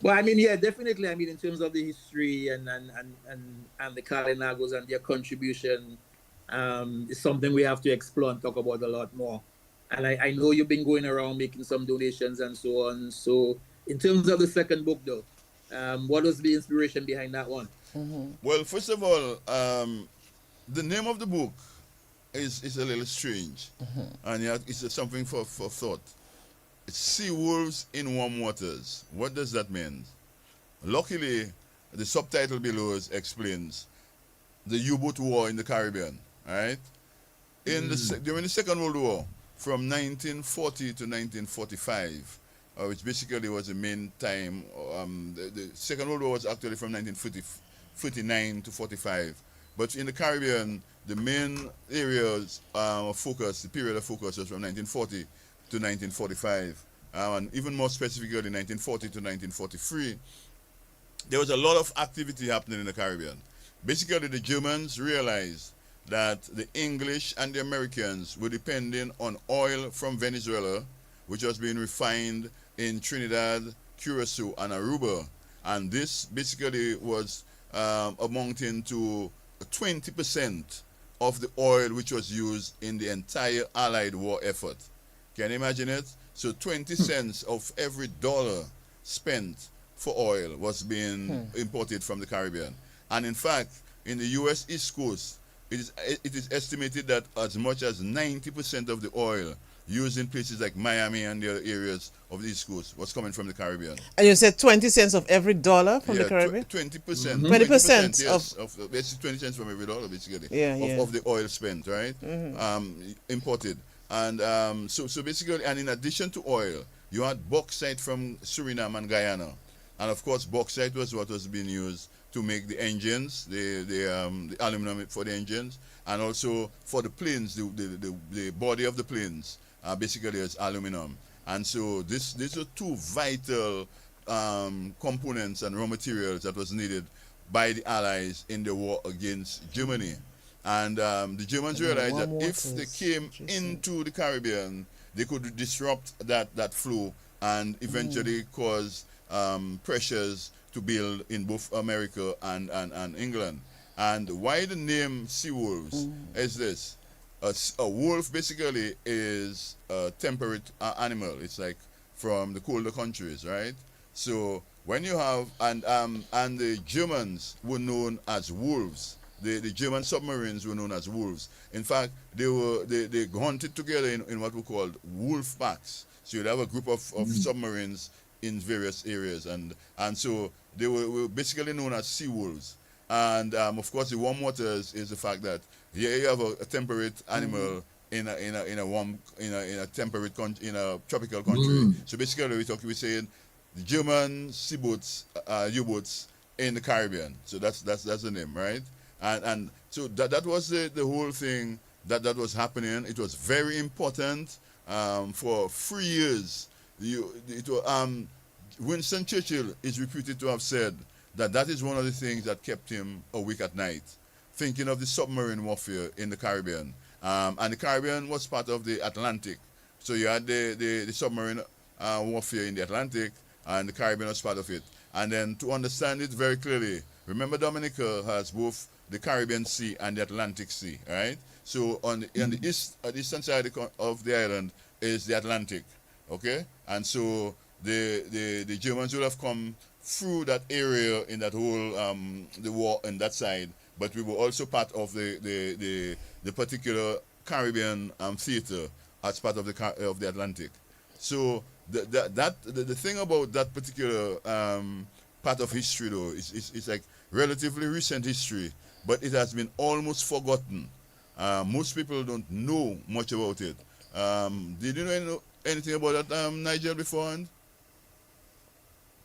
Well, I mean, yeah, definitely. I mean, in terms of the history and the Kalinagos and their contribution, is something we have to explore and talk about a lot more. And I know you've been going around making some donations and so on. So, in terms of the second book, though, what was the inspiration behind that one? Mm-hmm. Well, first of all, the name of the book is a little strange, and it's something for thought. It's Sea Wolves in Warm Waters. What does that mean? Luckily, the subtitle below explains the U-boat war in the Caribbean. Right? During the Second World War, from 1940 to 1945, which basically was the main time. The Second World War was actually from 1939 to 45. But in the Caribbean, the main areas of focus, the period of focus was from 1940 to 1945, and even more specifically 1940 to 1943, there was a lot of activity happening in the Caribbean. Basically, the Germans realized that the English and the Americans were depending on oil from Venezuela, which was being refined in Trinidad, Curacao, and Aruba, and this basically was amounting to 20% of the oil which was used in the entire Allied war effort. Can you imagine it? So 20 cents of every dollar spent for oil was being imported from the Caribbean. And in fact, in the U.S. East Coast, it is estimated that as much as 90% of the oil used in places like Miami and the other areas of the East Coast was coming from the Caribbean. And you said 20 cents of every dollar from the Caribbean? 20%. 20%, yes, basically 20 cents from every dollar, basically, of the oil spent, right? Imported. And so basically, and in addition to oil, you had bauxite from Suriname and Guyana. And of course, bauxite was what was being used to make the engines, the aluminum for the engines, and also for the planes, the body of the planes, basically is aluminum. And so these are two vital components and raw materials that was needed by the Allies in the war against Germany. And the Germans realized that if they came into the Caribbean, they could disrupt that flow and eventually cause pressures to build in both America and England. And why the name Sea Wolves is this. A wolf basically is a temperate animal. It's like from the colder countries, right? So when you have, and the Germans were known as wolves. The German submarines were known as wolves. In fact, they hunted together in what we called wolf packs. So you'd have a group of submarines in various areas, and so they were basically known as sea wolves. And of course, the warm waters is the fact that here you have a temperate animal in a warm in a temperate in a tropical country. So basically, we're saying the German sea boats, U-boats in the Caribbean. So that's the name, right? And so that was the whole thing that was happening. It was very important for 3 years. Winston Churchill is reputed to have said that is one of the things that kept him awake at night, thinking of the submarine warfare in the Caribbean. And the Caribbean was part of the Atlantic. So you had the submarine warfare in the Atlantic, and the Caribbean was part of it. And then to understand it very clearly, remember Dominica has both the Caribbean Sea and the Atlantic Sea, right? So on the eastern side of the island is the Atlantic, okay? And so the Germans will have come through that area in that whole the war on that side, but we were also part of the particular Caribbean theater as part of the Atlantic. So the thing about that particular part of history, though, is like relatively recent history, but it has been almost forgotten. Most people don't know much about it. Did you know anything about that, Nigel, beforehand?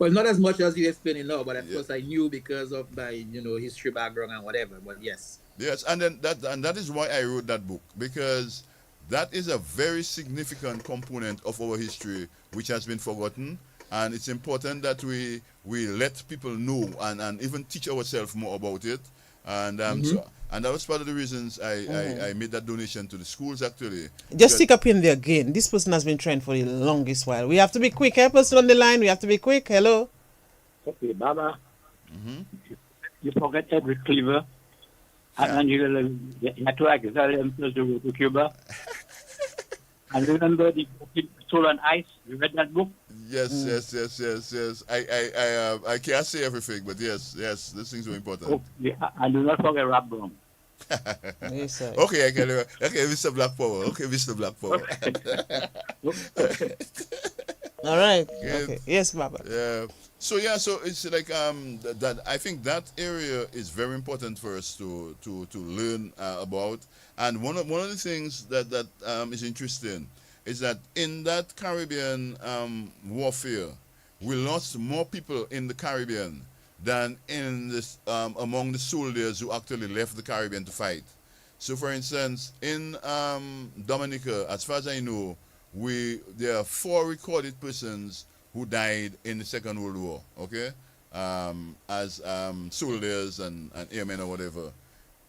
Well, not as much as you explaining now, but of course I knew because of my, history background and whatever. But yes. Yes, and then that is why I wrote that book, because that is a very significant component of our history which has been forgotten, and it's important that we let people know and even teach ourselves more about it. And and that was part of the reasons I made that donation to the schools, actually. Just stick up in there again. This person has been trying for the longest while. We have to be quick. Help us on the line. We have to be quick. Hello. Okay, Baba. You forget Edward Cleaver. And you had to exile himself to Cuba. And remember the book Soul on Ice? You read that book? Yes. I can't say everything, but yes, these things were important. Oh, yeah, and do not forget Rob Brown. Yes, sir. Okay, Mr. Black Power. Okay, Mr. Black Power. All right. Okay. Yes, Baba. Yeah. So it's like that. I think that area is very important for us to learn about. And one of the things that is interesting is that in that Caribbean warfare, we lost more people in the Caribbean than in this among the soldiers who actually left the Caribbean to fight. So, for instance, in Dominica, as far as I know, there are 4 recorded persons who died in the Second World War, okay, as soldiers and airmen or whatever.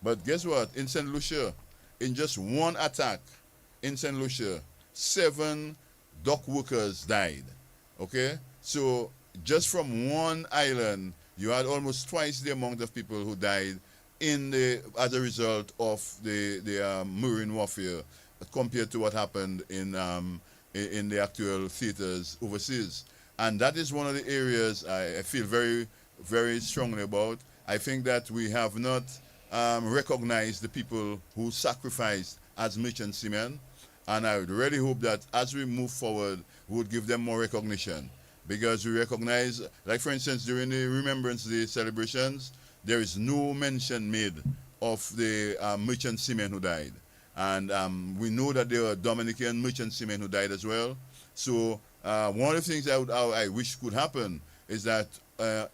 But guess what? In St. Lucia, in just one attack in St. Lucia, 7 dock workers died, okay? So just from one island, you had almost twice the amount of people who died as a result of the marine warfare compared to what happened in the actual theaters overseas. And that is one of the areas I feel very, very strongly about. I think that we have not recognized the people who sacrificed as merchant seamen. And I would really hope that as we move forward, we would give them more recognition. Because we recognize, like for instance, during the Remembrance Day celebrations, there is no mention made of the merchant seamen who died. And we know that there are Dominican merchant seamen who died as well. So one of the things I wish could happen is that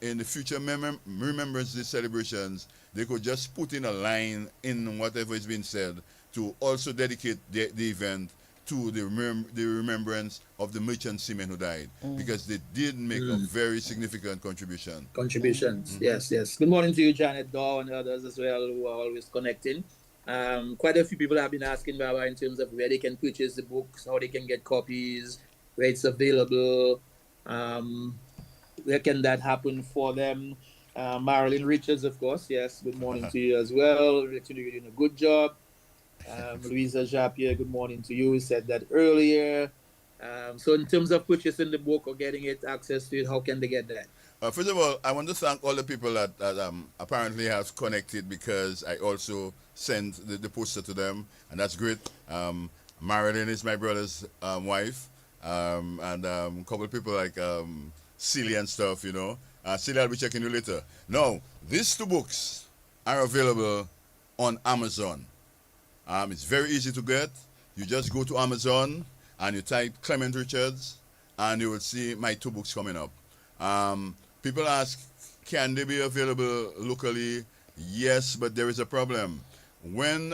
in the future Remembrance Day celebrations, they could just put in a line in whatever is being said to also dedicate the event to the remembrance of the merchant seamen who died, because they did make a very significant contribution. Contributions, yes. Good morning to you, Janet Daw, and others as well who are always connecting. Quite a few people have been asking Baba in terms of where they can purchase the books, how they can get copies, where it's available, where can that happen for them. Marilyn Richards, of course, yes, good morning to you as well. You're doing a good job. Louisa Japier, good morning to you. We said that earlier. So in terms of purchasing the book or getting it, access to it, how can they get that? First of all, I want to thank all the people that apparently have connected, because I also sent the poster to them, and that's great. Marilyn is my brother's wife, and a couple of people like Celia and stuff, you know. Celia, I'll be checking you later. Now, these 2 books are available on Amazon. It's very easy to get. You just go to Amazon and you type Clement Richards, and you will see my 2 books coming up. People ask, can they be available locally? Yes, but there is a problem. When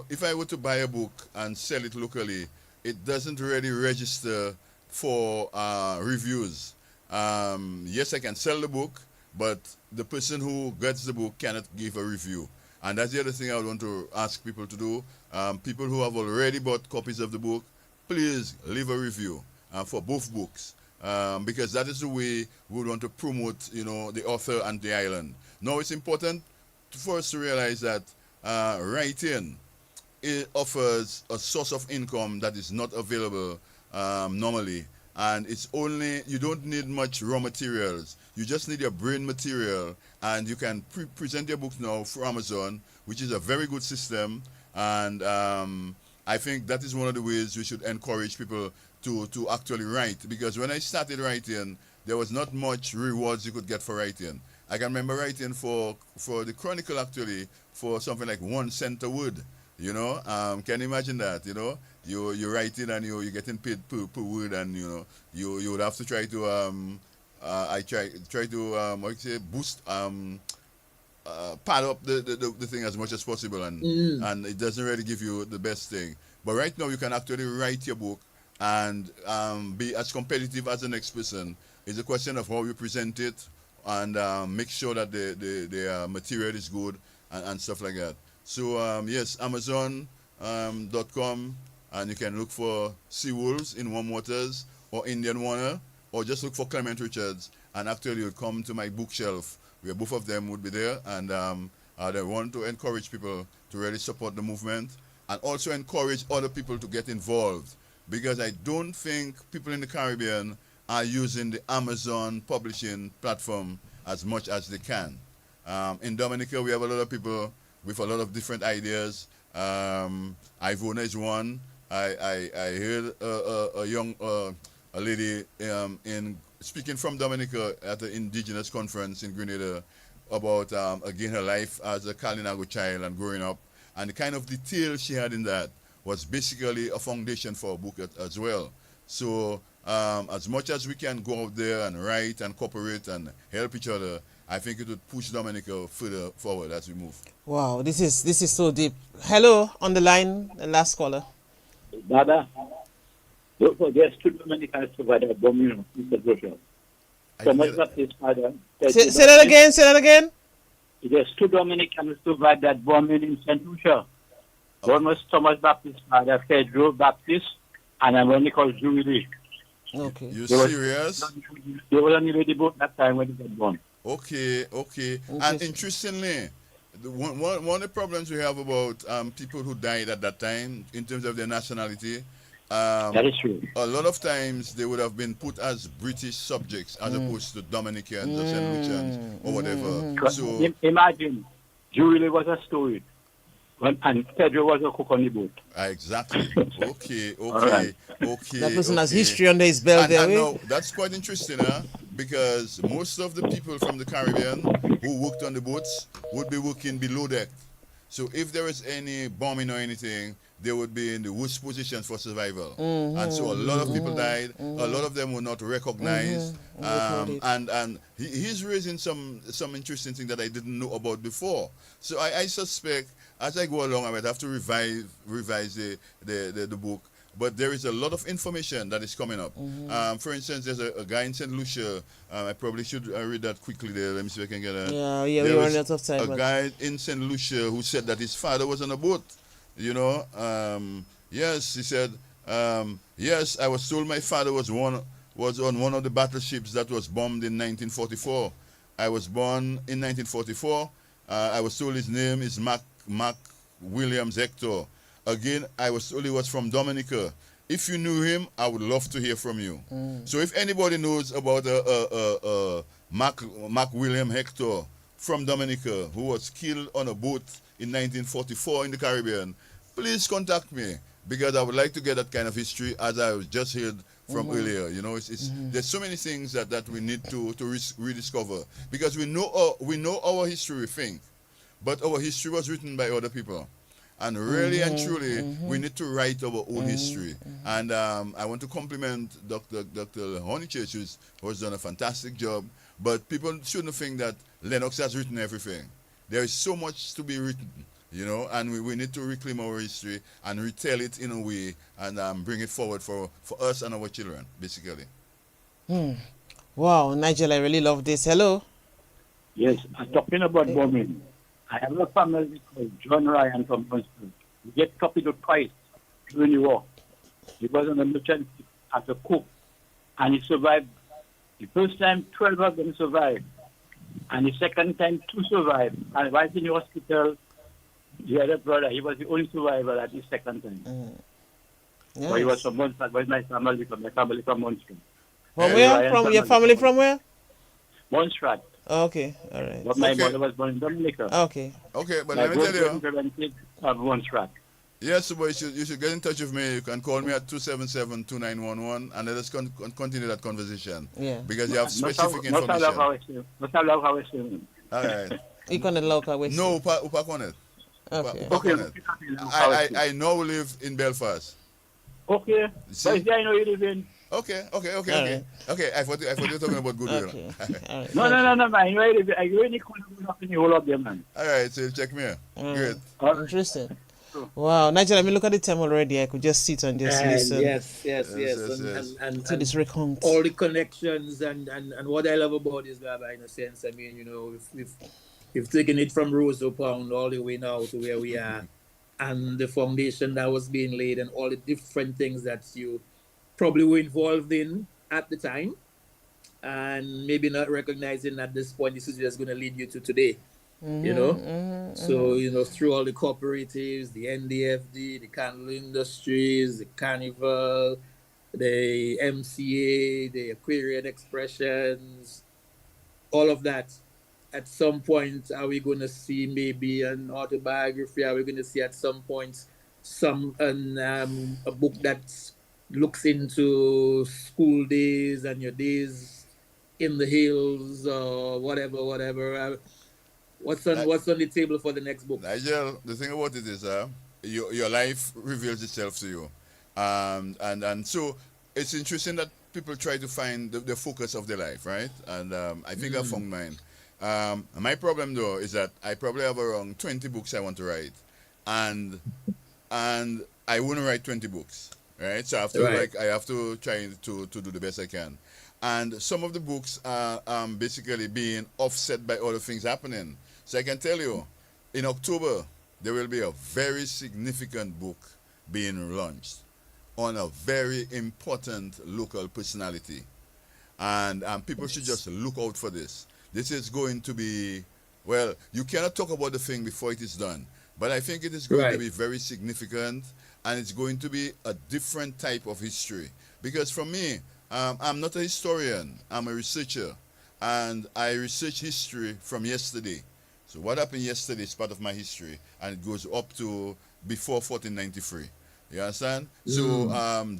if I were to buy a book and sell it locally, it doesn't really register for reviews. Yes, I can sell the book, but the person who gets the book cannot give a review. And that's the other thing I would want to ask people to do. People who have already bought copies of the book, please leave a review for both books, because that is the way we would want to promote, you know, the author and the island. Now, it's important for us to realize that writing, it offers a source of income that is not available normally. And it's only, you don't need much raw materials. You just need your brain material, and you can present your books now for Amazon, which is a very good system. And I think that is one of the ways we should encourage people to actually write. Because when I started writing, there was not much rewards you could get for writing. I can remember writing for the Chronicle, actually, for something like 1 cent a word. You know, can you imagine that? You know, you write it and you're getting paid per word, and you know, you would have to try to I try to what you say, boost pad up the thing as much as possible, and it doesn't really give you the best thing. But right now you can actually write your book and be as competitive as the next person. It's a question of how you present it, and make sure that the material is good and stuff like that. So yes, Amazon.com, and you can look for Seawolves in Warm Waters or Indian Warner, or just look for Clement Richards, and actually you'll come to my bookshelf where both of them would be there. And I want to encourage people to really support the movement, and also encourage other people to get involved, because I don't think people in the Caribbean are using the Amazon publishing platform as much as they can. In Dominica, we have a lot of people with a lot of different ideas. Ivona is one. I heard a lady in speaking from Dominica at the Indigenous Conference in Grenada about again her life as a Kalinago child and growing up, and the kind of detail she had in that was basically a foundation for a book as well. So as much as we can go out there and write and cooperate and help each other, I think it would push Dominica further forward as we move. Wow, this is so deep. Hello, on the line, the last caller. Baba, don't forget to Dominicans provide a bomb, Mr. Joshua. Thomas Baptist father. Say that again, say that again. There's 2 Dominicans provide that bomb in St. Lucia. One was Thomas Baptist father, Pedro Baptist, and one called Julie. Okay. You serious? They were on the boat that time when they got born. Okay. And interestingly, one of the problems we have about people who died at that time in terms of their nationality, that is true. A lot of times they would have been put as British subjects as opposed to Dominicans or St. Lucians or whatever. So imagine, Julie was a steward, and Pedro was a cook on the boat. Exactly. Okay. Right. That person has history under his belt there. No, that's quite interesting, because most of the people from the Caribbean who worked on the boats would be working below deck. So if there is any bombing or anything, they would be in the worst position for survival. And so a lot of people died. A lot of them were not recognized. And he's raising some interesting things that I didn't know about before. So I suspect as I go along, I might have to revise the book. But there is a lot of information that is coming up. For instance, there's a guy in St. Lucia. I probably should read that quickly there. Let me see if I can get that. Yeah, we run out of time. A guy in St. Lucia who said that his father was on a boat. You know, yes, he said, yes, I was told my father was on one of the battleships that was bombed in 1944. I was born in 1944. I was told his name is Mac Williams Hector. Again, I was told he was from Dominica. If you knew him, I would love to hear from you. So if anybody knows about Mac William Hector from Dominica, who was killed on a boat in 1944 in the Caribbean, please contact me, because I would like to get that kind of history, as I was just heard from earlier. You know, it's there's so many things that we need to rediscover, because we know our history, we think, but our history was written by other people. And really and truly, we need to write our own history. And I want to compliment Dr. Honeychurch, who has done a fantastic job. But people shouldn't think that Lennox has written everything. There is so much to be written, you know, and we need to reclaim our history and retell it in a way and bring it forward for us and our children, basically. Wow, Nigel, I really love this. Hello. Yes, I'm talking about bombing. I have a family called John Ryan from Princeton. He get torpedoed twice during the war. He was on the merchant ship as a cook, and he survived. The first time, 12 of them survived, and the second time, 2 survived. And while in the hospital, the other brother, he was the only survivor at the second time. Yes. So he was from Montserrat. Was my family from Montserrat. From where? From your family from where? Montserrat. Okay, all right. But my mother was born in Dominica. Okay. Okay, but My let me tell you. great-grandparents of Montserrat. Yes, but you should get in touch with me. You can call me at 277-2911 and let us continue that conversation. Yeah. Because you have specific information. Not I love how it's doing. All right. You can local way. No, Upa Connect. Okay. I now live in Belfast. Okay. See? But I know you live in. Okay. All right. Okay, I thought you were talking about Goodwill. Okay. All right. No, man. I know you live in. I really couldn't up in the whole of them, man. All right, so you check me out. Great. Interesting. Wow, Nigel, I mean, look at the time already. I could just sit and just listen Yes. to this recount. All the connections and what I love about this, Baba, in a sense, I mean, you know, we've taken it from Roseau Pound all the way now to where we are, and the foundation that was being laid and all the different things that you probably were involved in at the time, and maybe not recognizing at this point this is just going to lead you to today. You know, so you know, through all the cooperatives, the NDFD, the candle industries, the carnival, the MCA, the Aquarian expressions, all of that. At some point, are we going to see maybe an autobiography? Are we going to see at some point a book that looks into school days and your days in the hills or whatever? What's on the table for the next book? Nigel, the thing about it is your life reveals itself to you. And so it's interesting that people try to find the focus of their life, right? And I think I found mine. My problem though is that I probably have around 20 books I want to write. And I wouldn't write 20 books, right? So I have to try to do the best I can. And some of the books are basically being offset by other things happening. So I can tell you, in October, there will be a very significant book being launched on a very important local personality. And people should just look out for this. This is going to be, well, you cannot talk about the thing before it is done. But I think it is going to be very significant, and it's going to be a different type of history. Because for me, I'm not a historian, I'm a researcher. And I research history from yesterday. So what happened yesterday is part of my history, and it goes up to before 1493. You understand? So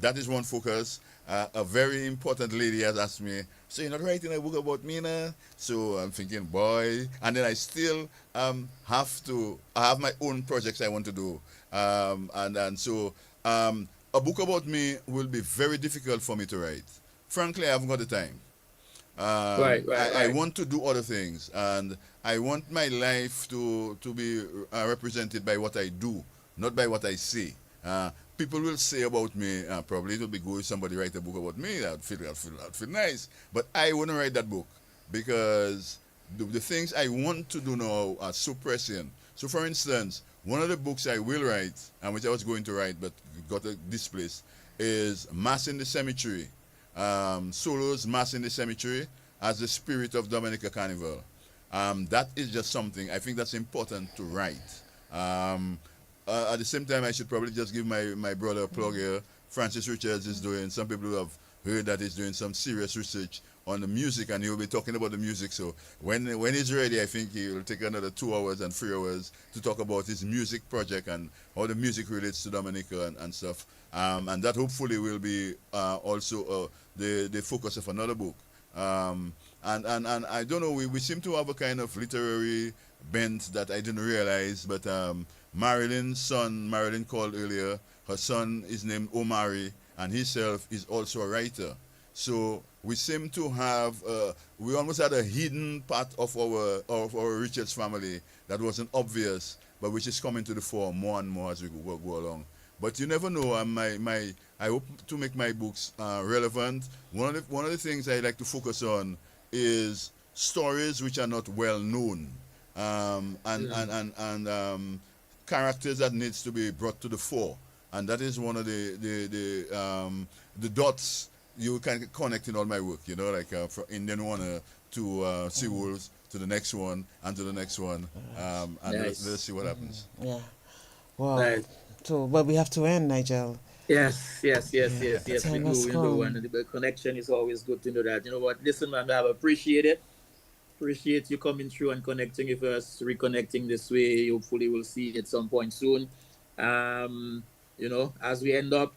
that is one focus. A very important lady has asked me, so you're not writing a book about me now? So I'm thinking, boy. And then I still I have my own projects I want to do. So a book about me will be very difficult for me to write. Frankly, I haven't got the time. I want to do other things, and I want my life to be represented by what I do, not by what I say. People will say about me, probably it will be good if somebody write a book about me. I'd feel nice, but I wouldn't write that book because the things I want to do now are so pressing. So, for instance, one of the books I will write, and which I was going to write but got displaced, is Mass in the Cemetery. Solo's Mass in the Cemetery as the spirit of Dominica Carnival. That is just something I think that's important to write. At the same time, I should probably just give my brother a plug here. Francis Richards is doing, some people who have heard that he's doing some serious research on the music, and he'll be talking about the music. So when he's ready, I think he'll take another 2 hours and 3 hours to talk about his music project and how the music relates to Dominica and stuff. And that hopefully will be also the focus of another book. And I don't know, we seem to have a kind of literary bent that I didn't realize, but Marilyn's son, Marilyn called earlier, her son is named Omari, and himself is also a writer. So we seem to have, we almost had a hidden part of our Richards family that wasn't obvious, but which is coming to the fore more and more as we go along. But you never know. I hope to make my books relevant. One of the things I like to focus on is stories which are not well known, and characters that needs to be brought to the fore. And that is one of the dots you can connect in all my work, like from Indian Warner to Sea Wolves to the next one and to the next one, and nice. let's see what happens. Yeah. Wow. Nice. So, but we have to end, Nigel. Yes. We do. And the connection is always good to know that. You know what? Listen, man, I appreciate it. Appreciate you coming through and connecting with us, reconnecting this way. Hopefully, we'll see you at some point soon. As we end up,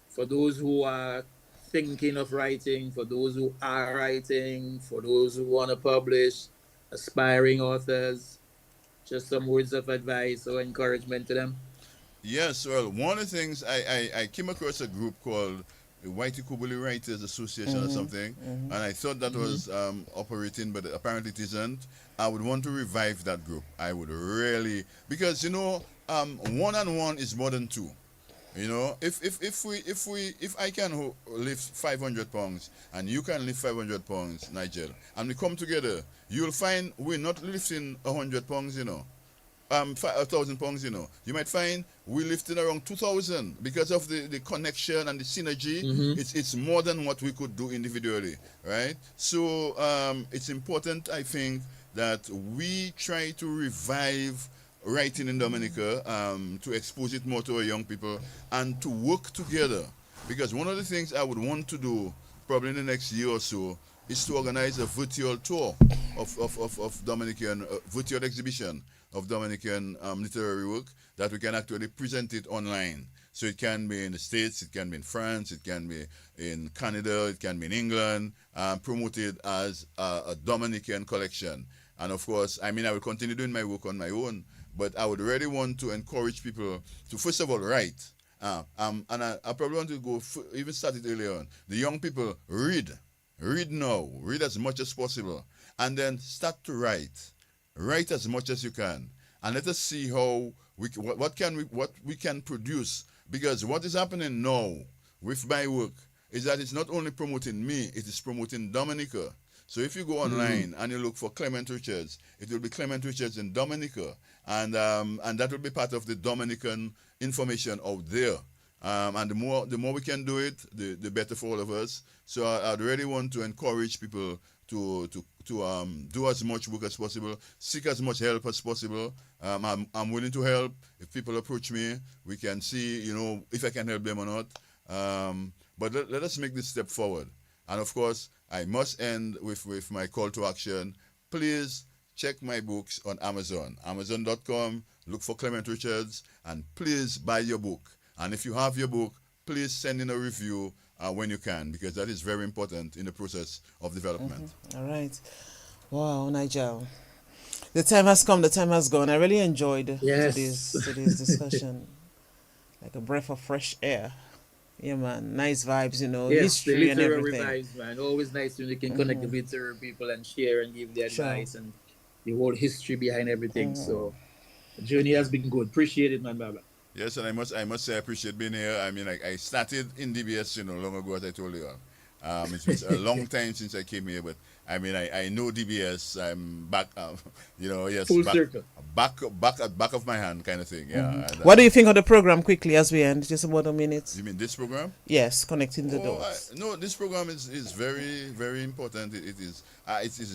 for those who are thinking of writing, for those who are writing, for those who want to publish, aspiring authors, just some words of advice or encouragement to them. Yes, well, one of the things I came across a group called the Whitey Kubuli Writers Association or something, and I thought that was operating, but apparently it isn't. I would want to revive that group. I would really, because one and one is more than two. If I can lift 500 pounds and you can lift 500 pounds, Nigel, and we come together, you'll find we're not lifting 100 pounds, 1,000 pounds, You might find we lifted around 2,000 because of the connection and the synergy. It's more than what we could do individually, right? So it's important, I think, that we try to revive writing in Dominica, to expose it more to our young people and to work together. Because one of the things I would want to do probably in the next year or so is to organize a virtual tour of Dominican, virtual exhibition of Dominican literary work that we can actually present it online. So it can be in the States, it can be in France, it can be in Canada, it can be in England, promoted as a Dominican collection. And of course, I will continue doing my work on my own, but I would really want to encourage people to, first of all, write. And I probably want to go, even start it early on. The young people, read. Read now. Read as much as possible. And then start to write. Write as much as you can. And let us see how what we can produce. Because what is happening now with my work is that it's not only promoting me, it is promoting Dominica. So if you go online and you look for Clement Richards, it will be Clement Richards in Dominica. And that will be part of the Dominican information out there. And the more we can do it, the better for all of us. So I'd really want to encourage people to do as much work as possible, seek as much help as possible. I'm willing to help. If people approach me, we can see, if I can help them or not. But let us make this step forward. And of course, I must end with my call to action. Please check my books on Amazon. Amazon.com, look for Clement Richards, and please buy your book. And if you have your book, please send in a review when you can, because that is very important in the process of development. All right. Wow, Nigel. The time has come, the time has gone. I really enjoyed today's discussion. Like a breath of fresh air. Yeah, man. Nice vibes, history and everything. Vibes, man. Always nice when you can connect with literary people and share and give the advice and the whole history behind everything. So the journey has been good. Appreciate it, man, Baba. Yes, and I must say I appreciate being here. I started in DBS, long ago, as I told you all. It's been a long time since I came here, but I know DBS. I'm back, yes, full circle. Back of my hand kind of thing. Yeah. What do you think of the program quickly as we end? Just about a minute. You mean this program? Yes, connecting the dots. No, this program is very, very important. It is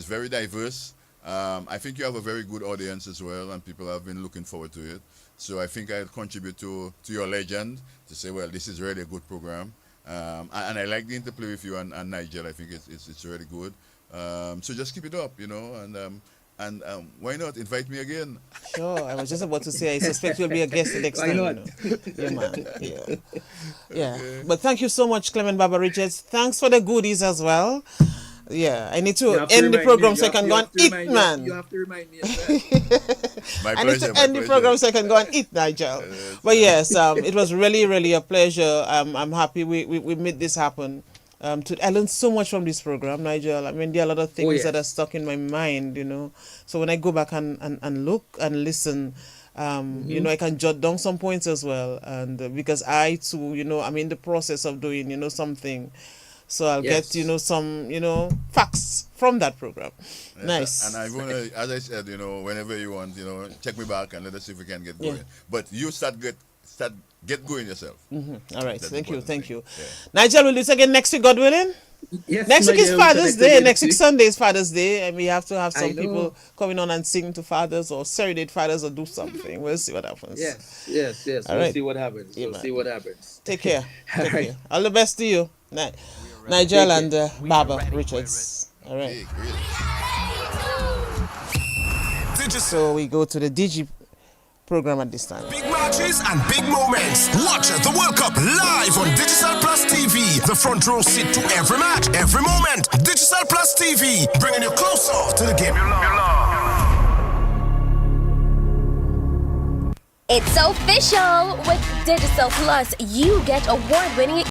very diverse. I think you have a very good audience as well, and people have been looking forward to it. So I think I'll contribute to your legend to say, well, this is really a good program. And I like the interplay with you and Nigel. I think it's really good. So just keep it up, you know, and why not invite me again? Sure, I was just about to say, I suspect you'll be a guest the next time. not? You know. Yeah, man. Yeah. But thank you so much, Clement Baba Richards. Thanks for the goodies as well. Yeah, I need to end the program so I can go and eat, man. You have to remind me of that. My I need pleasure. to end the program so I can go and eat, Nigel. But yes, it was really, really a pleasure. I'm happy we made this happen. I learned so much from this program, Nigel. I mean, there are a lot of things that are stuck in my mind, you know. So when I go back and look and listen, you know, I can jot down some points as well. And because I too, you know, I'm in the process of doing, you know, something. So I'll get, you know, some, you know, facts from that program. Nice. And I want to, as I said, you know, whenever you want, you know, check me back and let us see if we can get going. But you get going yourself. All right. That's Thank you. Yeah. Nigel, we'll do this again next week, God willing. Yes, Next week is Father's Day. Next week week. Sunday is Father's Day, and we have to have I some know. people coming on and sing to fathers or serenade fathers or do something. We'll see what happens. Yes. All We'll right. see what happens. Yeah, We'll man. see what happens. Take care. All right. All the best to you, Nigel and Baba Richards. All right. So we go to the DG program at this time. Big matches and big moments. Watch the World Cup live on Digital Plus TV. The front row seat to every match, every moment. Digital Plus TV, bringing you closer to the game you love. It's official! With Digital Plus, you get award-winning